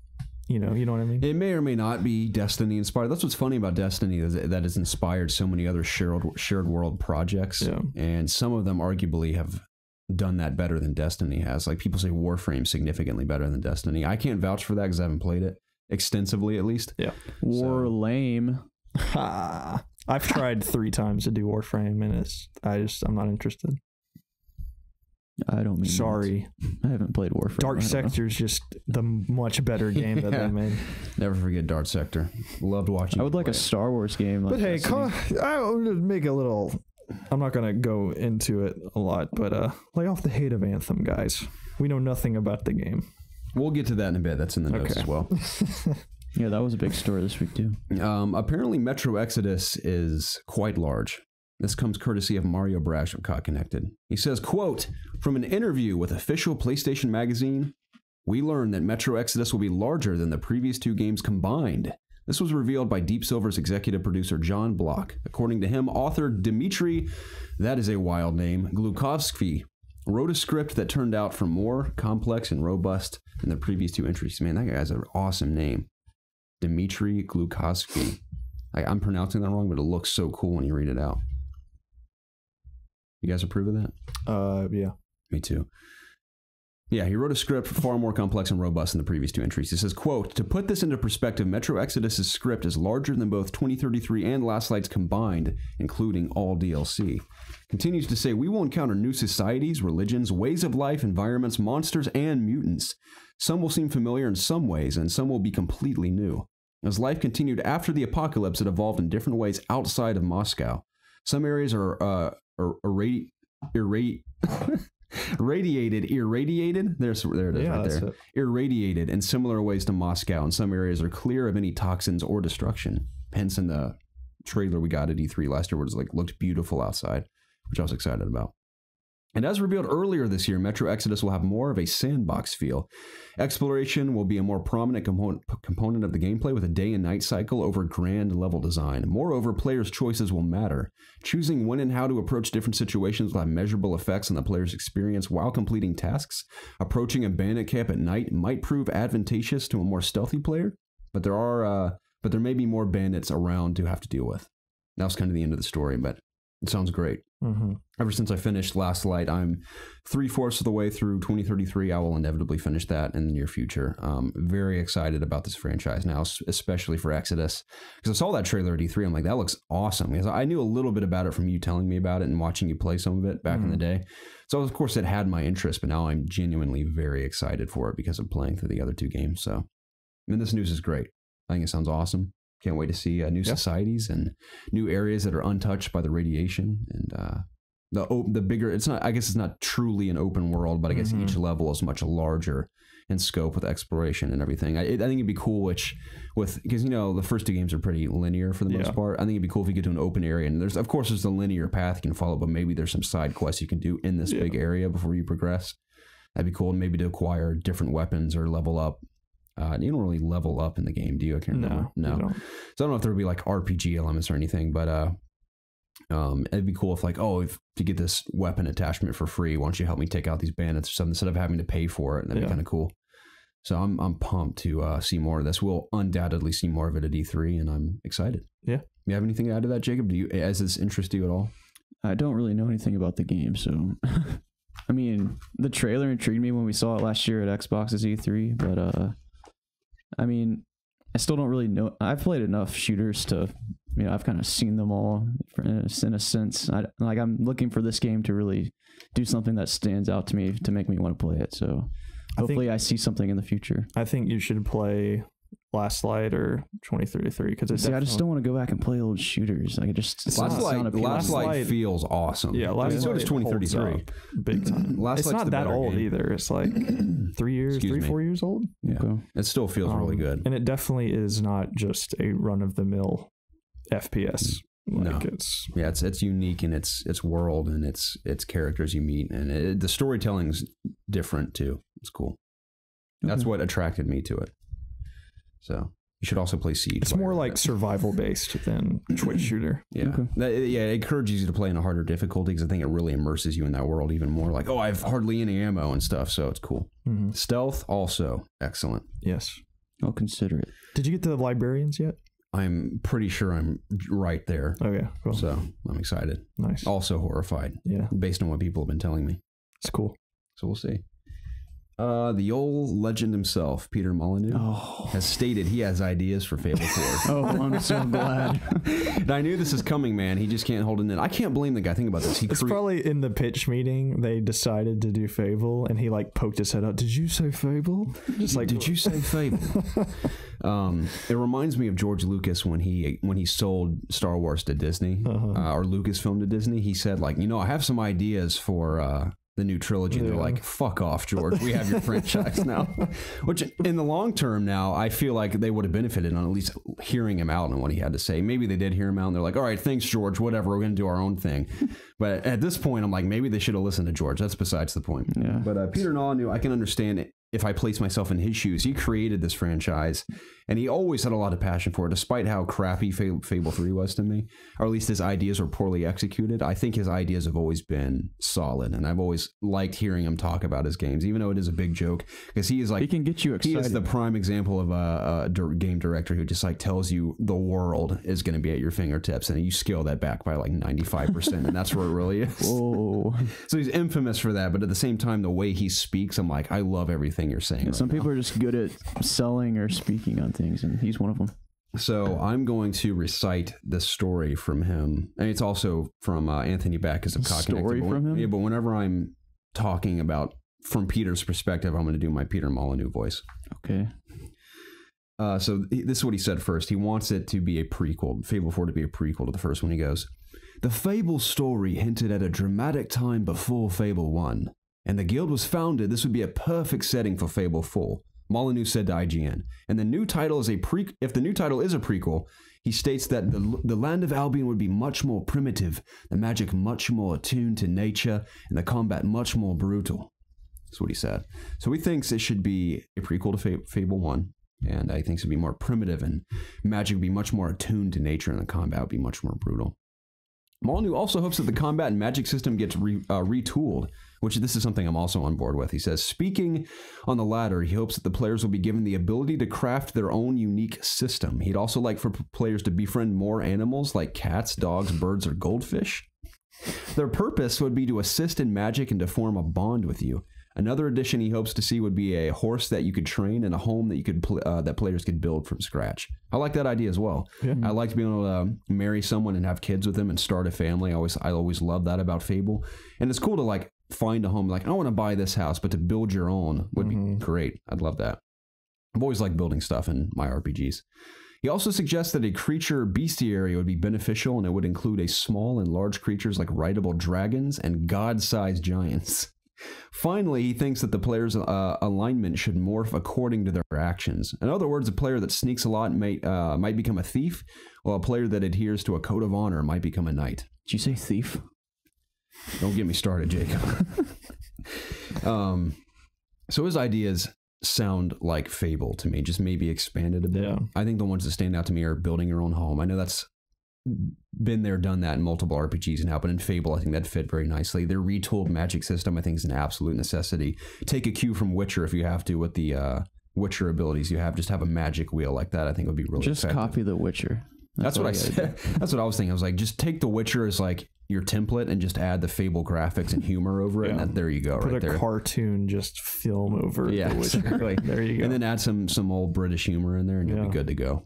you know what I mean? It may or may not be Destiny inspired. That's what's funny about Destiny, is that it's inspired so many other shared world projects. Yeah. And some of them arguably have done that better than Destiny has. Like people say Warframe's significantly better than Destiny. I can't vouch for that because I haven't played it extensively, at least. Yeah. Lame. I've tried 3 times to do Warframe, and I'm not interested. I don't mean sorry. I haven't played Warframe. Dark Sector's just the much better game that they made. Never forget Dark Sector. Loved watching. I would like a Star Wars game. But hey, I'll make a little. I'm not gonna go into it a lot, but lay off the hate of Anthem, guys. We know nothing about the game. We'll get to that in a bit. That's in the notes as well. Yeah, that was a big story this week too. Apparently Metro Exodus is quite large. This comes courtesy of Mario Brash of Caught Connected. He says, quote, from an interview with official PlayStation Magazine, we learned that Metro Exodus will be larger than the previous 2 games combined. This was revealed by Deep Silver's executive producer John Block. According to him, author Dmitry, that is a wild name, Glukovsky, wrote a script that turned out for more complex and robust than the previous 2 entries. Man, that guy has an awesome name. Dmitry Glukovsky. I'm pronouncing that wrong, but it looks so cool when you read it out. You guys approve of that? Yeah. Me too. Yeah, he wrote a script far more complex and robust than the previous 2 entries. He says, quote, "To put this into perspective, Metro Exodus' script is larger than both 2033 and Last Lights combined, including all DLC." Continues to say, "We will encounter new societies, religions, ways of life, environments, monsters, and mutants. Some will seem familiar in some ways, and some will be completely new. As life continued after the apocalypse, it evolved in different ways outside of Moscow. Some areas are irradiated. There it is, right there. Irradiated in similar ways to Moscow, and some areas are clear of any toxins or destruction. Hence, in the trailer we got at E3 last year, where it was like looked beautiful outside, which I was excited about. And as revealed earlier this year, Metro Exodus will have more of a sandbox feel. Exploration will be a more prominent component of the gameplay, with a day and night cycle over grand level design. Moreover, players' choices will matter. Choosing when and how to approach different situations will have measurable effects on the player's experience while completing tasks. Approaching a bandit camp at night might prove advantageous to a more stealthy player, but there may be more bandits around to have to deal with. That was kind of the end of the story, but it sounds great. Mm-hmm. Ever since I finished Last Light, I'm 3/4 of the way through 2033. I will inevitably finish that in the near future. Very excited about this franchise now, especially for Exodus, because I saw that trailer at E3. I'm like, that looks awesome, because I knew a little bit about it from you telling me about it and watching you play some of it back in the day. So of course it had my interest, but now I'm genuinely very excited for it because of playing through the other 2 games. So, I mean, this news is great. I think it sounds awesome. Can't wait to see new societies and new areas that are untouched by the radiation, and the bigger. It's not. I guess it's not truly an open world, but I guess each level is much larger in scope with exploration and everything. I think it'd be cool, because the first 2 games are pretty linear for the most part. I think it'd be cool if you get to an open area, and there's a linear path you can follow, but maybe there's some side quests you can do in this big area before you progress. That'd be cool, and maybe to acquire different weapons or level up. You don't really level up in the game, do you? I can't remember. No. So I don't know if there would be like RPG elements or anything, but it'd be cool if if you get this weapon attachment for free, why don't you help me take out these bandits or something instead of having to pay for it? That'd be kind of cool. So I'm pumped to see more of this. We'll undoubtedly see more of it at E3, and I'm excited. Yeah. You have anything to add to that, Jacob? Has this interest you at all? I don't really know anything about the game, so I mean, the trailer intrigued me when we saw it last year at Xbox's E3, but I mean, I still don't really know. I've played enough shooters to, I've kind of seen them all in a sense. I'm looking for this game to really do something that stands out to me to make me want to play it. So hopefully I see something in the future. I think you should play Last Light or 2033, because I just don't want to go back and play old shooters. Last Light feels awesome. Yeah, so does 2033. Big time. It's not that old either. It's like 4 years old. Yeah, okay. It still feels really good, and it definitely is not just a run of the mill FPS. It's unique in its world and its characters you meet, and the storytelling's different too. It's cool. That's what attracted me to it. So you should also play Siege. It's more like survival based than Twitch shooter. Yeah. Okay. It encourages you to play in a harder difficulty, because I think it really immerses you in that world even more. Like, I have hardly any ammo and stuff, so it's cool. Stealth also excellent. Yes. I'll consider it. Did you get to the librarians yet? I'm pretty sure I'm right there. Okay, cool. So I'm excited. Nice. Also horrified. Yeah. Based on what people have been telling me. It's cool. So we'll see. The old legend himself, Peter Molyneux, has stated he has ideas for Fable 4. Oh, I'm so glad. And I knew this is coming, man. He just can't hold it in. I can't blame the guy. Think about this. It's probably in the pitch meeting they decided to do Fable, and he poked his head out. Did you say Fable? Just did you say Fable? It reminds me of George Lucas when he sold Star Wars to Disney, or Lucasfilm to Disney. He said, I have some ideas for the new trilogy. They're like, fuck off, George, we have your franchise now. Which in the long term now, I feel like they would have benefited on at least hearing him out and what he had to say. Maybe they did hear him out and they're like, all right, thanks, George, whatever, we're gonna do our own thing. But at this point, I'm like, maybe they should have listened to George. That's besides the point. But Peter Molyneux, I can understand it if I place myself in his shoes. He created this franchise, And he always had a lot of passion for it, despite how crappy Fable 3 was to me, or at least his ideas were poorly executed. I think his ideas have always been solid, and I've always liked hearing him talk about his games, even though it is a big joke, because he is like, he can get you excited. He is the prime example of a game director who just like tells you the world is going to be at your fingertips, and you scale that back by like 95%, and that's where it really is. Whoa. So he's infamous for that, but at the same time, the way he speaks, I'm like, I love everything you're saying. Yeah, some people are just good at selling or speaking on things, and he's one of them. So I'm going to recite this story from him, and it's also from Anthony Backus of Cock Story from him? Yeah, but whenever I'm talking about from Peter's perspective, I'm going to do my Peter Molyneux voice. Okay. So this is what he said first. He wants it to be a prequel, Fable 4 to be a prequel to the first one. He goes, "The Fable story hinted at a dramatic time before Fable 1, and the guild was founded. This would be a perfect setting for Fable 4. Molyneux said to IGN. And the new title is if the new title is a prequel, he states that the land of Albion would be much more primitive, the magic much more attuned to nature, and the combat much more brutal." That's what he said. So he thinks it should be a prequel to Fable 1, and I think it should be more primitive, and magic would be much more attuned to nature, and the combat would be much more brutal. Molyneux also hopes that the combat and magic system gets retooled, which this is something I'm also on board with. He says, speaking on the latter, he hopes that the players will be given the ability to craft their own unique system. He'd also like for players to befriend more animals like cats, dogs, birds, or goldfish. Their purpose would be to assist in magic and to form a bond with you. Another addition he hopes to see would be a horse that you could train and a home that you could that players could build from scratch. I like that idea as well. Yeah. I like to be able to marry someone and have kids with them and start a family. I always love that about Fable. And it's cool to like find a home. Like, I want to buy this house, but to build your own would be great. I'd love that. I've always liked building stuff in my RPGs. He also suggests that a creature bestiary would be beneficial, and it would include a small and large creatures like rideable dragons and god-sized giants. Finally, he thinks that the player's alignment should morph according to their actions. In other words, a player that sneaks a lot might become a thief, while a player that adheres to a code of honor might become a knight. Did you say thief? Don't get me started, Jacob. So his ideas sound like Fable to me, just maybe expanded a bit. Yeah. I think the ones that stand out to me are building your own home. I know that's been there, done that in multiple RPGs now, but in Fable, I think that fit very nicely. Their retooled magic system, I think, is an absolute necessity. Take a cue from Witcher if you have to with the Witcher abilities you have. Just have a magic wheel like that. I think would be really just effective. Copy the Witcher. That's what I said. That's what I was thinking. I was like, just take the Witcher as like your template and just add the Fable graphics and humor over it, and then, there you go. Put right a there. Cartoon just film over the Witcher. Exactly. There you go. And then add some old British humor in there, and you'll be good to go.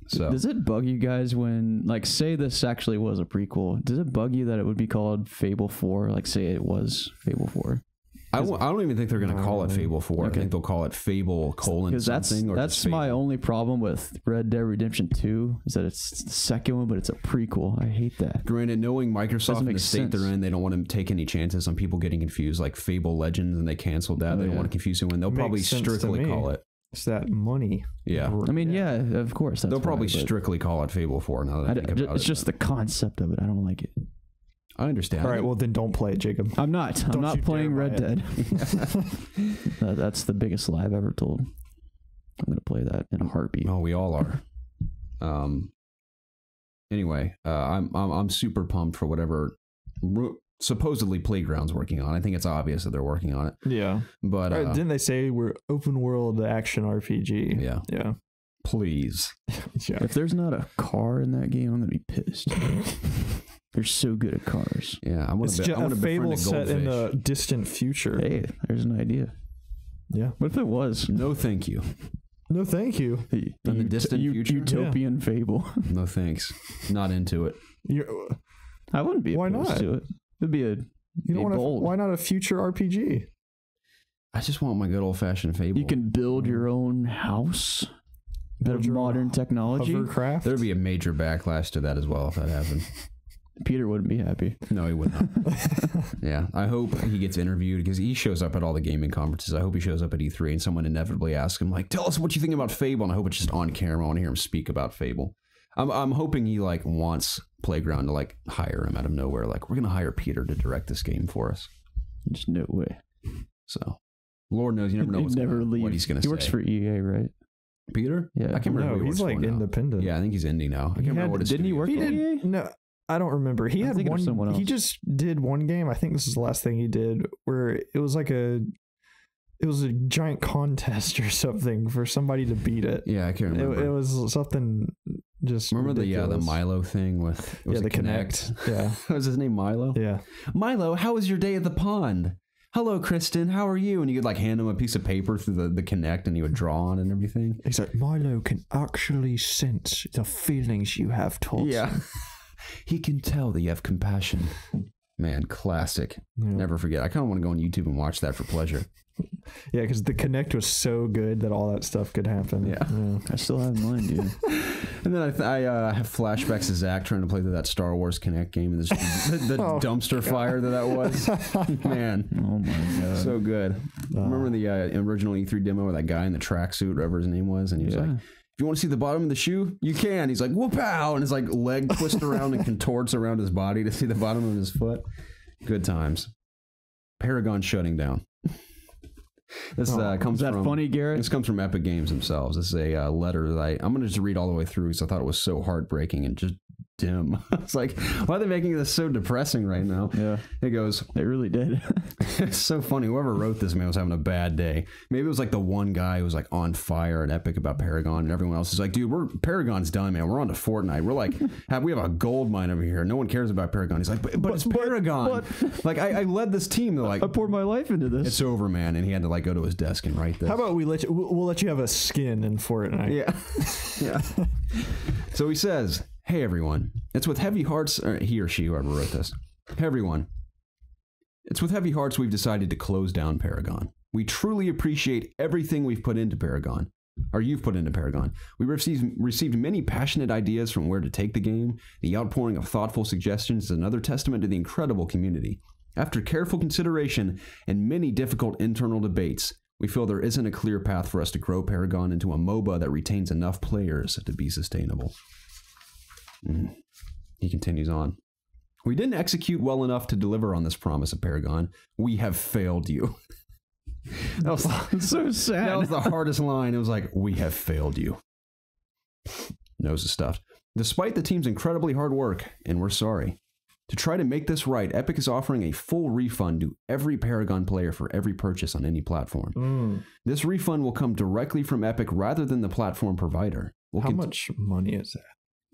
So does it bug you guys when, like, say this actually was a prequel? Does it bug you that it would be called Fable 4? Like, say it was Fable 4. I don't even think they're going to call it Fable 4. Okay. I think they'll call it Fable : something. That's my only problem with Red Dead Redemption 2 is that it's the second one, but it's a prequel. I hate that. Granted, knowing Microsoft and the state they're in, they don't want to take any chances on people getting confused, like Fable Legends, and they canceled that. They don't want to confuse anyone. They'll probably strictly call it. It's that money. Yeah. I mean, yeah, of course. They'll probably strictly call it Fable 4 now that I think about it. It's just the concept of it. I don't like it. I understand. All right, well, then don't play it, Jacob. I'm not playing Red Dead. That's the biggest lie I've ever told. I'm going to play that in a heartbeat. Oh, we all are. Anyway, I'm super pumped for whatever supposedly Playground's working on. I think it's obvious that they're working on it. Yeah. But didn't they say we're open world action RPG? Yeah. Yeah. Please. Yeah. If there's not a car in that game, I'm going to be pissed. They're so good at cars. Yeah, I want to. A Fable set in the distant future. Hey, there's an idea. Yeah. What if it was? No, thank you. No, thank you. In the distant future, utopian Fable. No, thanks. Not into it. I wouldn't be. Why opposed not? to it. It'd be a. You don't want to. Why not a future RPG? I just want my good old fashioned Fable. You can build your own house. Bit of modern technology. Hovercraft. There'd be a major backlash to that as well if that happened. Peter wouldn't be happy. No, he would not. Yeah, I hope he gets interviewed because he shows up at all the gaming conferences. I hope he shows up at E3 and someone inevitably asks him, like, tell us what you think about Fable. And I hope it's just on camera. I want to hear him speak about Fable. I'm hoping he like wants Playground to like hire him out of nowhere. Like, we're going to hire Peter to direct this game for us. There's no way. So, Lord knows, you never know what he's going to say. He works for EA, right? Peter? Yeah. I can't remember. No, who he he's works like for now. independent. Yeah, I think he's indie now. I can't remember what his Didn't he work? He for did EA? no. I don't remember. He I'm had thinking of someone one. He else. just did one game. I think this is the last thing he did, where it was like a giant contest or something for somebody to beat it. Yeah, I can't remember. It was something just remember the ridiculous. Milo thing with the Connect. Yeah, was his name Milo? yeah. Milo, how was your day at the pond? Hello, Kristen. How are you? And you could like hand him a piece of paper through the Connect, and he would draw on it and everything. He's like, Milo can actually sense the feelings you have towards him. He can tell that you have compassion. Man, classic. Yeah. Never forget. I kind of want to go on YouTube and watch that for pleasure. Yeah, because the Connect was so good that all that stuff could happen. Yeah. I still have mine, dude. And then I have flashbacks of Zach trying to play through that Star Wars Connect game and the Oh, dumpster fire that was. Man, Oh my god. so good. Remember the original E3 demo with that guy in the tracksuit, whatever his name was, and he was like, if you want to see the bottom of the shoe, you can. He's like, whoop-ow, and his like leg twists around and contorts around his body to see the bottom of his foot. Good times. Paragon shutting down. This comes is that from funny, Garrett? This comes from Epic Games themselves. This is a letter that I'm going to just read all the way through because I thought it was so heartbreaking and just dim. It's like, why are they making this so depressing right now? Yeah, It goes, they really did. it's so funny. Whoever wrote this, man, was having a bad day. Maybe it was like the one guy who was like on fire at Epic about Paragon, and everyone else is like, dude, Paragon's done, man. We're on to Fortnite. We're like, we have a gold mine over here. No one cares about Paragon. He's like, but it's Paragon. Like, I led this team. They're like, I poured my life into this. it's over, man. And he had to like go to his desk and write this. How about we'll let you have a skin in Fortnite? Yeah. Yeah. So he says, hey, everyone. It's with heavy hearts, or he or she, whoever wrote this. Hey, everyone. It's with heavy hearts we've decided to close down Paragon. We truly appreciate everything we've put into Paragon. Or you've put into Paragon. We received many passionate ideas from where to take the game. The outpouring of thoughtful suggestions is another testament to the incredible community. After careful consideration and many difficult internal debates, we feel there isn't a clear path for us to grow Paragon into a MOBA that retains enough players to be sustainable. He continues on. We didn't execute well enough to deliver on this promise of Paragon. We have failed you. That was so sad. That was the hardest line. It was like, we have failed you. Nose is stuffed. Despite the team's incredibly hard work, and we're sorry. To try to make this right, Epic is offering a full refund to every Paragon player for every purchase on any platform. This refund will come directly from Epic rather than the platform provider. How much money is that?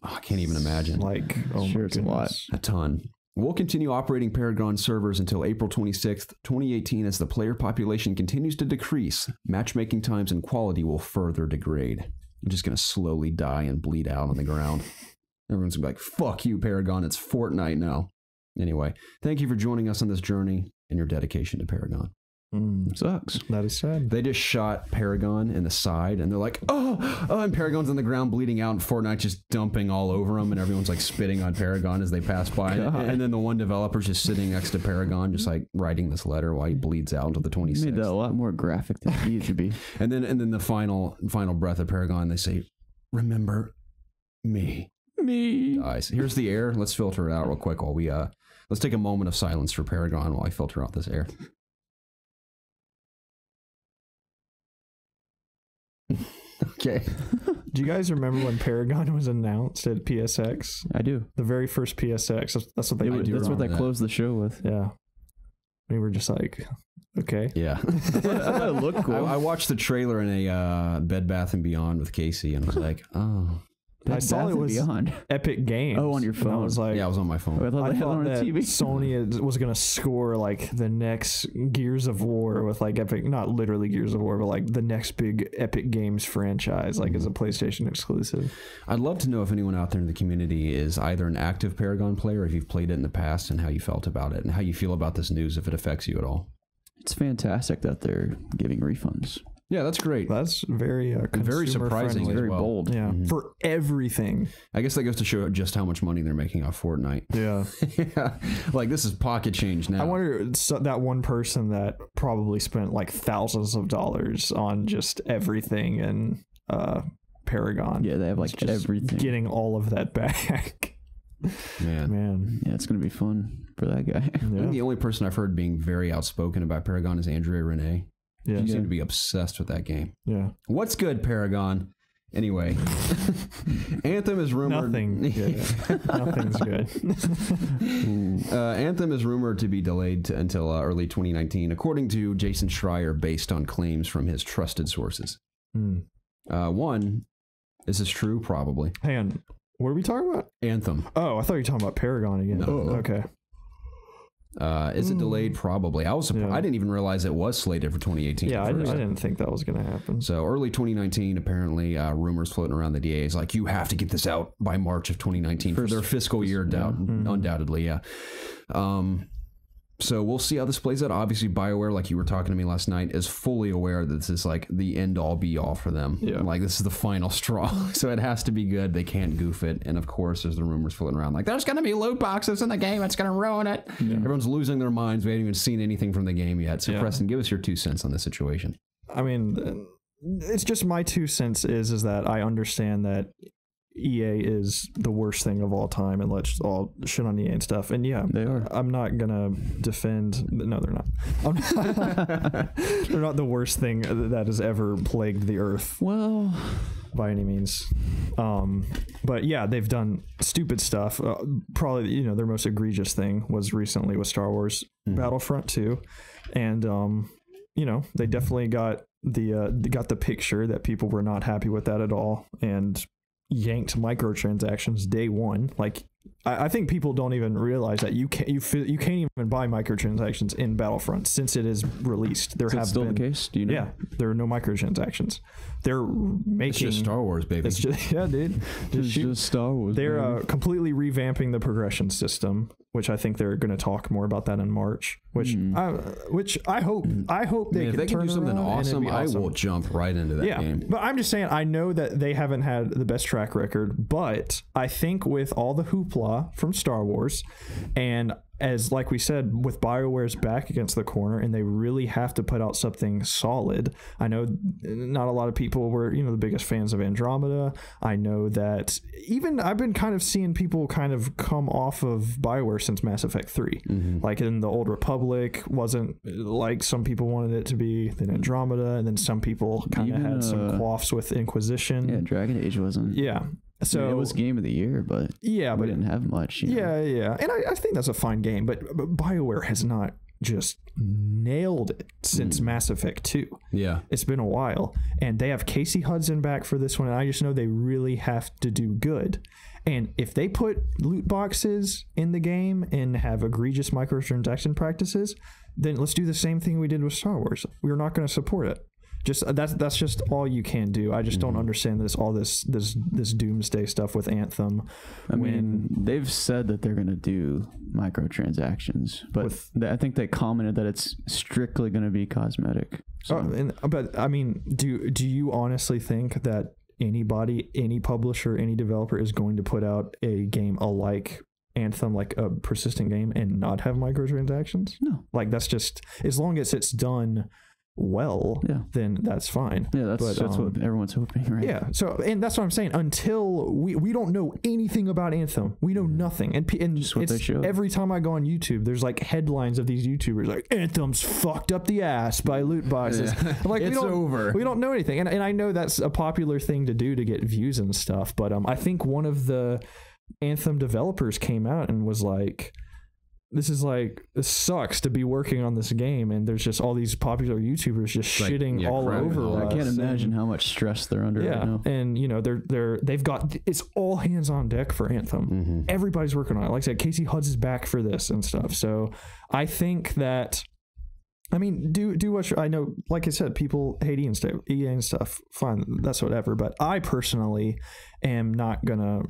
Oh, I can't even imagine. Like, oh Sure, my it's a lot. goodness. A ton. We'll continue operating Paragon servers until April 26th, 2018 as the player population continues to decrease. Matchmaking times and quality will further degrade. I'm just going to slowly die and bleed out on the ground. Everyone's going to be like, fuck you, Paragon. It's Fortnite now. Anyway, thank you for joining us on this journey and your dedication to Paragon. Sucks. That is sad. They just shot Paragon in the side, and they're like, oh, and Paragon's on the ground bleeding out, and Fortnite just dumping all over him, and everyone's like spitting on Paragon as they pass by. And then the one developer's just sitting next to Paragon, just like writing this letter while he bleeds out until the 26th. Made that a lot more graphic than it needed to be. And then the final breath of Paragon, they say, remember me. Guys, here's the air. Let's filter it out real quick while we let's take a moment of silence for Paragon while I filter out this air. Okay. Do you guys remember when Paragon was announced at PSX? I do. The very first PSX. That's what they That's what remember they that. closed the show with. Yeah. We were just like, okay. Yeah. I thought it looked cool. I watched the trailer in a Bed Bath & Beyond with Casey, and I was like, oh. I saw it was Beyond. Epic Games. Oh, on your and I phone. was like, Yeah, I was on my Oh, I phone. thought I they had it thought on a that TV. Sony was going to score like the next Gears of War with like Epic, not literally Gears of War, but like the next big Epic Games franchise, like as a PlayStation exclusive. I'd love to know if anyone out there in the community is either an active Paragon player, or if you've played it in the past, and how you felt about it, and how you feel about this news, if it affects you at all. It's fantastic that they're giving refunds. Yeah, that's great. That's very Very surprising friendly. as Very well. bold. Yeah, for everything. I guess that goes to show just how much money they're making off Fortnite. Yeah. Yeah, like this is pocket change now. I wonder that one person that probably spent like thousands of dollars on just everything in Paragon. Yeah, they have like just everything. Getting all of that back. Man. Yeah, it's gonna be fun for that guy. I think Yeah. the only person I've heard being very outspoken about Paragon is Andrea Renee. Yeah. She seemed to be obsessed with that game. Yeah. What's good, Paragon? Anyway, Anthem is rumored. Nothing's good. Anthem is rumored to be delayed until early 2019, according to Jason Schreier, based on claims from his trusted sources. One, is this true? Probably. Hang on. What are we talking about? Anthem. Oh, I thought you were talking about Paragon again. No. Oh, okay. Is it delayed? Probably. I was surprised. Yeah. I didn't even realize it was slated for 2018. Yeah, I didn't think that was going to happen. So early 2019, apparently, rumors floating around the DA is like, you have to get this out by March of 2019 for their fiscal year, undoubtedly, yeah. So we'll see how this plays out. Obviously, BioWare, like you were talking to me last night, is fully aware that this is like the end-all, be-all for them. Yeah. Like, this is the final straw. So it has to be good. They can't goof it. And, of course, there's the rumors floating around like, there's going to be loot boxes in the game. It's going to ruin it. Yeah. Everyone's losing their minds. We haven't even seen anything from the game yet. So, Preston, give us your 2 cents on this situation. I mean, it's just my 2 cents is that I understand that EA is the worst thing of all time, and let's all shit on EA and stuff. And yeah, they are. I'm not gonna defend. No, they're not. They're not the worst thing that has ever plagued the earth. Well, by any means. But yeah, they've done stupid stuff. Probably, their most egregious thing was recently with Star Wars Battlefront 2, and they definitely got the picture that people were not happy with that at all, and yanked microtransactions day one. Like, I think people don't even realize that you can't even buy microtransactions in Battlefront since it is released. There have still been, the case? Do you know? Yeah, there are no microtransactions. They're making it's just Star Wars, baby. It's just dude. It's just Star Wars. They're completely revamping the progression system, which I think they're going to talk more about that in March. Which I hope if they can do something awesome, I will jump right into that game. But I'm just saying, I know that they haven't had the best track record, but I think with all the hoopla from Star Wars, and as like we said, with BioWare's back against the corner, and they really have to put out something solid. I know not a lot of people were, the biggest fans of Andromeda. I know that even I've been kind of seeing people kind of come off of BioWare since Mass Effect 3. Like in the Old Republic wasn't like some people wanted it to be, then Andromeda, and then some people kind of had some quaffs with Inquisition. Yeah, Dragon Age wasn't. Yeah. So it was game of the year, but we didn't have much. Yeah. And I think that's a fine game, but BioWare has not just nailed it since Mass Effect 2. Yeah. It's been a while, and they have Casey Hudson back for this one, and I just know they really have to do good. And if they put loot boxes in the game and have egregious microtransaction practices, then let's do the same thing we did with Star Wars. We're not going to support it. Just that's just all you can do. I just don't understand this doomsday stuff with Anthem. I mean, they've said that they're going to do microtransactions, but I think they commented that it's strictly going to be cosmetic. So. But I mean, do you honestly think that anybody, any publisher, any developer is going to put out a game alike Anthem, like a persistent game, and not have microtransactions? No. Like, that's just, as long as it's done well, then that's fine. Yeah, that's what everyone's hoping, right? Yeah. So, and that's what I'm saying. Until we don't know anything about Anthem, we know nothing. And just what they showed. Every time I go on YouTube, there's like headlines of these YouTubers like, Anthem's fucked up the ass by loot boxes. Like, it's over. We don't know anything, and I know that's a popular thing to do to get views and stuff. But I think one of the Anthem developers came out and was like, this sucks to be working on this game, and there's just all these popular YouTubers just shitting all over us. I can't imagine how much stress they're under right now. And they've got, it's all hands on deck for Anthem. Everybody's working on it. Like I said, Casey Hudson is back for this and stuff. So I think that, I mean, do what I know. Like I said, people hate EA and stuff. Fine, that's whatever. But I personally am not gonna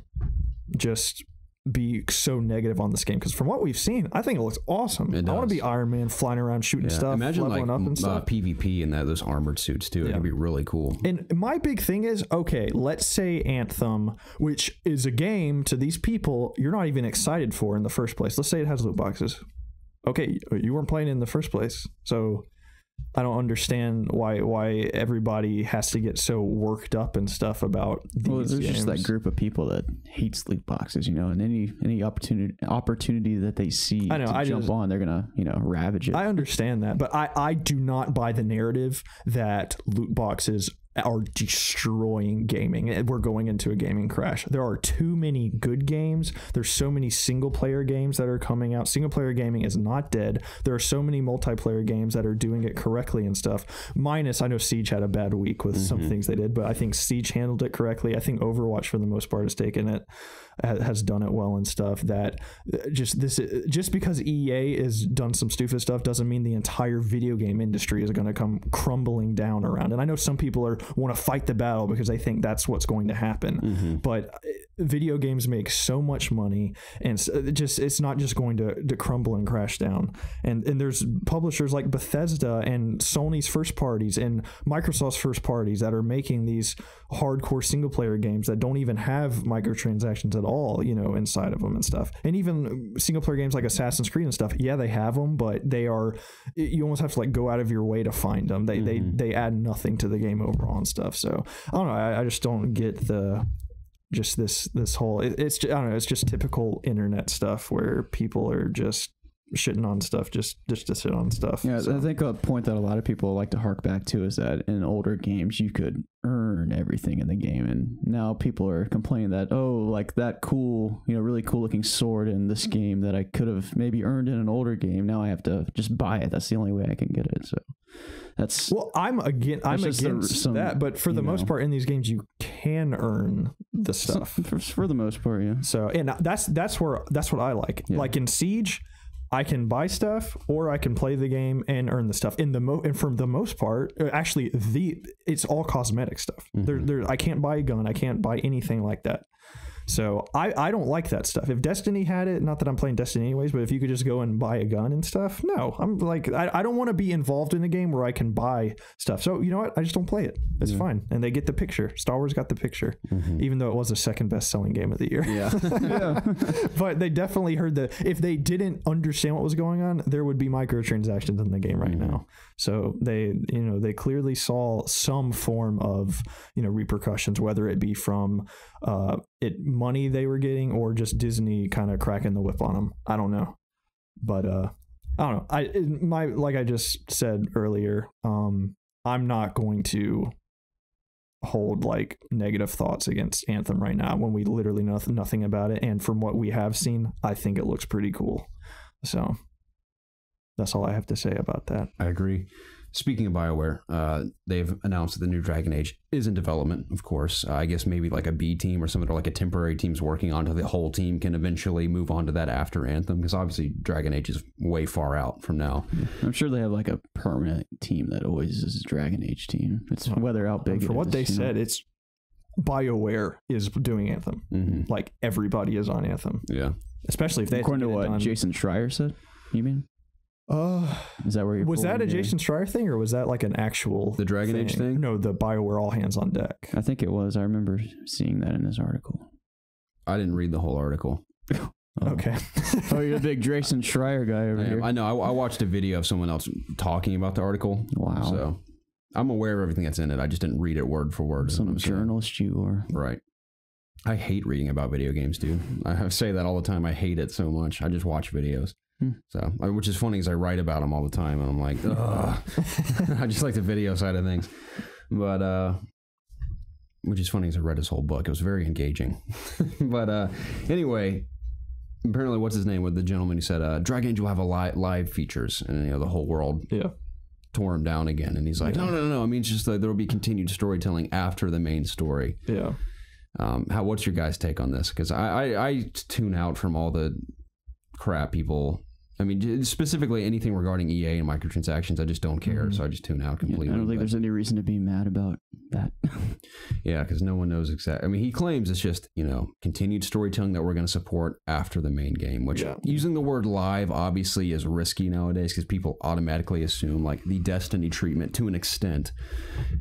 just be so negative on this game, because from what we've seen, I think it looks awesome. I want to be Iron Man flying around shooting stuff. Imagine leveling up and stuff. PvP and those armored suits too. It'd be really cool. And my big thing is, okay, let's say Anthem, which is a game to these people you're not even excited for in the first place. Let's say it has loot boxes. Okay, you weren't playing in the first place, so I don't understand why everybody has to get so worked up and stuff about these there's games. Just that group of people that hates loot boxes, and any opportunity that they see to jump on, they're gonna ravage it. I understand that, but I do not buy the narrative that loot boxes are destroying gaming. We're going into a gaming crash. There are too many good games. There's so many single player games that are coming out. Single player gaming is not dead. There are so many multiplayer games that are doing it correctly and stuff. Minus, I know Siege had a bad week with some things they did, but I think Siege handled it correctly. I think Overwatch, for the most part, has done it well and stuff. That just because EA has done some stupid stuff doesn't mean the entire video game industry is going to come crumbling down around. And I know some people want to fight the battle because they think that's what's going to happen, but video games make so much money, and it's not just going to crumble and crash down. And there's publishers like Bethesda and Sony's first parties and Microsoft's first parties that are making these hardcore single player games that don't even have microtransactions at all, inside of them and stuff. And even single player games like Assassin's Creed and stuff, yeah, they have them, but you almost have to like go out of your way to find them. They add nothing to the game overall and stuff. So I don't know. I just don't get this whole, it's I don't know. It's just typical internet stuff where people are just shitting on stuff just to sit on stuff. Yeah, so I think a point that a lot of people like to hark back to is that in older games you could earn everything in the game, and now people are complaining that, like that cool, really cool looking sword in this game that I could have maybe earned in an older game, now I have to just buy it. That's the only way I can get it. So that's, well, I'm against that, but for the most part in these games you can earn the stuff for the most part. Yeah. So, and that's what I like. Yeah. Like in Siege, I can buy stuff or I can play the game and earn the stuff. And for the most part, actually, it's all cosmetic stuff. I can't buy a gun. I can't buy anything like that. So I don't like that stuff. If Destiny had it, not that I'm playing Destiny anyways, but if you could just go and buy a gun and stuff, no, I'm like, I don't want to be involved in a game where I can buy stuff. So you know what? I just don't play it. It's fine. And they get the picture. Star Wars got the picture, even though it was the second best selling game of the year. Yeah. But they definitely heard if they didn't understand what was going on, there would be microtransactions in the game right now. So they clearly saw some form of, repercussions, whether it be from money they were getting or just Disney kind of cracking the whip on them. I don't know, but I don't know. Like I just said earlier, I'm not going to hold like negative thoughts against Anthem right now when we literally know nothing about it. And from what we have seen, I think it looks pretty cool. So that's all I have to say about that. I agree. Speaking of BioWare, they've announced that the new Dragon Age is in development, of course. I guess maybe like a B team or something, or like a temporary team's working on it. The whole team can eventually move on to that after Anthem, because obviously Dragon Age is way far out from now. I'm sure they have like a permanent team that always is a Dragon Age team. It's whether how big. For what they said, it's BioWare is doing Anthem. Like everybody is on Anthem. Yeah, especially if they. According to what Jason Schreier said, you mean? Is that where you're was that a Jason Schreier thing, or was that like an actual the Dragon Age thing? No, the BioWare all hands on deck. I think it was. I remember seeing that in this article. I didn't read the whole article. Okay. You're a big Jason Schreier guy over here. I know. I watched a video of someone else talking about the article. Wow. So I'm aware of everything that's in it. I just didn't read it word for word. Some journalist you are. Right. I hate reading about video games, dude. I say that all the time. I hate it so much. I just watch videos. So, which is funny because I write about them all the time, and I'm like, ugh. I just like the video side of things. But, which is funny because I read his whole book. It was very engaging. But anyway, apparently, what's his name? With the gentleman who said, Dragon Age will have a live features, and the whole world tore him down again. And he's like, no. I mean, it's just that there will be continued storytelling after the main story. Yeah. What's your guys' take on this? Because I tune out from all the crap people. I mean, specifically anything regarding EA and microtransactions, I just don't care. So I just tune out completely. I don't think there's any reason to be mad about that. Yeah, because no one knows exactly. I mean, he claims it's just, continued storytelling that we're going to support after the main game, which using the word live obviously is risky nowadays because people automatically assume like the Destiny treatment to an extent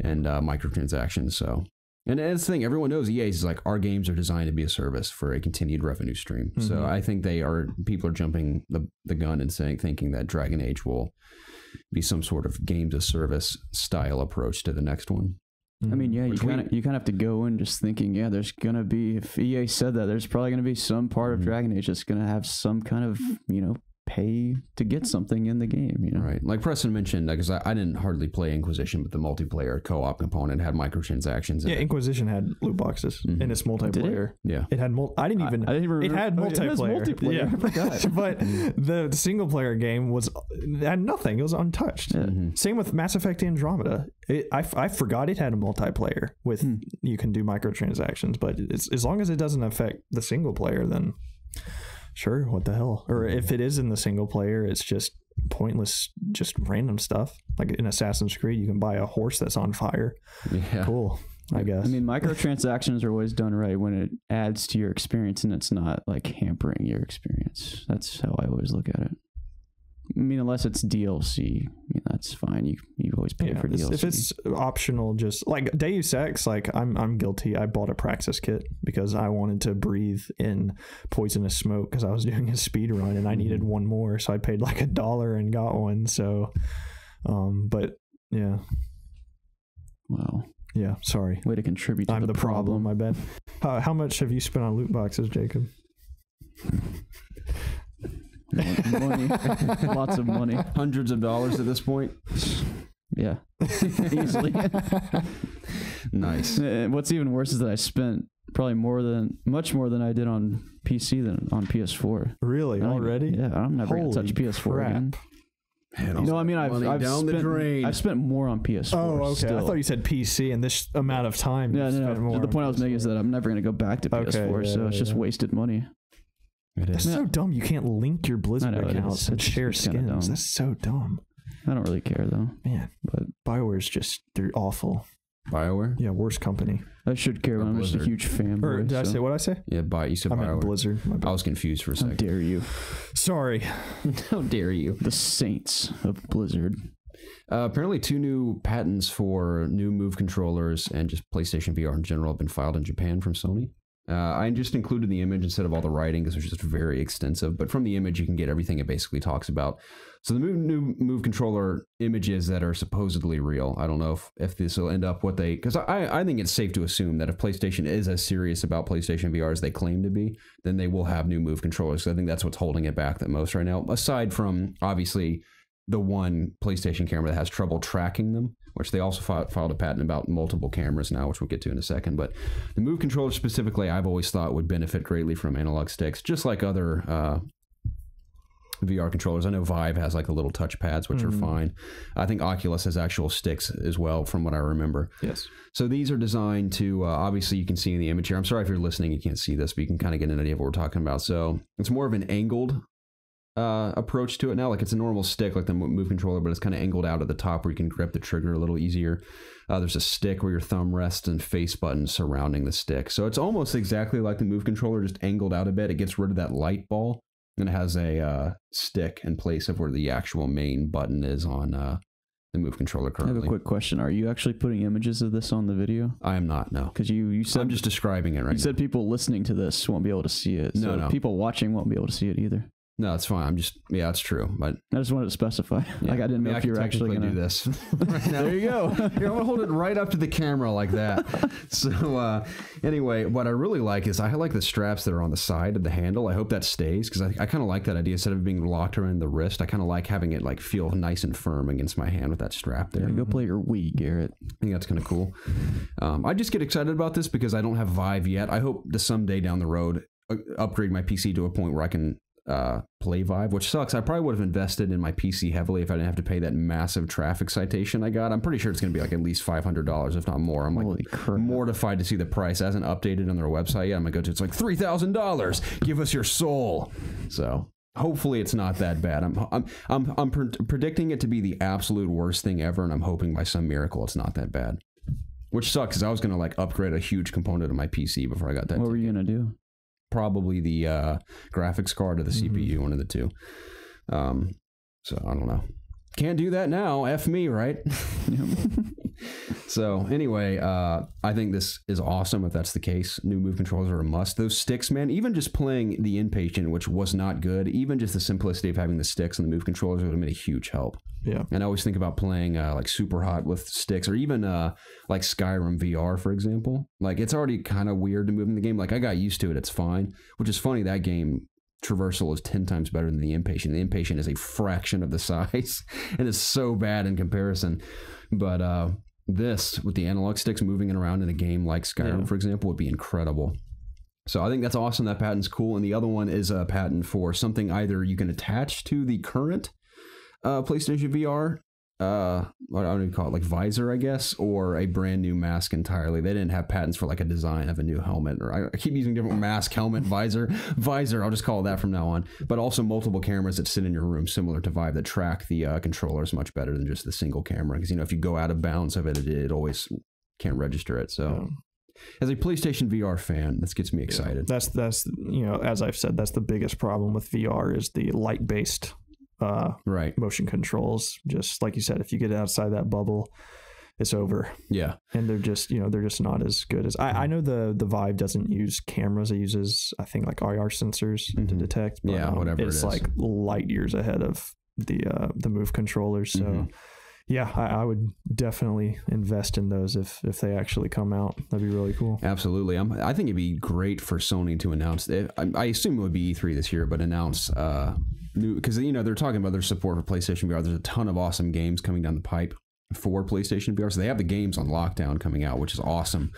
and microtransactions. So. And that's the thing, everyone knows EA is like, our games are designed to be a service for a continued revenue stream. So I think people are jumping the gun and thinking that Dragon Age will be some sort of games as service style approach to the next one. I mean, yeah, you kind of have to go in just thinking, there's going to be, if EA said that, there's probably going to be some part of Dragon Age that's going to have some kind of, pay to get something in the game, you know? Right. Like Preston mentioned, because I didn't hardly play Inquisition, but the multiplayer co-op component had microtransactions. Yeah, Inquisition had loot boxes in its multiplayer. Yeah. It had I didn't even it had multiplayer. Yeah, I forgot. But the single player game had nothing. It was untouched. Yeah. Same with Mass Effect Andromeda. I forgot it had a multiplayer with you can do microtransactions, but as long as it doesn't affect the single player, then sure, what the hell? Or if it is in the single player, it's just pointless, just random stuff. Like in Assassin's Creed, you can buy a horse that's on fire. Yeah. Cool, I guess. I mean, microtransactions are always done right when it adds to your experience and it's not like hampering your experience. That's how I always look at it. I mean, unless it's DLC, that's fine. You always pay for DLC. If it's optional, just like Deus Ex, like I'm guilty. I bought a Praxis kit because I wanted to breathe in poisonous smoke because I was doing a speed run and I needed one more, so I paid like $1 and got one. So, but yeah. Wow. Yeah, sorry. Way to contribute to I'm the problem, I bet. How much have you spent on loot boxes, Jacob? Money. Lots of money. Hundreds of dollars at this point. Yeah. Easily. Nice. What's even worse is that I spent probably much more than I did on PC than on PS4. Really? Already? Yeah, I'm never going to touch PS4 again. Man, no, I mean, I've spent more on PS4. Oh, okay. Still. I thought you said PC and this amount of time. Yeah, no. The point I was making is that I'm never going to go back to PS4, so it's just wasted money. That's so dumb. You can't link your Blizzard accounts and share skins. That's so dumb. I don't really care though. Man, but BioWare's they're awful. BioWare? Yeah, worst company. I should care. I'm just a huge fanboy. Or did I say what I say? Yeah, you said BioWare. I meant Blizzard. I was confused for a second. How dare you? Sorry. How dare you? The saints of Blizzard. Apparently 2 new patents for new Move controllers and just PlayStation VR in general have been filed in Japan from Sony. I just included the image instead of all the writing because it was just very extensive. But from the image, you can get everything it basically talks about. So the new Move controller images that are supposedly real. I don't know if this will end up what they... Because I think it's safe to assume that if PlayStation is as serious about PlayStation VR as they claim to be, then they will have new Move controllers. So I think that's what's holding it back the most right now. Aside from, obviously, the one PlayStation camera that has trouble tracking them, which they also filed a patent about multiple cameras now, which we'll get to in a second. But the Move controller specifically, I've always thought would benefit greatly from analog sticks, just like other VR controllers. I know Vive has like the little touch pads, which are fine. I think Oculus has actual sticks as well, from what I remember. Yes. So these are designed to, obviously you can see in the image here. I'm sorry if you're listening, you can't see this, but you can kind of get an idea of what we're talking about. So it's more of an angled approach to it now. Like it's a normal stick like the Move controller, but it's kind of angled out at the top where you can grip the trigger a little easier. There's a stick where your thumb rests and face buttons surrounding the stick. So it's almost exactly like the Move controller, just angled out a bit. It gets rid of that light ball and it has a stick in place of where the actual main button is on the Move controller currently. I have a quick question. Are you actually putting images of this on the video? I am not, no. Because you said... I'm just describing it right now. You said people listening to this won't be able to see it. So no. People watching won't be able to see it either. No, it's fine. Yeah, that's true. But I just wanted to specify. Yeah. Like I didn't know if you were actually going to do this. Right now. There you go. Here, I'm going to hold it right up to the camera like that. So anyway, what I really like is I like the straps that are on the side of the handle. I hope that stays because I kind of like that idea. Instead of being locked around the wrist, I kind of like having it like feel nice and firm against my hand with that strap there. Yeah, go play your Wii, Garrett. I think that's kind of cool. I just get excited about this because I don't have Vive yet. I hope to someday down the road upgrade my PC to a point where I can play Vive, which sucks. I probably would have invested in my PC heavily if I didn't have to pay that massive traffic citation I got. I'm pretty sure it's going to be like at least $500, if not more. I'm like mortified to see the price. It hasn't updated on their website yet. I'm going to go to it's like $3,000. Give us your soul. So hopefully it's not that bad. I'm predicting it to be the absolute worst thing ever, and I'm hoping by some miracle it's not that bad. Which sucks because I was going to like upgrade a huge component of my PC before I got that. What were you going to do? Probably the graphics card or the CPU, one of the two. So I don't know. Can't do that now. F me, right? So anyway, I think this is awesome if that's the case. New Move controllers are a must. Those sticks, man, even just playing the Inpatient, which was not good, even just the simplicity of having the sticks and the Move controllers would have been a huge help. Yeah. And I always think about playing like Super Hot with sticks, or even like Skyrim VR, for example. Like it's already kind of weird to move in the game. Like I got used to it. It's fine. Which is funny. That game traversal is 10 times better than the inpatient. The inpatient is a fraction of the size and is so bad in comparison. But this, with the analog sticks moving it around in a game like Skyrim, for example, would be incredible. So I think that's awesome. That patent's cool. And the other one is a patent for something either you can attach to the current PlayStation VR, what do you call it, like visor, I guess, or a brand new mask entirely. They didn't have patents for like a design of a new helmet, or I keep using different mask, helmet, visor, I'll just call it that from now on. But also multiple cameras that sit in your room, similar to Vive, that track the controllers much better than just the single camera. Because, you know, if you go out of bounds of it, it always can't register it. So as a PlayStation VR fan, this gets me excited. That's you know, as I've said, that's the biggest problem with VR is the light-based motion controls. Just like you said, if you get outside that bubble, it's over. Yeah. And they're just not as good as I know the Vive doesn't use cameras. It uses, I think, like IR sensors to detect. But, whatever it's like light years ahead of the Move controllers. So I would definitely invest in those if they actually come out. That'd be really cool. Absolutely. I think it'd be great for Sony to announce it. I assume it would be E3 this year, but announce new, because, you know, they're talking about their support for PlayStation VR. There's a ton of awesome games coming down the pipe for PlayStation VR. So they have the games on lockdown coming out, which is awesome.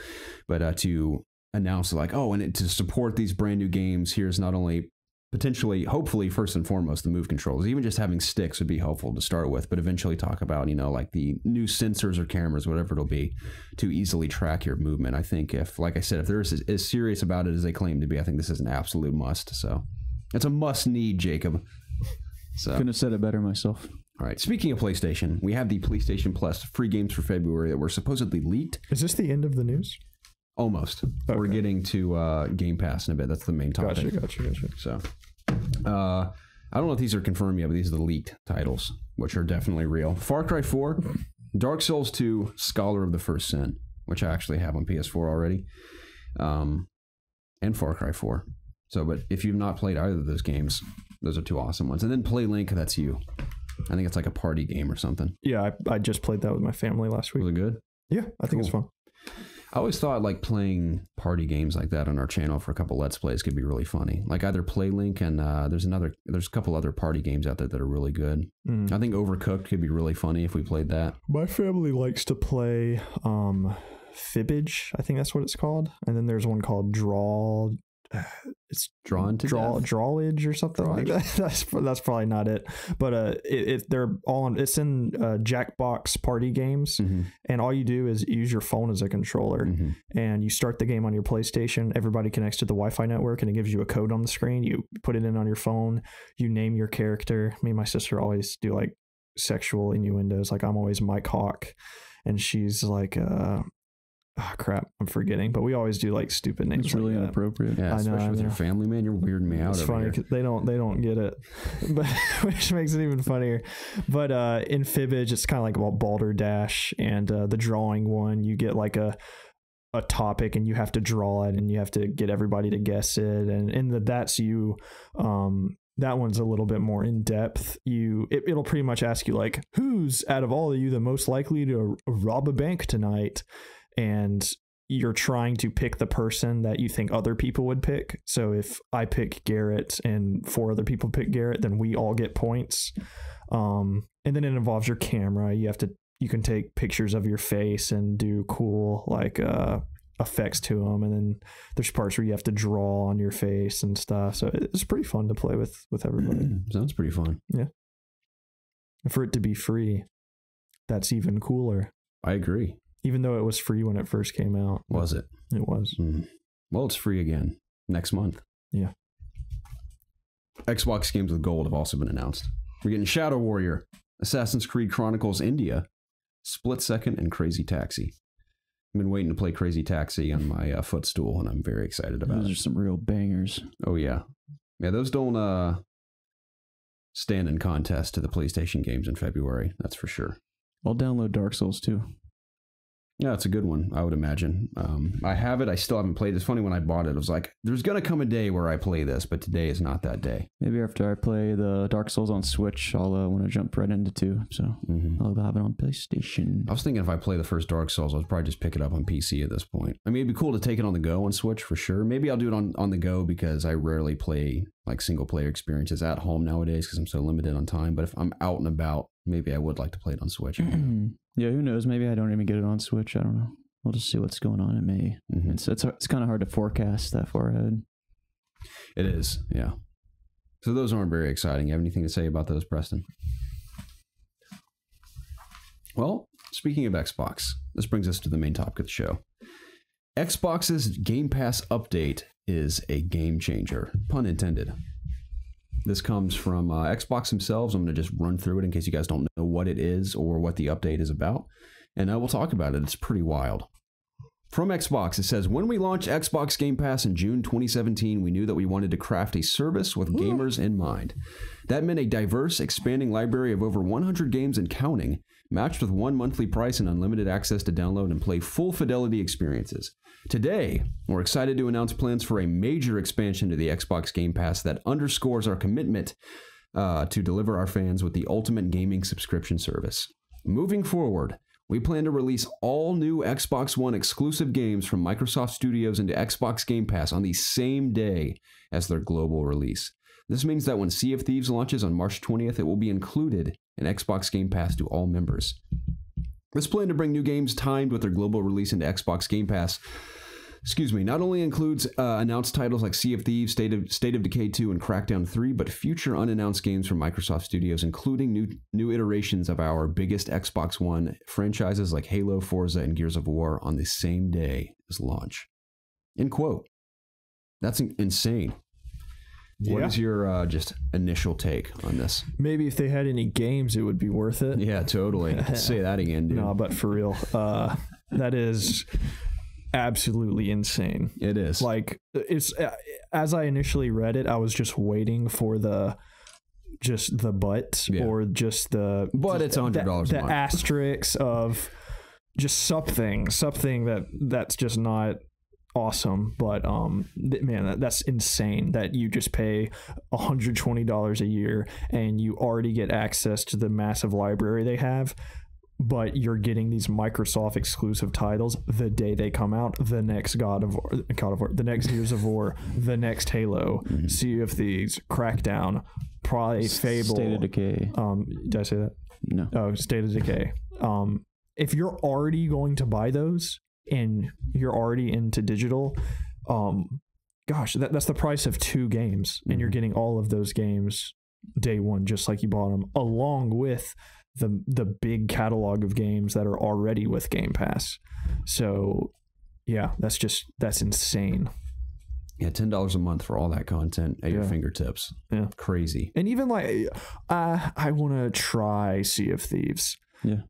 But to announce like, and to support these brand new games, here's not only potentially, hopefully, first and foremost, the Move controls. Even just having sticks would be helpful to start with, but eventually talk about, you know, like the new sensors or cameras, whatever it'll be, to easily track your movement. I think if, like I said, if they're as serious about it as they claim to be, I think this is an absolute must. So it's a must need, Jacob. So couldn't have said it better myself. All right. Speaking of PlayStation, we have the PlayStation Plus free games for February that were supposedly leaked. Is this the end of the news? Almost. Okay. We're getting to Game Pass in a bit. That's the main topic. Gotcha. So, I don't know if these are confirmed yet, but these are the leaked titles, which are definitely real. Far Cry 4, Dark Souls 2, Scholar of the First Sin, which I actually have on PS4 already, and Far Cry 4. So, but if you've not played either of those games, those are two awesome ones. And then PlayLink, that's you. I think it's like a party game or something. Yeah, I just played that with my family last week. Was it good? Yeah, I think it's fun. I always thought like playing party games like that on our channel for a couple Let's Plays could be really funny. Like either PlayLink and there's a couple other party games out there that are really good. I think Overcooked could be really funny if we played that. My family likes to play Fibbage, I think that's what it's called. And then there's one called it's Drawage or something like that. That's probably not it, but they're all on. It's in Jackbox party games, and all you do is use your phone as a controller, and you start the game on your PlayStation. Everybody connects to the Wi-Fi network, and it gives you a code on the screen. You put it in on your phone. You name your character. Me and my sister always do like sexual innuendos. Like I'm always Mike Hawk, and she's like oh crap, I'm forgetting, but we always do like stupid names. It's really like inappropriate. Yeah, especially with your family, man. You're weirding me out. It's funny because they don't get it, but which makes it even funnier. But in Fibbage, it's kind of like about Balderdash, and the drawing one, you get like a topic and you have to draw it, and you have to get everybody to guess it. And in the That's You, that one's a little bit more in depth. It'll pretty much ask you like, who's out of all of you the most likely to rob a bank tonight? And you're trying to pick the person that you think other people would pick. So if I pick Garrett and 4 other people pick Garrett, then we all get points. And then it involves your camera. You can take pictures of your face and do cool like effects to them. And then there's parts where you have to draw on your face and stuff. So it's pretty fun to play with everybody. Sounds pretty fun. Yeah. And for it to be free, that's even cooler. I agree. Even though it was free when it first came out. Was it? It was. Well, it's free again next month. Yeah. Xbox games with gold have also been announced. We're getting Shadow Warrior, Assassin's Creed Chronicles India, Split Second, and Crazy Taxi. I've been waiting to play Crazy Taxi on my footstool, and I'm very excited about it. Those are some real bangers. Oh, yeah. Yeah, those don't stand in contest to the PlayStation games in February. That's for sure. I'll download Dark Souls too. Yeah, it's a good one, I would imagine. I have it. I still haven't played it. It's funny, when I bought it, I was like, there's going to come a day where I play this, but today is not that day. Maybe after I play the Dark Souls on Switch, I'll want to jump right into 2. So I'll have it on PlayStation. I was thinking if I play the first Dark Souls, I'll probably just pick it up on PC at this point. I mean, it'd be cool to take it on the go on Switch for sure. Maybe I'll do it on the go because I rarely play like single player experiences at home nowadays because I'm so limited on time. But if I'm out and about, maybe I would like to play it on Switch. Yeah, who knows? Maybe I don't even get it on Switch. I don't know. We'll just see what's going on. It may. It's kind of hard to forecast that far ahead. It is, yeah. So those aren't very exciting. You have anything to say about those, Preston? Well, speaking of Xbox, this brings us to the main topic of the show. Xbox's Game Pass update is a game changer, pun intended. This comes from Xbox themselves. I'm going to just run through it in case you guys don't know what it is or what the update is about. And I will talk about it. It's pretty wild. From Xbox, it says, when we launched Xbox Game Pass in June 2017, we knew that we wanted to craft a service with gamers in mind. That meant a diverse, expanding library of over 100 games and counting, matched with one monthly price and unlimited access to download and play full fidelity experiences. Today, we're excited to announce plans for a major expansion to the Xbox Game Pass that underscores our commitment to deliver our fans with the ultimate gaming subscription service. Moving forward, we plan to release all new Xbox One exclusive games from Microsoft Studios into Xbox Game Pass on the same day as their global release. This means that when Sea of Thieves launches on March 20th, it will be included in Xbox Game Pass to all members. This plan to bring new games timed with their global release into Xbox Game Pass, not only includes announced titles like Sea of Thieves, State of Decay 2, and Crackdown 3, but future unannounced games from Microsoft Studios, including new iterations of our biggest Xbox One franchises like Halo, Forza, and Gears of War on the same day as launch. End quote. That's insane. Yeah. What is your just initial take on this? Maybe if they had any games, it would be worth it. Yeah, totally. Say that again, dude. No, but for real, that is absolutely insane. It is. Like, it's as I initially read it, I was just waiting for or just the but it's $100 a month. The asterisk of just something that's just not awesome. But man, that's insane that you just pay $120 a year and you already get access to the massive library they have. But you're getting these Microsoft exclusive titles the day they come out. The next God of War, the next Gears of War, the next Halo, Sea of Thieves, Crackdown, probably Fable, State of Decay. Did I say that? No. Oh, State of Decay. If you're already going to buy those and you're already into digital, gosh, that's the price of 2 games, and you're getting all of those games day one, just like you bought them, along with the big catalog of games that are already with Game Pass. So yeah, that's insane. Yeah, $10 a month for all that content at your fingertips. Yeah, crazy. And even like I want to try Sea of Thieves. Yeah.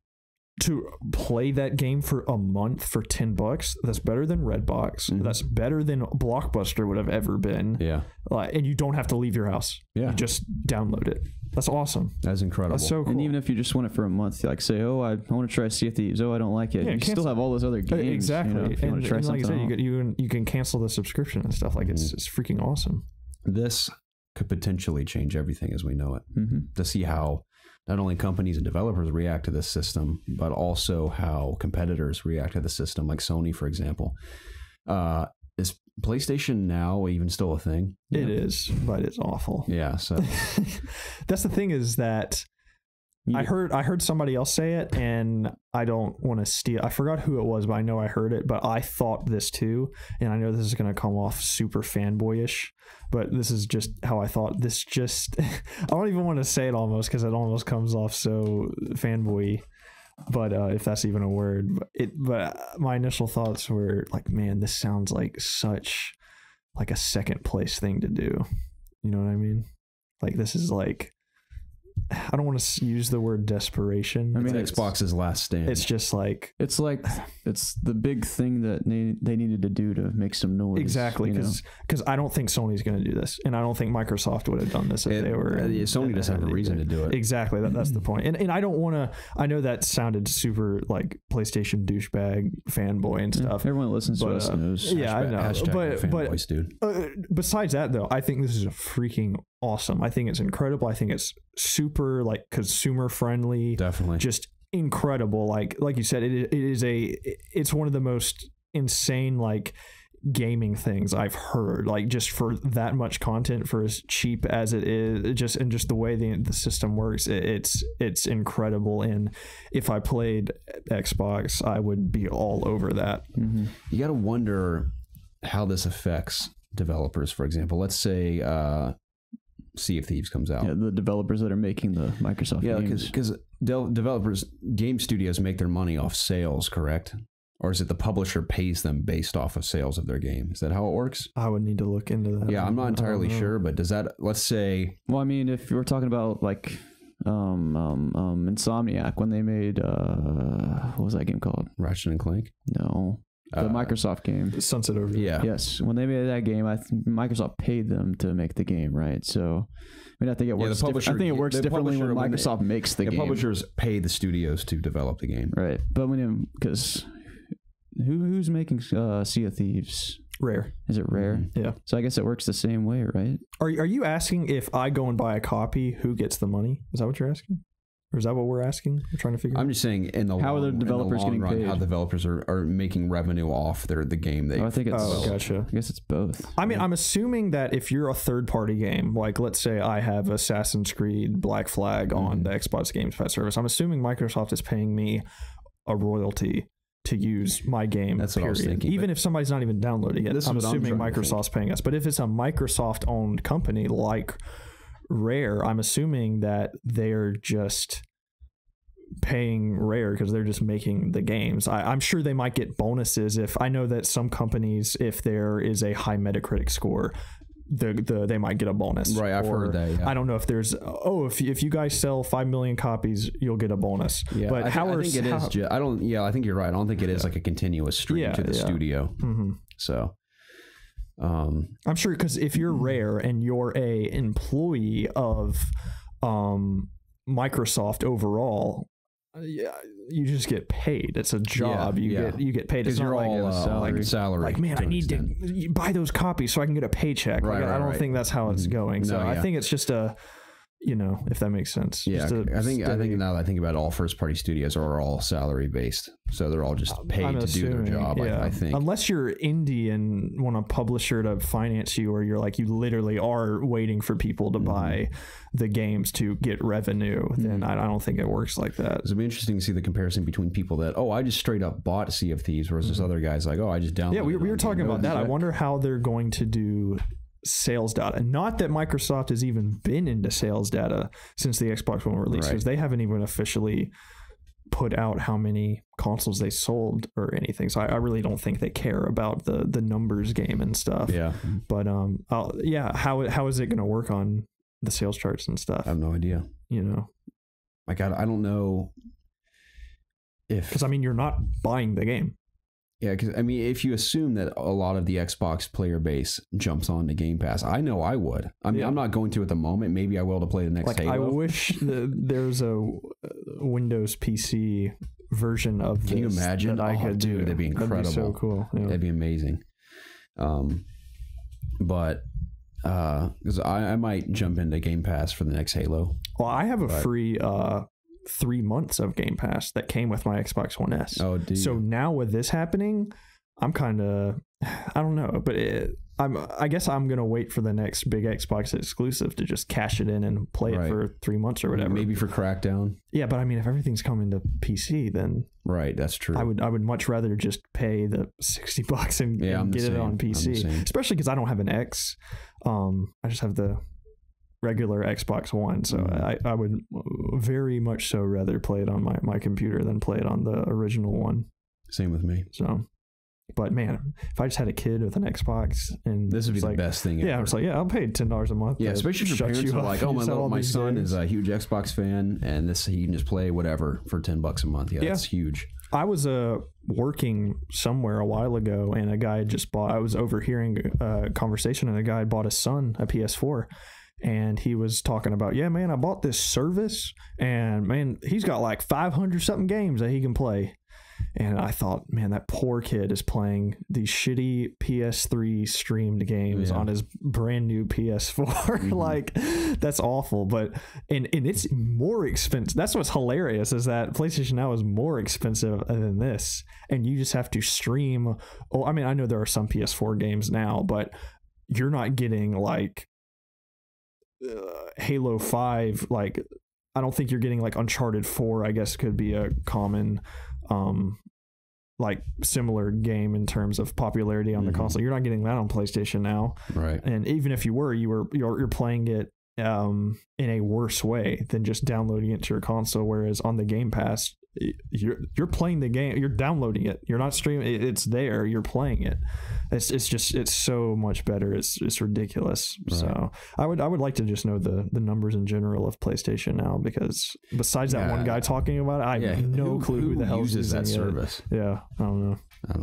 To play that game for a month for $10, that's better than Redbox. That's better than Blockbuster would have ever been. Yeah. And you don't have to leave your house. Yeah. You just download it. That's awesome. That's incredible. That's so cool. And even if you just want it for a month, like say, oh, I want to try Sea of Thieves. Oh, I don't like it. Yeah, you still have all those other games. Exactly. You know, if you want to try and like something I said, you can cancel the subscription and stuff. Like it's freaking awesome. This could potentially change everything as we know it. To see how not only companies and developers react to this system, but also how competitors react to the system, like Sony, for example. Is PlayStation Now even still a thing? It is, but it's awful. Yeah, so that's the thing, is that I heard somebody else say it, and I don't want to steal. I forgot who it was, but I know I heard it. But I thought this too, and I know this is going to come off super fanboyish, but this is just how I thought. I don't even want to say it almost, because it almost comes off so fanboy. But if that's even a word, but my initial thoughts were like, man, this sounds like such like a second place thing to do. You know what I mean? Like, this is like, I don't want to use the word desperation. I mean, Xbox's last stand. It's just like it's the big thing that they needed to do to make some noise. Exactly, because I don't think Sony's going to do this, and I don't think Microsoft would have done this if they were. Sony doesn't have a reason to do it. Exactly, that's the point. And I don't want to. I know that sounded super like PlayStation douchebag fanboy and stuff. Everyone that listens to us knows. Yeah, I know. Fanboys, dude. Besides that, though, I think this is a freaking awesome. I think it's incredible. I think it's super like consumer friendly. Definitely, just incredible. Like you said, it's one of the most insane like gaming things I've heard. Like just for that much content, for as cheap as it is, just the way the system works, it's incredible. And if I played Xbox, I would be all over that. Mm-hmm. You got to wonder how this affects developers. For example, let's say Sea of Thieves comes out. Yeah, the developers that are making the Microsoft games. Because developers, game studios make their money off sales, correct? Or is it the publisher pays them based off of sales of their game? Is that how it works? I would need to look into that. Yeah, I'm not entirely sure, but does that, let's say... Well, I mean, if we're talking about like Insomniac, when they made, what was that game called? Ratchet and Clank? No. The Microsoft game. Sunset Overdrive. Yeah. Yes. When they made that game, Microsoft paid them to make the game, right? So, I mean, I think it works. I think it works differently when Microsoft makes the game. Publishers pay the studios to develop the game, right? But because who's making Sea of Thieves? Rare. Is it Rare? Mm-hmm. Yeah. So I guess it works the same way, right? Are you asking if I go and buy a copy, who gets the money? Is that what you're asking? Or is that what we're asking? We're trying to figure out? I'm just saying how are the developers getting paid? How developers are making revenue off the game. I think it's gotcha. I guess it's both. I mean, I'm assuming that if you're a third-party game, like let's say I have Assassin's Creed Black Flag on the Xbox Game Pass service, I'm assuming Microsoft is paying me a royalty to use my game. That's what I was thinking. Even if somebody's not even downloading it, I'm assuming Microsoft's paying us. But if it's a Microsoft-owned company like Rare, I'm assuming that they're just paying Rare because they're just making the games. I'm sure they might get bonuses. If I know that some companies, if there is a high Metacritic score, they might get a bonus. Right, I've heard that. Yeah. I don't know if there's if you guys sell 5 million copies, you'll get a bonus. Yeah, but I think it is. I don't. Yeah, I think you're right. I don't think it is like a continuous stream to the studio. Mm-hmm. So. I'm sure because if you're Rare and you're a employee of Microsoft overall, you just get paid. It's a job. You get paid. It's not like salary. Like, man, I need to buy those copies so I can get a paycheck. Right, I don't think that's how it's going. So I think it's just if that makes sense. Yeah, I think now that I think about it, all first party studios are all salary based, so they're all just paid to do their job. Yeah. I think unless you're indie and want a publisher to finance you, or you're like you literally are waiting for people to buy the games to get revenue, then I don't think it works like that. It'll be interesting to see the comparison between people that I just straight up bought Sea of Thieves versus other guys like I just downloaded. Yeah, we were talking about that. I wonder how they're going to do sales data. Not that Microsoft has even been into sales data since the Xbox One release, because they haven't even officially put out how many consoles they sold or anything. So I really don't think they care about the numbers game and stuff. Yeah. But how is it going to work on the sales charts and stuff? I have no idea. Like I don't know because you're not buying the game. Yeah, because if you assume that a lot of the Xbox player base jumps on the Game Pass, I know I would. I'm not going to at the moment. Maybe I will to play the next Halo. I wish there's a Windows PC version of this. Can you imagine? That I could do. That'd be incredible. That'd be so cool. Yeah. That'd be amazing. But because I might jump into Game Pass for the next Halo. Well, I have a free 3 months of Game Pass that came with my Xbox One S. Oh, dude. So now with this happening, I'm kind of, I don't know, but I guess I'm going to wait for the next big Xbox exclusive to just cash it in and play it for 3 months or whatever. Maybe for Crackdown. Yeah, but if everything's coming to PC, then right, that's true. I would much rather just pay the $60 and get it on PC, especially because I don't have an X. I just have the regular Xbox One, so I would very much so rather play it on my computer than play it on the original one. Same with me. So But man, if I just had a kid with an Xbox, and This would be the best thing Yeah, ever. I was like, yeah, I'll pay $10 a month. Yeah, especially if your parents are like, oh, my son is a huge Xbox fan, and he can just play whatever for $10 a month. Yeah, that's huge. I was working somewhere a while ago, and a guy had just bought. I was overhearing a conversation, and a guy had bought his son a PS4, and he was talking about, yeah, man, I bought this service, and man, he's got like 500 something games that he can play. And I thought, man, that poor kid is playing these shitty PS3 streamed games on his brand new PS4. Like, that's awful. But and it's more expensive. That's what's hilarious, is that PlayStation Now is more expensive than this, and you just have to stream. Oh, I mean, I know there are some PS4 games now, but you're not getting like Halo 5. Like, I don't think you're getting like Uncharted 4. I guess could be a common like similar game in terms of popularity on the console. You're not getting that on PlayStation Now, right? And even if you were, you're playing it in a worse way than just downloading it to your console. Whereas on the Game Pass, you're playing the game, you're downloading it, you're not streaming. It's there, you're playing it. It's so much better. It's ridiculous. Right. So I would like to just know the numbers in general of PlayStation Now, because besides that one guy talking about it, I have no clue who the hell uses that service. Yeah, I don't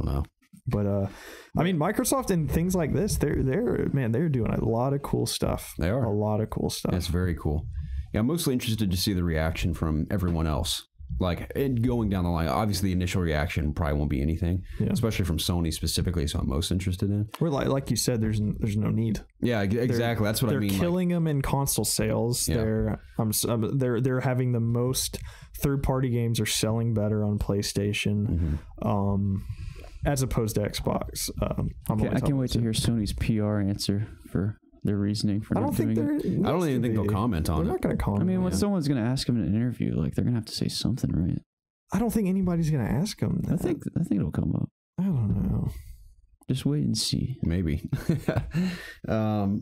know. But I mean, Microsoft and things like this, they're doing a lot of cool stuff. They are a lot of cool stuff. That's very cool. Yeah, I'm mostly interested to see the reaction from everyone else. Like, and going down the line, obviously the initial reaction probably won't be anything, especially from Sony specifically. So I'm most interested in. We're like you said, there's no need. Yeah, exactly. That's what I mean. They're killing them in console sales. Yeah. They're having the most third-party games are selling better on PlayStation, as opposed to Xbox. I can't wait to hear Sony's PR answer for their reasoning for not doing it. I don't even think they'll comment on it. They're not going to comment. I mean, when someone's going to ask them in an interview, like, they're going to have to say something, right? I don't think anybody's going to ask them that. I think it'll come up. I don't know. Just wait and see. Maybe. I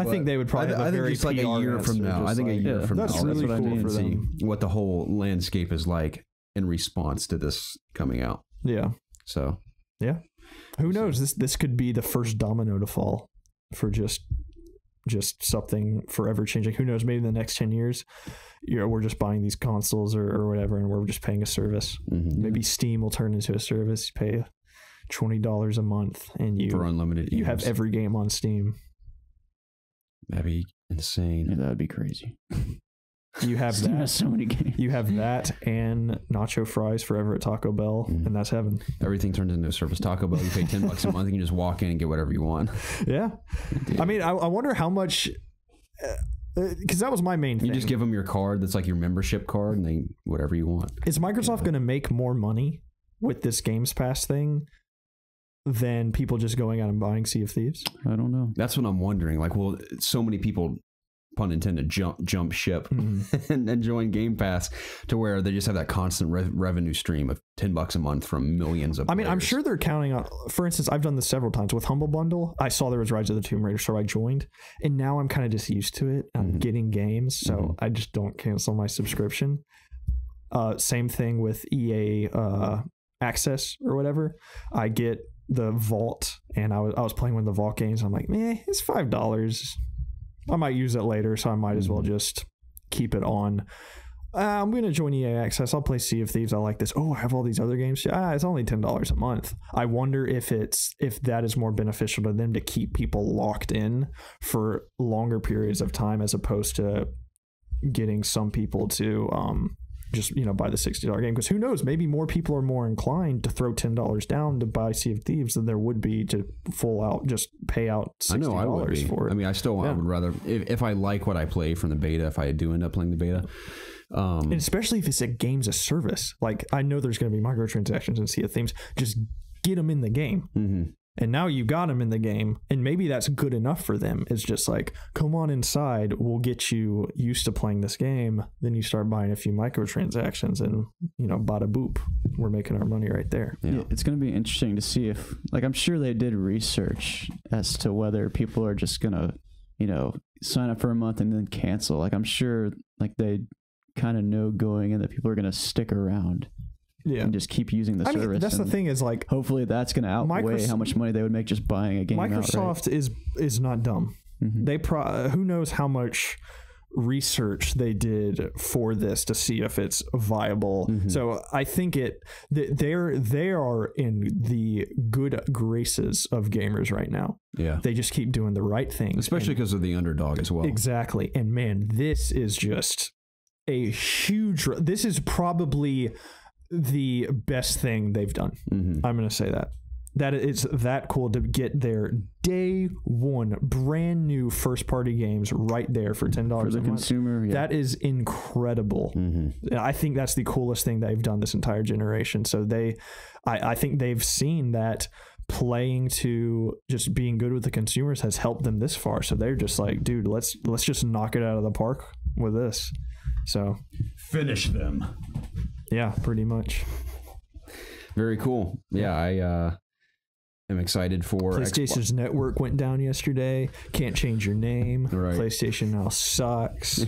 think they would probably have a very just like a year from now. I think a year from now. That's really cool for see them. what the whole landscape is like in response to this coming out. Yeah. So. Yeah. Who knows? This could be the first domino to fall for just something forever changing. Who knows? Maybe in the next 10 years, we're just buying these consoles or whatever, and we're just paying a service. Maybe Steam will turn into a service. You pay $20 a month, and for unlimited games. You have every game on Steam. That'd be insane. Yeah, that would be crazy. You have Steam has so many games. You have that and nacho fries forever at Taco Bell, and that's heaven. Everything turns into a service. Taco Bell, you pay $10 a month, you can just walk in and get whatever you want. Yeah. I mean, I wonder how much, because that was my main thing. You just give them your card that's like your membership card, and they whatever you want. Is Microsoft going to make more money with this Games Pass thing than people just going out and buying Sea of Thieves? I don't know. That's what I'm wondering. Like, well, so many people, pun intended, jump ship and join Game Pass to where they just have that constant revenue stream of $10 a month from millions of players. I'm sure they're counting on, for instance, I've done this several times with Humble Bundle. I saw there was Rise of the Tomb Raider, so I joined, and now I'm kind of just used to it. I'm getting games, so I just don't cancel my subscription. Same thing with EA Access or whatever. I get the Vault, and I was playing one of the Vault games. I'm like, it's $5. I might use it later, so I might as well just keep it on. I'm going to join EA Access. I'll play Sea of Thieves. I like this. Oh, I have all these other games. It's only $10 a month. I wonder if that is more beneficial to them to keep people locked in for longer periods of time, as opposed to getting some people to just buy the $60 game. Because who knows, maybe more people are more inclined to throw $10 down to buy Sea of Thieves than there would be to full out just pay out $60 I know I would be. for it. I mean, I would rather, if I like what I play from the beta, if I do end up playing the beta, and especially if it's a games as service. Like, I know there's going to be microtransactions in Sea of Thieves. Just get them in the game. And now you got them in the game, and maybe that's good enough for them. It's just like, come on inside, we'll get you used to playing this game. Then you start buying a few microtransactions, and bada boop, we're making our money right there. Yeah, it's going to be interesting to see if, like, I'm sure they did research as to whether people are just going to, sign up for a month and then cancel. Like, I'm sure, like, they kind of know going in that people are going to stick around and just keep using the service. Mean, that's the thing is like, hopefully that's going to outweigh how much money they would make just buying a game. Microsoft is not dumb. They who knows how much research they did for this to see if it's viable. So I think they are in the good graces of gamers right now. Yeah, they just keep doing the right thing, especially because of the Underdog as well. Exactly. And man, this is just a huge. This is probably the best thing they've done. I'm going to say that it's that cool to get their day one brand new first party games right there for $10 for the consumer. Yeah. That is incredible. I think that's the coolest thing they've done this entire generation. So I think they've seen that playing to just being good with the consumers has helped them this far. So they're just like, dude, let's just knock it out of the park with this. So finish them. Yeah, pretty much. Very cool. Yeah, I'm excited for PlayStation's network went down yesterday. Can't change your name. Right. PlayStation now sucks.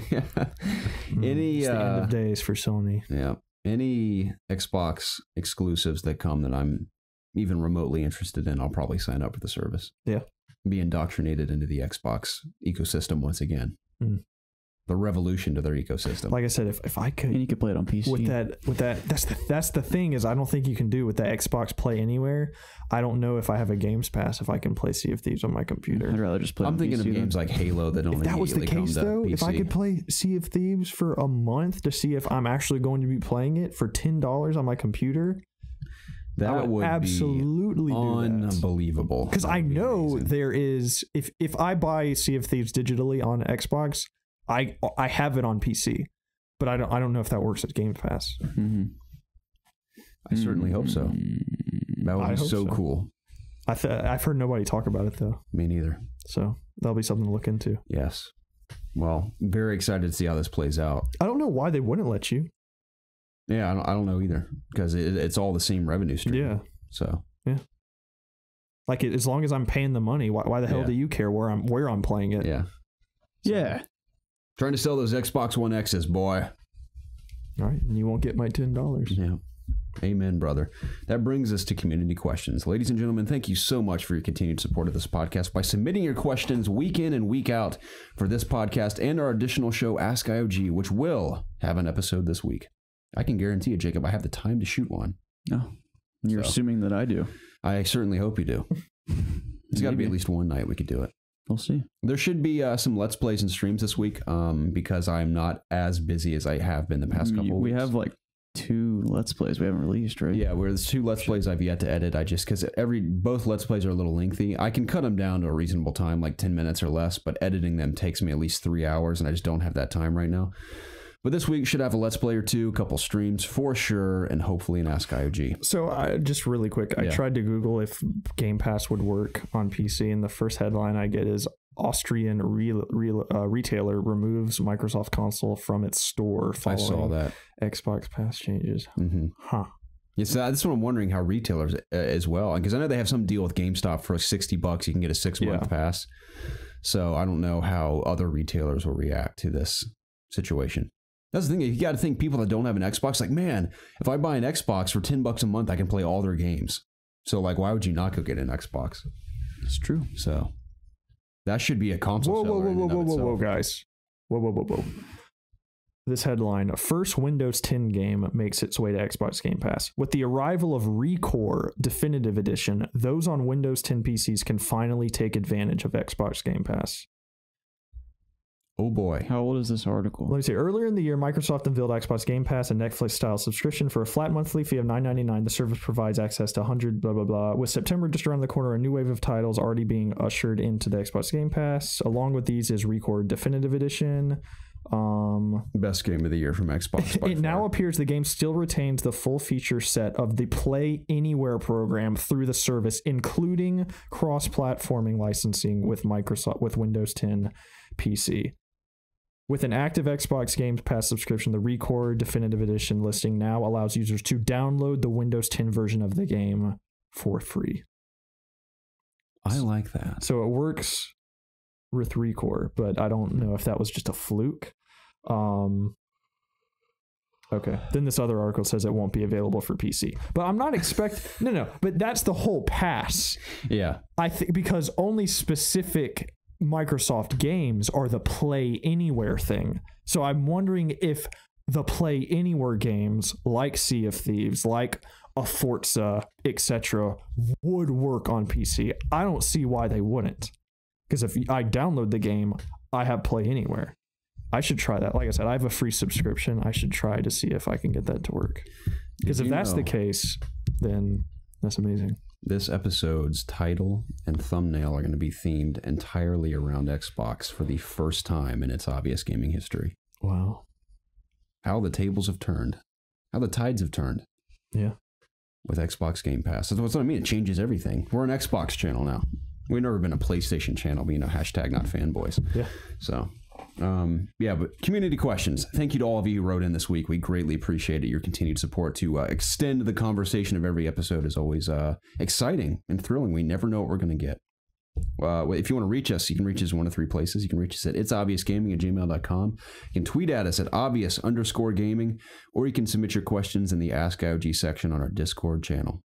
Any it's the end of days for Sony. Yeah. Any Xbox exclusives that come that I'm even remotely interested in, I'll probably sign up for the service. Yeah. Be indoctrinated into the Xbox ecosystem once again. The revolution to their ecosystem. Like I said, if I could, and you could play it on PC with that. That's the thing is I don't think you can do with the Xbox Play Anywhere. I don't know if I have a Games Pass if I can play Sea of Thieves on my computer. I'd rather just play. I'm thinking of games like Halo that only. If that was the case though, if I could play Sea of Thieves for a month to see if I'm actually going to be playing it for $10 on my computer. That would absolutely be unbelievable. Because I know there is if I buy Sea of Thieves digitally on Xbox, I have it on PC, but I don't know if that works at Game Pass. I certainly hope so. That would be so cool. I've heard nobody talk about it though. Me neither. So that'll be something to look into. Yes. Well, very excited to see how this plays out. I don't know why they wouldn't let you. Yeah, I don't know either because it's all the same revenue stream. Yeah. So yeah. Like as long as I'm paying the money, why the hell do you care where I'm playing it? Yeah. So, yeah. Trying to sell those Xbox One X's, boy. All right, and you won't get my $10. Yeah. Amen, brother. That brings us to community questions. Ladies and gentlemen, thank you so much for your continued support of this podcast by submitting your questions week in and week out for this podcast and our additional show, Ask IOG, which will have an episode this week. I can guarantee you, Jacob, I have the time to shoot one. No. You're assuming that I do. I certainly hope you do. It's got to be at least one night we could do it. We'll see. There should be some Let's Plays and streams this week because I'm not as busy as I have been the past couple of weeks. We have like 2 Let's Plays we haven't released, right? Yeah, there's 2 Let's Plays I've yet to edit. Because both Let's Plays are a little lengthy. I can cut them down to a reasonable time, like 10 minutes or less, but editing them takes me at least 3 hours, and I just don't have that time right now. But this week should have a Let's Play or 2, a couple streams for sure, and hopefully an Ask IOG. So just really quick, I tried to Google if Game Pass would work on PC, and the first headline I get is Austrian retailer removes Microsoft console from its store following I saw that. Xbox Pass changes. Huh. Yeah, so that's what I'm wondering how retailers as well, because I know they have some deal with GameStop for $60 you can get a 6-month pass. So I don't know how other retailers will react to this situation. That's the thing. You got to think people that don't have an Xbox, like, man, if I buy an Xbox for $10 a month, I can play all their games. So, like, why would you not go get an Xbox? It's true. So, that should be a console seller. Whoa, guys. Whoa. This headline, first Windows 10 game makes its way to Xbox Game Pass. With the arrival of ReCore Definitive Edition, those on Windows 10 PCs can finally take advantage of Xbox Game Pass. Oh boy. How old is this article? Let me see. Earlier in the year, Microsoft unveiled Xbox Game Pass, a Netflix-style subscription for a flat monthly fee of $9.99. The service provides access to 100 blah, blah, blah. With September just around the corner, a new wave of titles already being ushered into the Xbox Game Pass. Along with these is ReCore Definitive Edition. Best game of the year from Xbox. It now appears the game still retains the full feature set of the Play Anywhere program through the service, including cross-platforming licensing with Microsoft with Windows 10 PC. With an active Xbox Game Pass subscription, the ReCore Definitive Edition listing now allows users to download the Windows 10 version of the game for free. I like that. So it works with ReCore, but I don't know if that was just a fluke. Okay. Then this other article says it won't be available for PC. But I'm not no, but that's the whole pass. Yeah. I think because only specific Microsoft games are the Play Anywhere thing. So I'm wondering if the Play Anywhere games like Sea of Thieves, like a Forza, etc., would work on PC. I don't see why they wouldn't. Because if I download the game, I have Play Anywhere. I should try that. Like I said, I have a free subscription. I should try to see if I can get that to work. Because if that's the case, then that's amazing. This episode's title and thumbnail are going to be themed entirely around Xbox for the first time in its Obvious Gaming history. Wow. How the tables have turned. How the tides have turned. Yeah. With Xbox Game Pass. That's what I mean. It changes everything. We're an Xbox channel now. We've never been a PlayStation channel, but hashtag not fanboys. Yeah. So, but community questions. Thank you to all of you who wrote in this week. We greatly appreciate it. Your continued support to extend the conversation of every episode is always exciting and thrilling. We never know what we're going to get. If you want to reach us, you can reach us in one of three places. You can reach us at ItsObviousGaming@gmail.com. You can tweet at us at obvious_gaming, or you can submit your questions in the Ask IOG section on our Discord channel.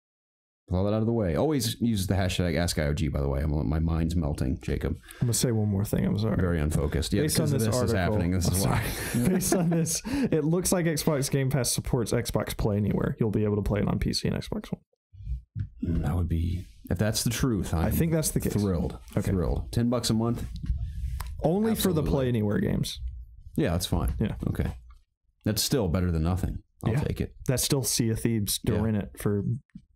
With all that out of the way, always use the hashtag AskIOG, by the way. My mind's melting, Jacob. I'm going to say one more thing. I'm sorry. Very unfocused. Yeah, based on this article, is happening. This is why. Based on this, it looks like Xbox Game Pass supports Xbox Play Anywhere. You'll be able to play it on PC and Xbox One. That would be, if that's the truth, I think that's the case. Thrilled. Okay. Thrilled. $10 a month? Only Absolutely. For the Play Anywhere games. Yeah, that's fine. Yeah. Okay. That's still better than nothing. I'll take it. That's still Sea of Thieves during it for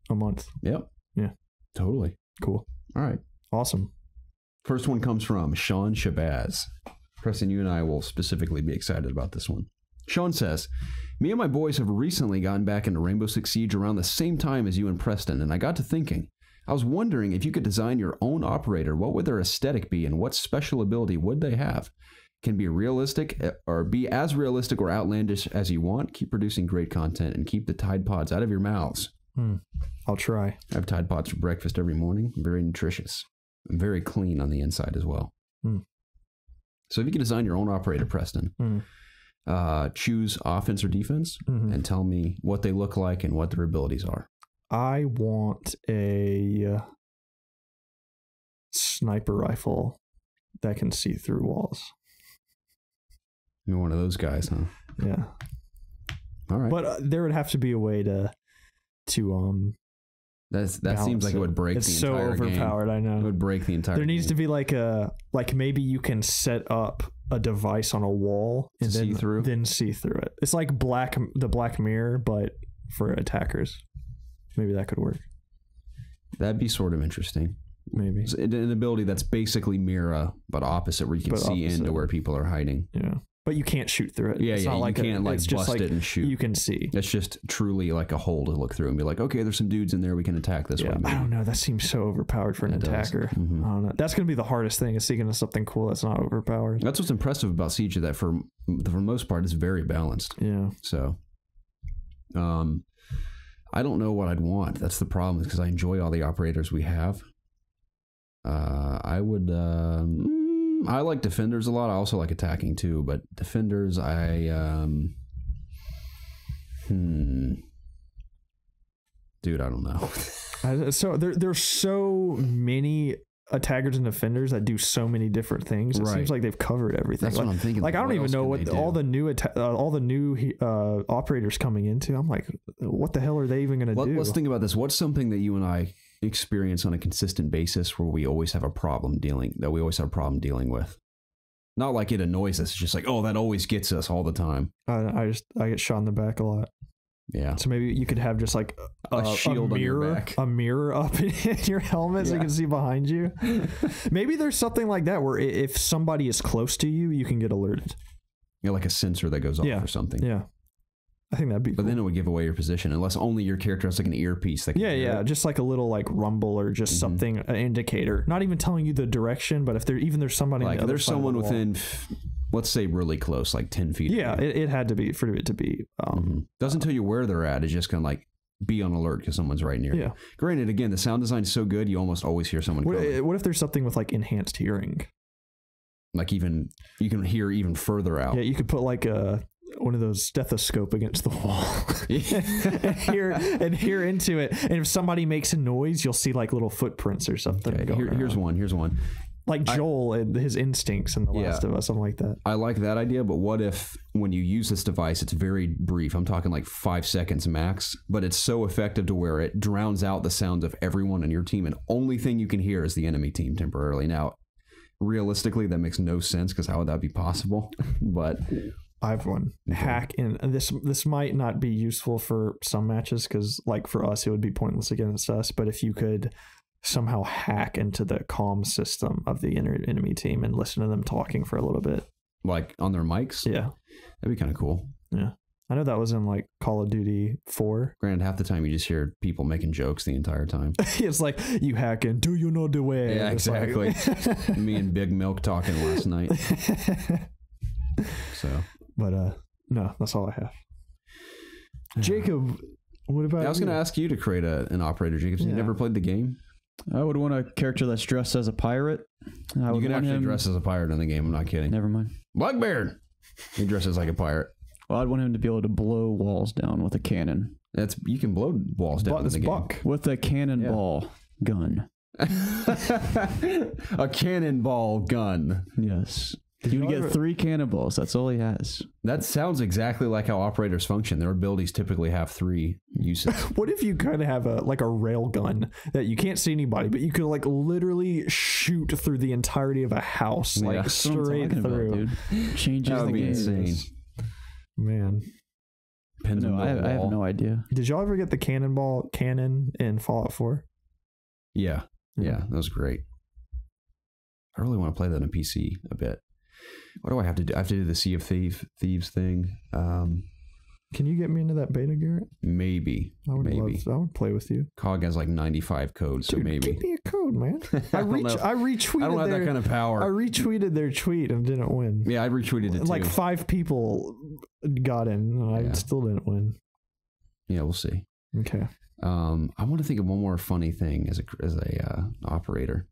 a month. Yep. Yeah. Totally. Cool. All right. Awesome. First one comes from Sean Shabazz. Preston, you and I will specifically be excited about this one. Sean says, me and my boys have recently gotten back into Rainbow Six Siege around the same time as you and Preston, and I got to thinking, I was wondering if you could design your own operator, what would their aesthetic be and what special ability would they have? Can be realistic or be as realistic or outlandish as you want. Keep producing great content and keep the Tide Pods out of your mouths. I'll try. I have Tide Pods for breakfast every morning. Very nutritious. And very clean on the inside as well. So if you can design your own operator, Preston, choose offense or defense and tell me what they look like and what their abilities are. I want a sniper rifle that can see through walls. You're one of those guys, huh? Yeah. All right. But there would have to be a way to that seems like it would break the entire game. It's so overpowered, I know. It would break the entire game. There needs to be like maybe you can set up a device on a wall and then see through it. It's like the Black Mirror, but for attackers. Maybe that could work. That'd be sort of interesting. Maybe. It's an ability that's basically Mira, but opposite, where you can see into where people are hiding. Yeah. But you can't shoot through it. Yeah, it's not like you can't bust it and shoot. You can see. It's just truly like a hole to look through and be like, okay, there's some dudes in there. We can attack this way. I don't know. That seems so overpowered for an attacker. I don't know. That's going to be the hardest thing, is seeking something cool that's not overpowered. That's what's impressive about Siege, that for the most part, it's very balanced. Yeah. So, I don't know what I'd want. That's the problem, because I enjoy all the operators we have. I would... I like defenders a lot. I also like attacking too, but defenders, dude, I don't know. So there's so many attackers and defenders that do so many different things. It seems like they've covered everything. That's what I'm thinking. Like I don't even know what all the new operators coming into. I'm like, what the hell are they even going to do? Let's think about this. What's something that you and I experience on a consistent basis where we always have a problem dealing with? Not like it annoys us. It's just like, oh, that always gets us all the time. I get shot in the back a lot. Yeah. So maybe you could have just like a shield on your back. A mirror up in your helmet so you can see behind you. Maybe there's something like that where if somebody is close to you, you can get alerted. Yeah, like a sensor that goes off or something. Yeah. I think that'd be But then it would give away your position, unless only your character has like an earpiece that can just like a little like rumble or just something, an indicator. Not even telling you the direction, but if there's somebody like on the other there's side someone of the wall, within, let's say really close, like 10 feet. Yeah, it had to be for it to be. Doesn't tell you where they're at. It's just gonna like be on alert because someone's right near you. Granted, again, the sound design is so good, you almost always hear someone. What if there's something with like enhanced hearing? Like even you can hear even further out. Yeah, you could put like one of those stethoscope against the wall and hear into it. And if somebody makes a noise, you'll see like little footprints or something. Okay, here's one. Like Joel and his instincts in The Last of Us, something like that. I like that idea, but what if when you use this device, it's very brief? I'm talking like 5 seconds max, but it's so effective to where it drowns out the sounds of everyone in your team, and only thing you can hear is the enemy team temporarily. Now, realistically, that makes no sense because how would that be possible? But I have one hack in this might not be useful for some matches because, like, for us, it would be pointless against us. But if you could somehow hack into the comm system of the enemy team and listen to them talking for a little bit, like on their mics, yeah, that'd be kind of cool. Yeah, I know that was in like Call of Duty 4. Granted, half the time you just hear people making jokes the entire time. It's like, you hacking, do you know the way? Yeah, exactly. Like... Me and Big Milk talking last night. So, but no, that's all I have. Jacob, what about I was going to ask you to create an operator, Jacob. You never played the game? I would want a character that's dressed as a pirate. You can actually dress as a pirate in the game. I'm not kidding. Never mind. Blackbeard. He dresses like a pirate. Well, I'd want him to be able to blow walls down with a cannon. You can blow walls down in the game. With a cannonball gun. A cannonball gun. Yes. You would get 3 cannonballs. That's all he has. That sounds exactly like how operators function. Their abilities typically have 3 uses. What if you kind of have a rail gun that you can't see anybody, but you could like literally shoot through the entirety of a house, like straight through? About, dude. Changes the game. Insane. Man. No, I have no idea. Did y'all ever get the cannonball cannon in Fallout 4? Yeah. Yeah, that was great. I really want to play that on PC a bit. What do I have to do? I have to do the Sea of Thieves thing. Can you get me into that beta, Garrett? Maybe. I would play with you. COG has like 95 codes, so maybe. Give me a code, man. I retweeted. I don't have that kind of power. I retweeted their tweet and didn't win. Yeah, I retweeted it too. Like 5 people got in, and I still didn't win. Yeah, we'll see. Okay. I want to think of one more funny thing as a operator.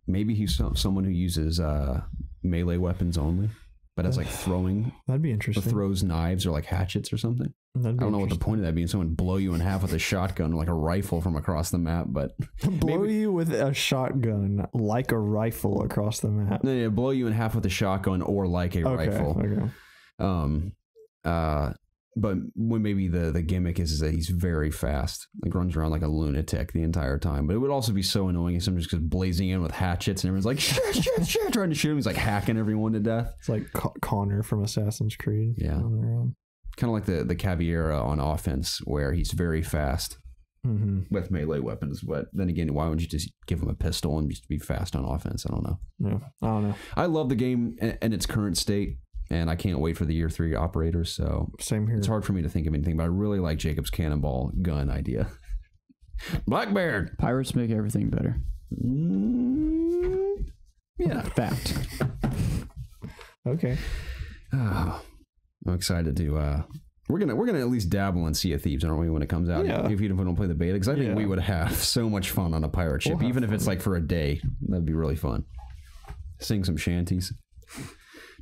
Maybe he's someone who uses melee weapons only, but as like throwing. That'd be interesting. Throws knives or like hatchets or something. I don't know what the point of that being. Someone blow you in half with a shotgun or like a rifle from across the map, but blow you with a shotgun like a rifle across the map. No, blow you in half with a shotgun or like a rifle. Okay. But when maybe the gimmick is that he's very fast, like runs around like a lunatic the entire time. But it would also be so annoying if someone just goes blazing in with hatchets and everyone's like shit, trying to shoot him. He's like hacking everyone to death. It's like Connor from Assassin's Creed. Yeah, kind of like the Caveira on offense, where he's very fast with melee weapons. But then again, why wouldn't you just give him a pistol and just be fast on offense? I don't know. Yeah, I don't know. I love the game in its current state. And I can't wait for the year 3 operators. So same here. It's hard for me to think of anything, but I really like Jacob's cannonball gun idea. Blackbeard. Pirates make everything better. Yeah, fact. Okay. I'm excited to. We're gonna at least dabble in Sea of Thieves, aren't we? When it comes out, if we don't play the beta, because I think we would have so much fun on a pirate ship, even if it's like for a day. That'd be really fun. Sing some shanties.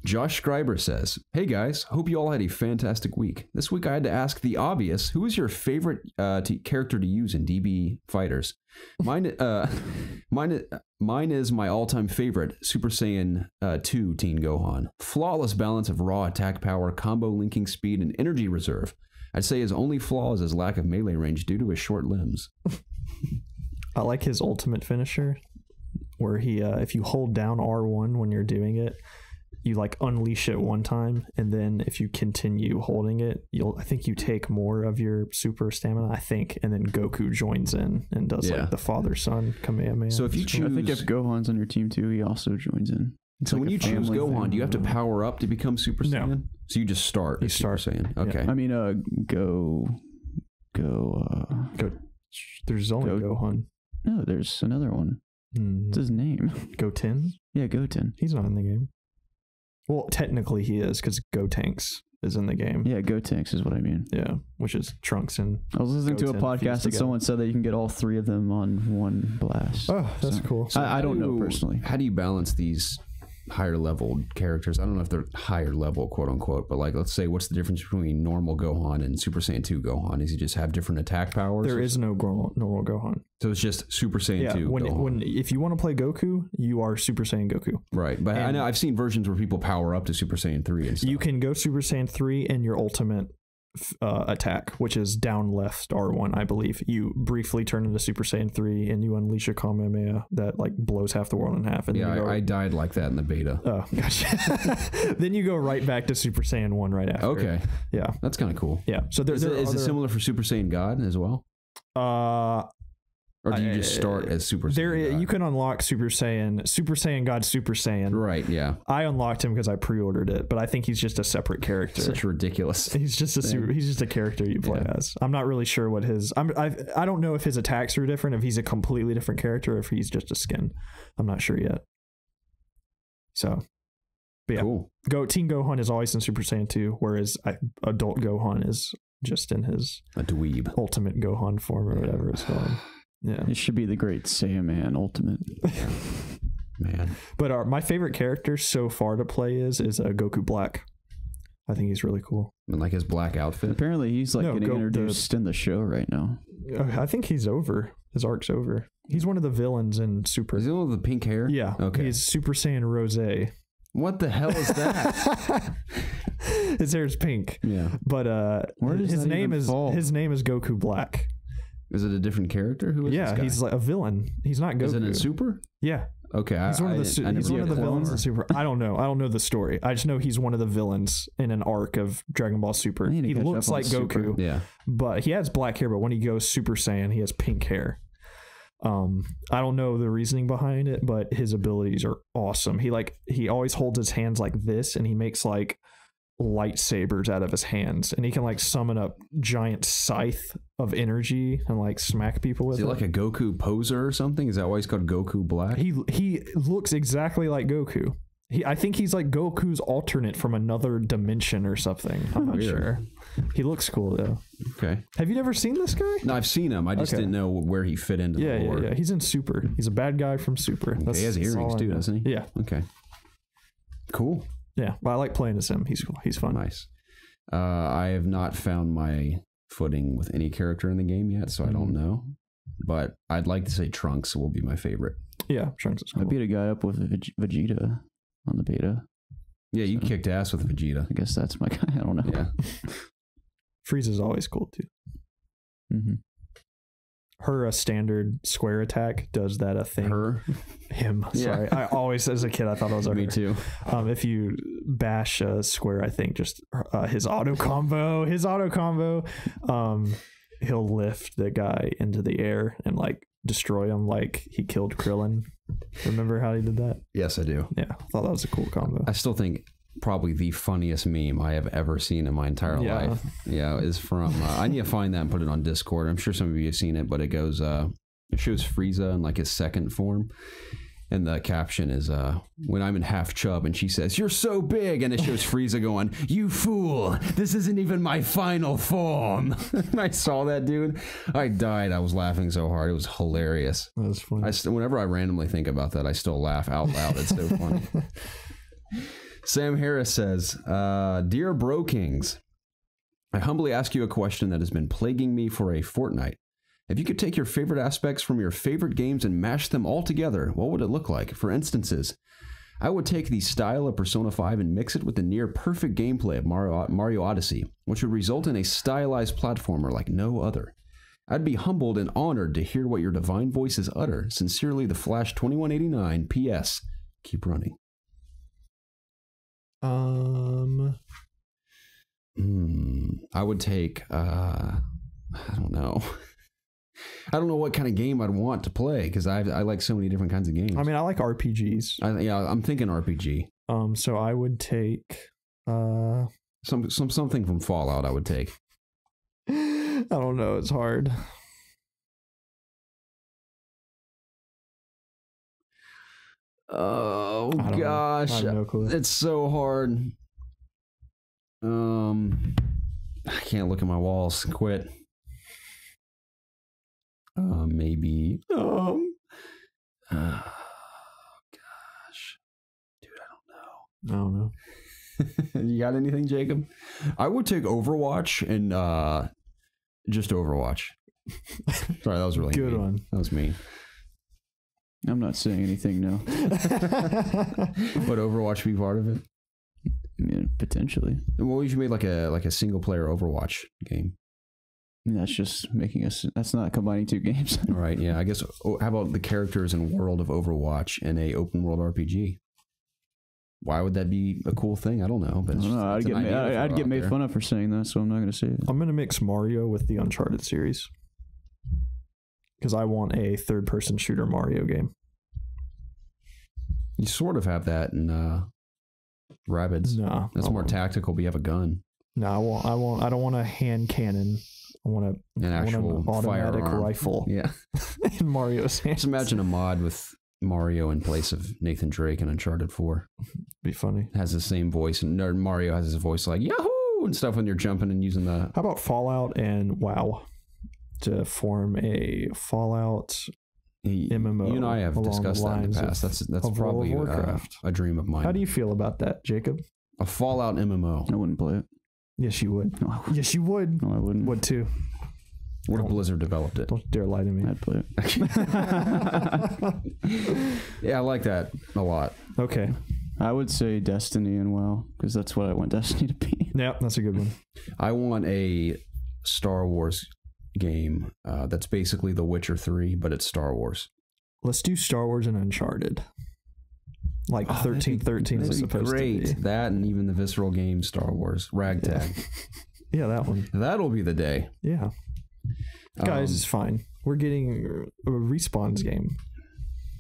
Josh Schreiber says, "Hey guys, hope you all had a fantastic week. This week I had to ask the obvious, who is your favorite character to use in DB Fighters? Mine is my all-time favorite, Super Saiyan 2 Teen Gohan. Flawless balance of raw attack power, combo linking speed, and energy reserve. I'd say his only flaw is his lack of melee range due to his short limbs." I like his ultimate finisher, where he, if you hold down R1 when you're doing it, you like unleash it one time, and then if you continue holding it, I think you take more of your super stamina, I think, and then Goku joins in and does like the father-son Kamehameha. So if you choose, I think if Gohan's on your team too, he also joins in. So like when you choose Gohan, do you have to power up to become Super Saiyan? No. So you just start. You start Saiyan. Okay. I mean, go. There's only Gohan. No, there's another one. What's his name? Goten? Yeah, Goten. He's not in the game. Well, technically he is, because Gotenks is in the game. Yeah, Gotenks is what I mean. Yeah, which is Trunks and I was listening to a podcast and someone said that you can get all 3 of them on one blast. Oh, that's cool. So I don't know personally. How do you balance these higher level characters. I don't know if they're higher level, quote unquote, but like, let's say, what's the difference between normal Gohan and Super Saiyan 2 Gohan? Is he just have different attack powers? There is no normal Gohan. So it's just Super Saiyan 2 Gohan. If you want to play Goku, you are Super Saiyan Goku. Right. But I know I've seen versions where people power up to Super Saiyan 3 and stuff. You can go Super Saiyan 3 and your ultimate attack, which is down left R1, I believe. You briefly turn into Super Saiyan 3 and you unleash a Kamehameha that like blows half the world in half. And yeah, I died like that in the beta. Oh, gotcha. Then you go right back to Super Saiyan 1 right after. Okay. Yeah. That's kind of cool. Yeah. So is it similar for Super Saiyan God as well? Or do you just start as Super Saiyan God? You can unlock Super Saiyan God, Super Saiyan. Right, yeah. I unlocked him because I pre-ordered it, but I think he's just a separate character. Such ridiculous. He's just a character you play as. I'm not really sure what his. I don't know if his attacks are different, if he's a completely different character, or if he's just a skin. I'm not sure yet. So, but yeah, cool. Teen Gohan is always in Super Saiyan 2, whereas adult Gohan is just in his a dweeb ultimate Gohan form or whatever it's called. Yeah, it should be the Great Saiyaman Ultimate. Man, but my favorite character so far to play is Goku Black. I think he's really cool. And like his black outfit. Apparently, he's like getting introduced in the show right now. I think he's over. His arc's over. He's one of the villains in Super. Is he one with the pink hair? Yeah. Okay. He's Super Saiyan Rose. What the hell is that? His hair is pink. Yeah. But his name is Goku Black. Is it a different character? Who is this guy? He's like a villain. He's not Goku. Is it in Super? Yeah. Okay. He's one of the villains in Super. I don't know the story. I just know he's one of the villains in an arc of Dragon Ball Super. He looks like Goku. Super. Yeah. But he has black hair, but when he goes Super Saiyan, he has pink hair. I don't know the reasoning behind it, but his abilities are awesome. He always holds his hands like this, and he makes like lightsabers out of his hands, and he can like summon a giant scythe of energy and like smack people with it. Is he like a Goku poser or something? Is that why he's called Goku Black? He looks exactly like Goku. I think he's like Goku's alternate from another dimension or something. I'm not sure. He looks cool though. Okay. Have you never seen this guy? No, I've seen him. I just didn't know where he fit into the lore. Yeah. He's in Super. He's a bad guy from Super. He has earrings too, doesn't he? Yeah. Okay. Cool. Yeah, well, I like playing as him. He's cool. He's fun. Nice. I have not found my footing with any character in the game yet, so I don't know. But I'd like to say Trunks will be my favorite. Yeah, Trunks is cool. I beat a guy up with Vegeta on the beta. Yeah, you kicked ass with Vegeta. I guess that's my guy. I don't know. Yeah. Frieza's always cool too. Mm-hmm. Her standard square attack does that thing. Him. Sorry. Yeah. I always, as a kid, I thought it was her. Me too. If you bash a square, I think just his auto combo. He'll lift the guy into the air and like destroy him, like he killed Krillin. Remember how he did that? Yes, I do. Yeah, I thought that was a cool combo. I still think probably the funniest meme I have ever seen in my entire life. Yeah, is from I need to find that and put it on Discord. I'm sure some of you have seen it, but it goes it shows Frieza in like his second form, and the caption is when I'm in half chub and she says, "You're so big," and it shows Frieza going, "You fool, this isn't even my final form." I saw that, dude. I died. I was laughing so hard. It was hilarious. That was funny. Whenever I randomly think about that, I still laugh out loud. It's so funny. Sam Harris says, "Dear Bro Kings, I humbly ask you a question that has been plaguing me for a fortnight. If you could take your favorite aspects from your favorite games and mash them all together, what would it look like? For instances, I would take the style of Persona 5 and mix it with the near perfect gameplay of Mario Odyssey, which would result in a stylized platformer like no other. I'd be humbled and honored to hear what your divine voices utter. Sincerely, the Flash 2189. P.S. Keep running." I would take I don't know. I don't know what kind of game I'd want to play because I like so many different kinds of games. I mean, I like RPGs. I'm thinking RPG. So I would take something from Fallout. I would take. I don't know. It's hard. Oh gosh, I have no clue. It's so hard. I can't look at my walls. Quit. Maybe. Oh gosh, dude, I don't I don't know. You got anything, Jacob? I would take Overwatch and just Overwatch. Sorry, that was really good mean. one. That was mean. I'm not saying anything, no. But Overwatch be part of it? Yeah, potentially. Well, you should make like a single player Overwatch game. That's just making us. That's not combining two games. All right, yeah. I guess. How about the characters and world of Overwatch in a open world RPG? Why would that be a cool thing? I don't know. But I don't know. I'd get made fun of for saying that, so I'm not going to say it. I'm going to mix Mario with the Uncharted series because I want a third-person shooter Mario game. You sort of have that in Rabbids. No, that's more tactical. But you have a gun. No, I don't want a hand cannon. I want an actual automatic firearm. rifle. Yeah, in Mario's hands. Just imagine a mod with Mario in place of Nathan Drake in Uncharted 4. Be funny. Has the same voice, and Mario has his voice like Yahoo and stuff when you're jumping and using the. How about Fallout and WoW to form a Fallout MMO? You and I have discussed that in the past. That's probably a dream of mine. How do you feel about that, Jacob? A Fallout MMO. I wouldn't play it. Yes, you would. No, I wouldn't. Yes, you would. No, I wouldn't. Would too. What if Blizzard developed it? Don't dare lie to me. I'd play it. Yeah, I like that a lot. Okay. I would say Destiny and WoW, because that's what I want Destiny to be. Yeah, that's a good one. I want a Star Wars game that's basically The Witcher 3, but it's Star Wars. Let's do Star Wars and Uncharted. Like 1313 was supposed to be. That and even the visceral game Star Wars. Ragtag. Yeah, that one. That'll be the day. Yeah. Guys, it's fine. We're getting a Respawn's game.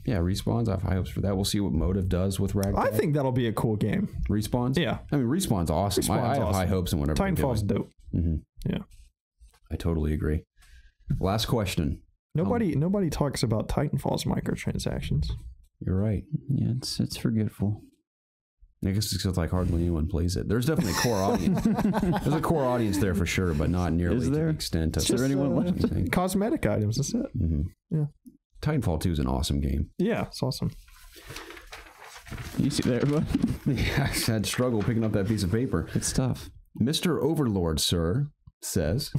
Yeah, Respawns. I have high hopes for that. We'll see what Motive does with Ragtag. I think that'll be a cool game. Respawns? Yeah. I mean, Respawn's awesome. I have high hopes in whatever. Titanfall's dope. Mm-hmm. Yeah. I totally agree. Last question. Nobody talks about Titanfall's microtransactions. You're right. Yeah, it's forgetful. I guess it's like hardly anyone plays it. There's definitely a core audience. There's a core audience there for sure, but not nearly to the extent of. Is there anyone left? Cosmetic items, that's it. Mm-hmm. Yeah. Titanfall 2 is an awesome game. Yeah, it's awesome. You see there, bud? Yeah, I had struggle picking up that piece of paper. It's tough. Mr. Overlord, sir, says,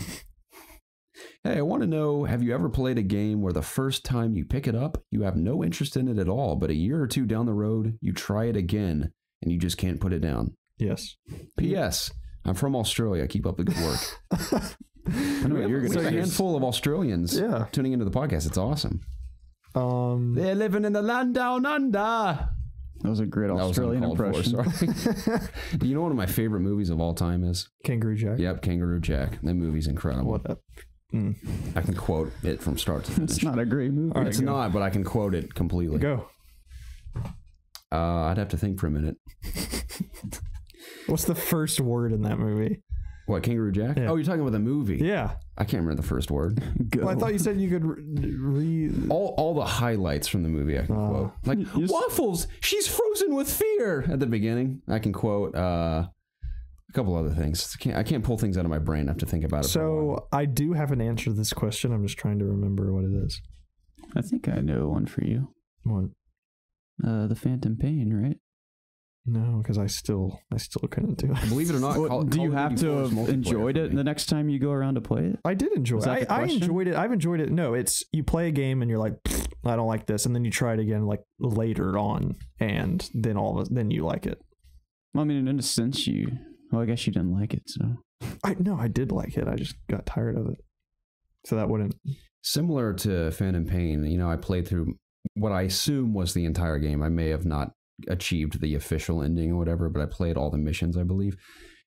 hey, I want to know, have you ever played a game where the first time you pick it up, you have no interest in it at all, but a year or two down the road, you try it again, and you just can't put it down? Yes. P.S. I'm from Australia. Keep up the good work. I know you're going to a handful of Australians tuning into the podcast. It's awesome. They're living in the land down under. That was a great Australian impression. Do you know one of my favorite movies of all time is? Kangaroo Jack. Yep, Kangaroo Jack. That movie's incredible. What up? I can quote it from start to finish. It's not a great movie. It's not, but I can quote it completely. Go. I'd have to think for a minute. What's the first word in that movie? What, Kangaroo Jack? Yeah. Oh, you're talking about the movie? Yeah. I can't remember the first word. Well, I thought you said you could read all the highlights from the movie. I can quote like Waffles. She's frozen with fear at the beginning. I can quote a couple other things. I can't pull things out of my brain. I have to think about it. So I do have an answer to this question. I'm just trying to remember what it is. I think I know one for you. What? The Phantom Pain, right? No, because I still couldn't do it. Believe it or not, do you have to have enjoyed it the next time you go around to play it? I did enjoy it. I enjoyed it. I've enjoyed it. No, it's you play a game and you're like, I don't like this, and then you try it again like later on, and then then you like it. Well, I mean, in a sense, I guess you didn't like it, so. I did like it. I just got tired of it. So that wouldn't. Similar to Phantom Pain, I played through what I assume was the entire game. I may have not achieved the official ending or whatever, but I played all the missions, I believe,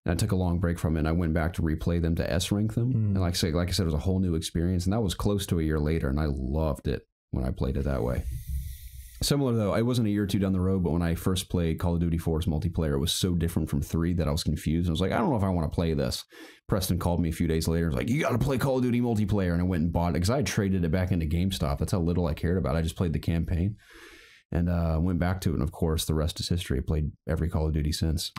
and I took a long break from it, and I went back to replay them to S rank them, and like I said, it was a whole new experience, and that was close to a year later, and I loved it when I played it that way. Similar though, I wasn't a year or two down the road, but when I first played Call of Duty 4's multiplayer, it was so different from 3 that I was confused. I was like, I don't know if I want to play this. Preston called me a few days later and was like, you got to play Call of Duty multiplayer, and I went and bought it because I had traded it back into GameStop. That's how little I cared about it. I just played the campaign. And went back to it, and of course, the rest is history. I played every Call of Duty since.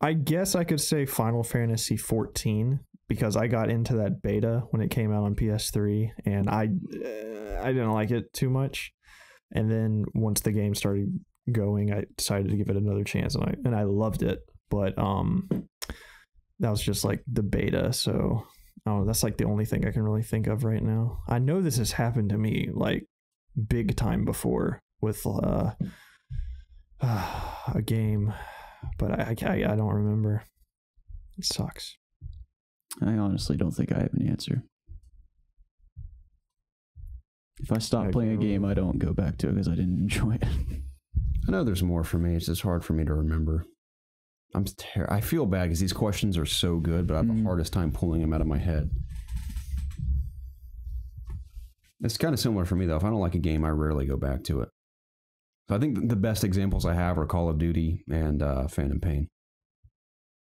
I guess I could say Final Fantasy 14 because I got into that beta when it came out on PS3, and I didn't like it too much. And then once the game started going, I decided to give it another chance, and I loved it. But that was just like the beta, so I don't know, that's like the only thing I can really think of right now. I know this has happened to me like big time before with a game, but I don't remember. It sucks. I honestly don't think I have an answer. If I stop playing a game, I don't go back to it because I didn't enjoy it. I know there's more for me. It's just hard for me to remember. I feel bad because these questions are so good, but I have the hardest time pulling them out of my head. It's kind of similar for me, though. If I don't like a game, I rarely go back to it. So I think the best examples I have are Call of Duty and Phantom Pain.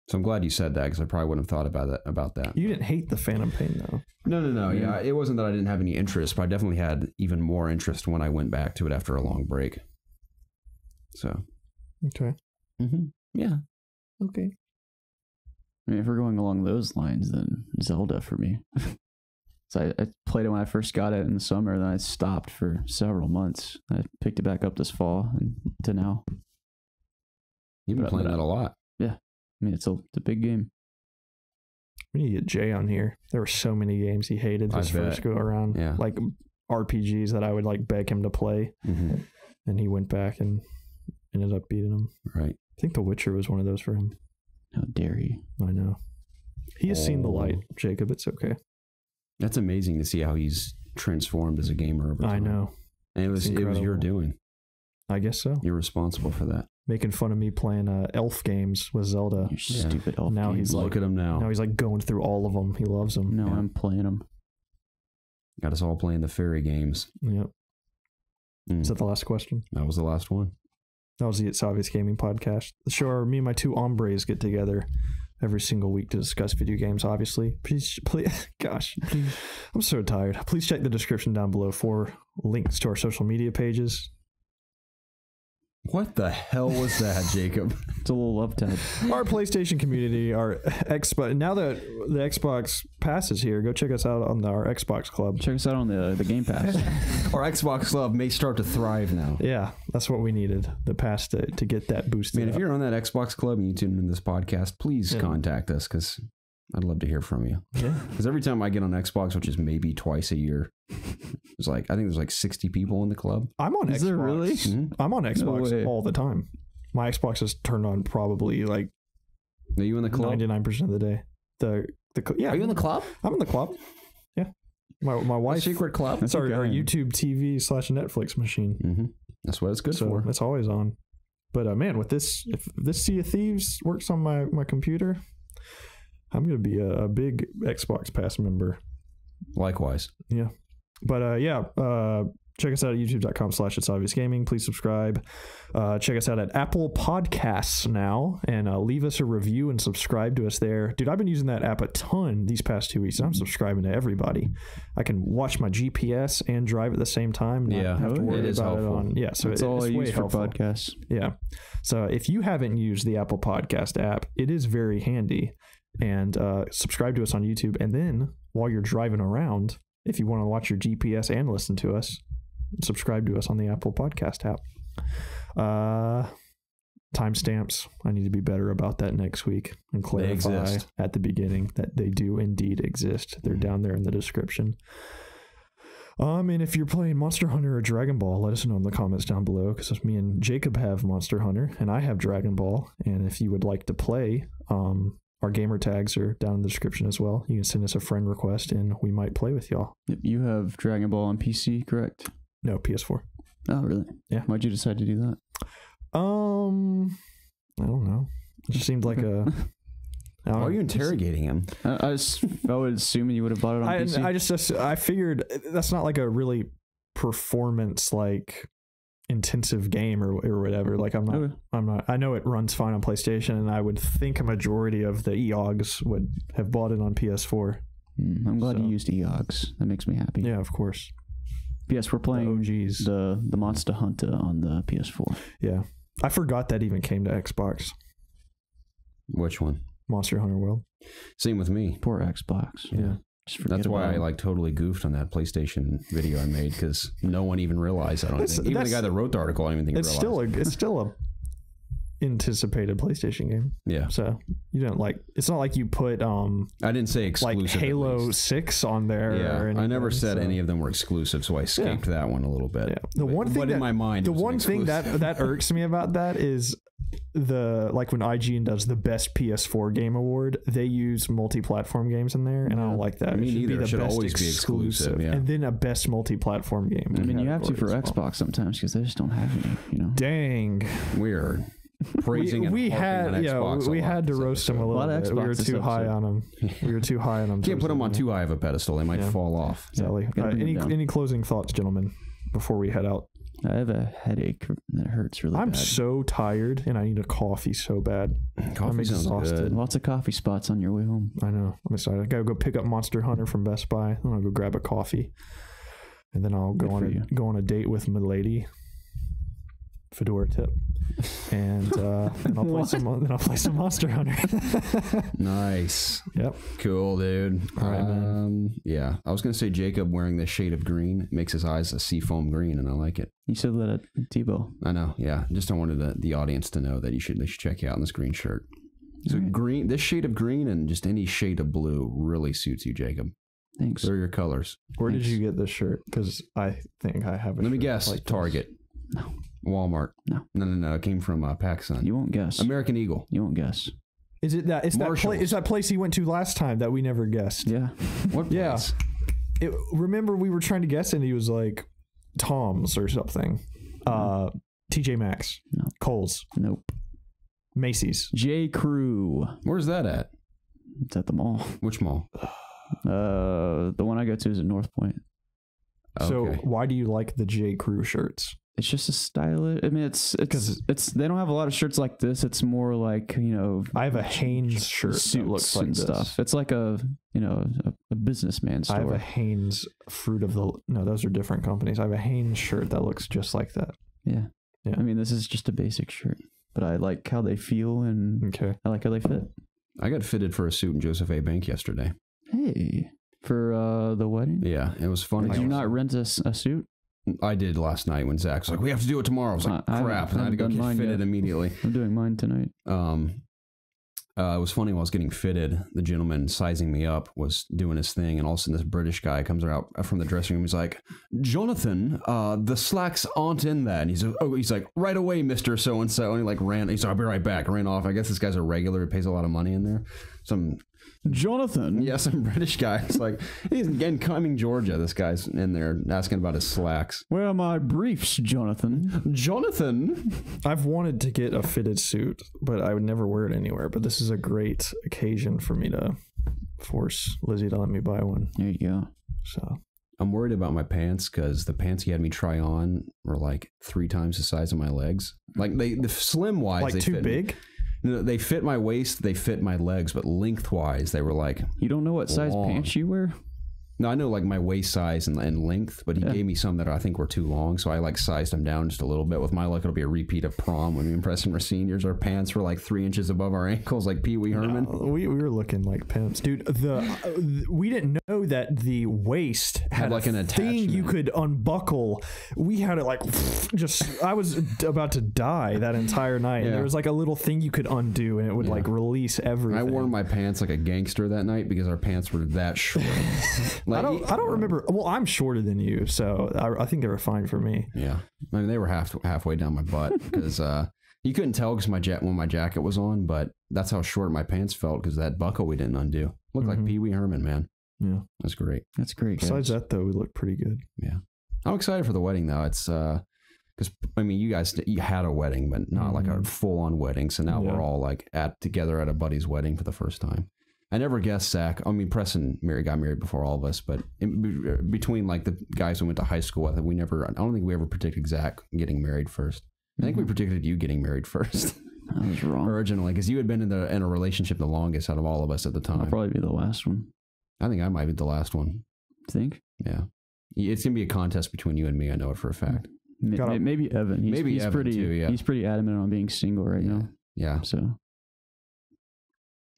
So I'm glad you said that because I probably wouldn't have thought about that. You didn't hate the Phantom Pain, though. No. Yeah, it wasn't that I didn't have any interest, but I definitely had even more interest when I went back to it after a long break. So. Okay. Yeah. Okay. I mean, if we're going along those lines, then Zelda for me. So I played it when I first got it in the summer, then I stopped for several months. I picked it back up this fall and to now. You've been playing that a lot. Yeah. I mean, it's a big game. We need to get Jay on here. There were so many games he hated this first go around. Yeah. Like RPGs that I would like beg him to play. And he went back and ended up beating him. Right. I think The Witcher was one of those for him. How dare you? I know. He has seen the light, Jacob. It's okay. That's amazing to see how he's transformed as a gamer over time. I know. And it was your doing. I guess so. You're responsible for that. Making fun of me playing elf games with Zelda. You stupid elf now games. He's like, look at him now. Now he's like going through all of them. He loves them. No, I'm playing them. Got us all playing the fairy games. Yep. Is that the last question? That was the last one. That was the It's Obvious Gaming podcast. The show where me and my two hombres get together every single week to discuss video games, obviously. Please, gosh, I'm so tired. Please check the description down below for links to our social media pages. What the hell was that, Jacob? It's a little love tab. Our PlayStation community, our Xbox. Now that the Xbox Pass is here, go check us out on our Xbox Club. Check us out on the Game Pass. Our Xbox Club may start to thrive now. Yeah, that's what we needed. The pass to get that boosted. Man, if you're on that Xbox Club and you tune in this podcast, please contact us because I'd love to hear from you. Yeah. Because every time I get on Xbox, which is maybe twice a year, I think there's like 60 people in the club. I'm on Xbox. Is there really? I'm on Xbox all the time. My Xbox is turned on probably like. Are you in the club? 99% of the day. Yeah. Are you in the club? I'm in the club. Yeah. My wife. Secret club. That's our YouTube TV /Netflix machine. That's what it's good for. It's always on. But man, with this, if this Sea of Thieves works on my computer, I'm going to be a big Xbox Pass member. Likewise. Yeah. But check us out at youtube.com/ItsObviousGaming. Please subscribe. Check us out at Apple Podcasts now and leave us a review and subscribe to us there. Dude, I've been using that app a ton these past 2 weeks. And I'm subscribing to everybody. I can watch my GPS and drive at the same time. Yeah, have to worry it is about helpful. So it's all I use for podcasts. Yeah. So if you haven't used the Apple Podcast app, it is very handy. And subscribe to us on YouTube. And then while you're driving around, if you want to watch your GPS and listen to us, subscribe to us on the Apple Podcast app. Timestamps. I need to be better about that next week and clarify at the beginning that they do indeed exist. They're down there in the description. And if you're playing Monster Hunter or Dragon Ball, let us know in the comments down below because me and Jacob have Monster Hunter and I have Dragon Ball. And if you would like to play, our gamer tags are down in the description as well. You can send us a friend request and we might play with y'all. You have Dragon Ball on PC, correct? No, PS4. Oh, really? Yeah. Why'd you decide to do that? I don't know. It just seemed like a... Why are you interrogating him? I would assume you would have bought it on PC. I figured that's not like a really performance like intensive game or whatever. Like I'm not. I know it runs fine on PlayStation, and I would think a majority of the EOGs would have bought it on PS4. I'm glad you used EOGs. That makes me happy. Yeah, of course. Yes, we're playing OGs. the Monster Hunter on the PS4. Yeah, I forgot that even came to Xbox. Which one? Monster Hunter World. Same with me. Poor Xbox. Yeah. Just forget That's why about I it. like totally goofed on that PlayStation video I made because no one even realized. I don't think even the guy that wrote the article, I don't even think it's realized. it's still a anticipated PlayStation game. Yeah. So you don't like. It's not like you put I didn't say exclusive. like Halo 6 on there. Yeah, or anything, I never said any of them were exclusive, so I escaped that one a little bit. Yeah. The one thing but that, in my mind, the it was one thing that irks me about that is like when IGN does the best PS4 game award, they use multi-platform games in there, and I don't like that. Me it should neither. be the It should best always be exclusive, yeah. and then a best multi-platform game. I mean, you have to for category as well. Xbox sometimes because they just don't have any. You know. Dang, weird. Praising we and harping on had Xbox we a lot had to this roast them a episode. little lot of bit. We were Xbox this too high episode. on them. We were too high on them. Can't put them on too high of a pedestal; they might Yeah. fall off. Exactly. Gotta bring them down. Any closing thoughts, gentlemen, before we head out? I have a headache that hurts really I'm bad. so tired, and I need a coffee so bad. Coffee I'm sounds exhausted. good. Lots of coffee spots on your way home. I know. I'm excited. I gotta go pick up Monster Hunter from Best Buy. Then I'll go grab a coffee, and then I'll Good for you. go on a date with my lady. Fedora tip, and I'll play some Monster Hunter. Nice. Yep. Cool, dude. All right, man. Yeah, I was gonna say Jacob wearing the shade of green makes his eyes a seafoam green, and I like it. You said that at Tebow. I know. Yeah, just I wanted the audience to know that they should check you out in this green shirt. So All right. green, this shade of green, and just any shade of blue really suits you, Jacob. Thanks. They're your colors. Where Thanks. did you get this shirt? Because I think I have a Let me shirt guess. like this. Target. No. Walmart. No. It came from Pakistan. You won't guess. American Eagle. You won't guess. Is it that? It's Marshalls. It's that place he went to last time that we never guessed. Yeah. What Yeah. place? Remember we were trying to guess, and he was like Tom's or something. TJ Maxx, No. Kohl's, Nope. Macy's. J. Crew. Where's that at? It's at the mall. Which mall? The one I go to is at North Point. So Okay. why do you like the J. Crew shirts? It's just a style. I mean, it's they don't have a lot of shirts like this. It's more like, you know, I have a Hanes shirt that suits looks like and this. stuff. It's like a businessman store. I have a Hanes those are different companies. I have a Hanes shirt that looks just like that. Yeah. Yeah. I mean, this is just a basic shirt, but I like how they feel and Okay. I like how they fit. I got fitted for a suit in Joseph A. Bank yesterday. Hey, for the wedding? Yeah, it was funny. Did you not rent a suit? I did last night when Zach's like, we have to do it tomorrow. I was like, I crap. And I had to go haven't get done mine fitted yet. immediately. I'm doing mine tonight. It was funny while I was getting fitted, the gentleman sizing me up was doing his thing, and all of a sudden this British guy comes out from the dressing room. He's like, Jonathan, the slacks aren't in that. And he's like, right away, Mr. So-and-so. And he like ran, he's like, I'll be right back. Ran off. I guess this guy's a regular who pays a lot of money in there. Some Jonathan? British guy. It's like, he's in Cumming, Georgia. This guy's in there asking about his slacks. Where are my briefs, Jonathan? Jonathan? I've wanted to get a fitted suit, but I would never wear it anywhere. But this is a great occasion for me to force Lizzie to let me buy one. There you go. So I'm worried about my pants because the pants he had me try on were like 3 times the size of my legs. Like the slim wise, like they too fit big. Me. No, they fit my waist, they fit my legs, but lengthwise they were like. You don't know what size long. pants you wear? No, I know like my waist size and length, but he gave me some that I think were too long, so I like sized them down just a little bit. With my luck, it'll be a repeat of prom when we impressed our seniors. Our pants were like 3 inches above our ankles, like Pee Wee Herman. We were looking like pimps, dude. We didn't know that the waist had like an thing you attachment. could unbuckle. We had it like I was about to die that entire night. Yeah. There was like a little thing you could undo, and it would like release everything. I wore my pants like a gangster that night because our pants were that short. I don't remember. Well, I'm shorter than you, so I think they were fine for me. Yeah, I mean they were halfway down my butt because you couldn't tell because when my jacket was on, but that's how short my pants felt because that buckle we didn't undo. Looked like Pee Wee Herman, man. Yeah, that's great. That's great. Besides guys. that, though, we look pretty good. Yeah, I'm excited for the wedding though. It's because I mean you had a wedding, but not like a full on wedding. So now we're all like together at a buddy's wedding for the first time. I never guessed Zach. I mean, Preston got married before all of us, but between like the guys we went to high school with, I don't think we ever predicted Zach getting married first. I think we predicted you getting married first. I was wrong. Originally, because you had been in a relationship the longest out of all of us at the time. I'll probably be the last one. I think I might be the last one. Think? Yeah. It's going to be a contest between you and me. I know it for a fact. Maybe Evan. He's Evan pretty, too, yeah. He's pretty adamant on being single right now. Yeah. So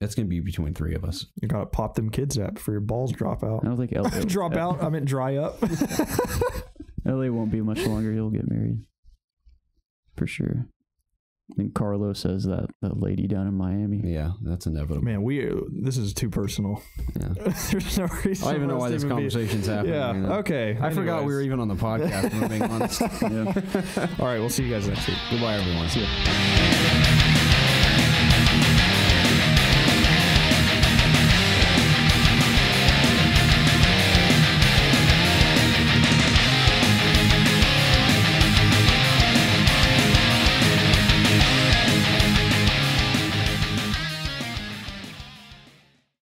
It's gonna be between 3 of us. You gotta pop them kids out before your balls drop out. I don't think LA Drop out? I meant dry up. LA won't be much longer. He'll get married for sure. I think Carlos says that lady down in Miami. Yeah, that's inevitable. Man, this is too personal. Yeah. There's no reason. I don't even know why this conversation's happening. Yeah. You know? Okay. I forgot we were even on the podcast. If I'm being honest. Yeah. All right. We'll see you guys next week. Goodbye, everyone. See ya.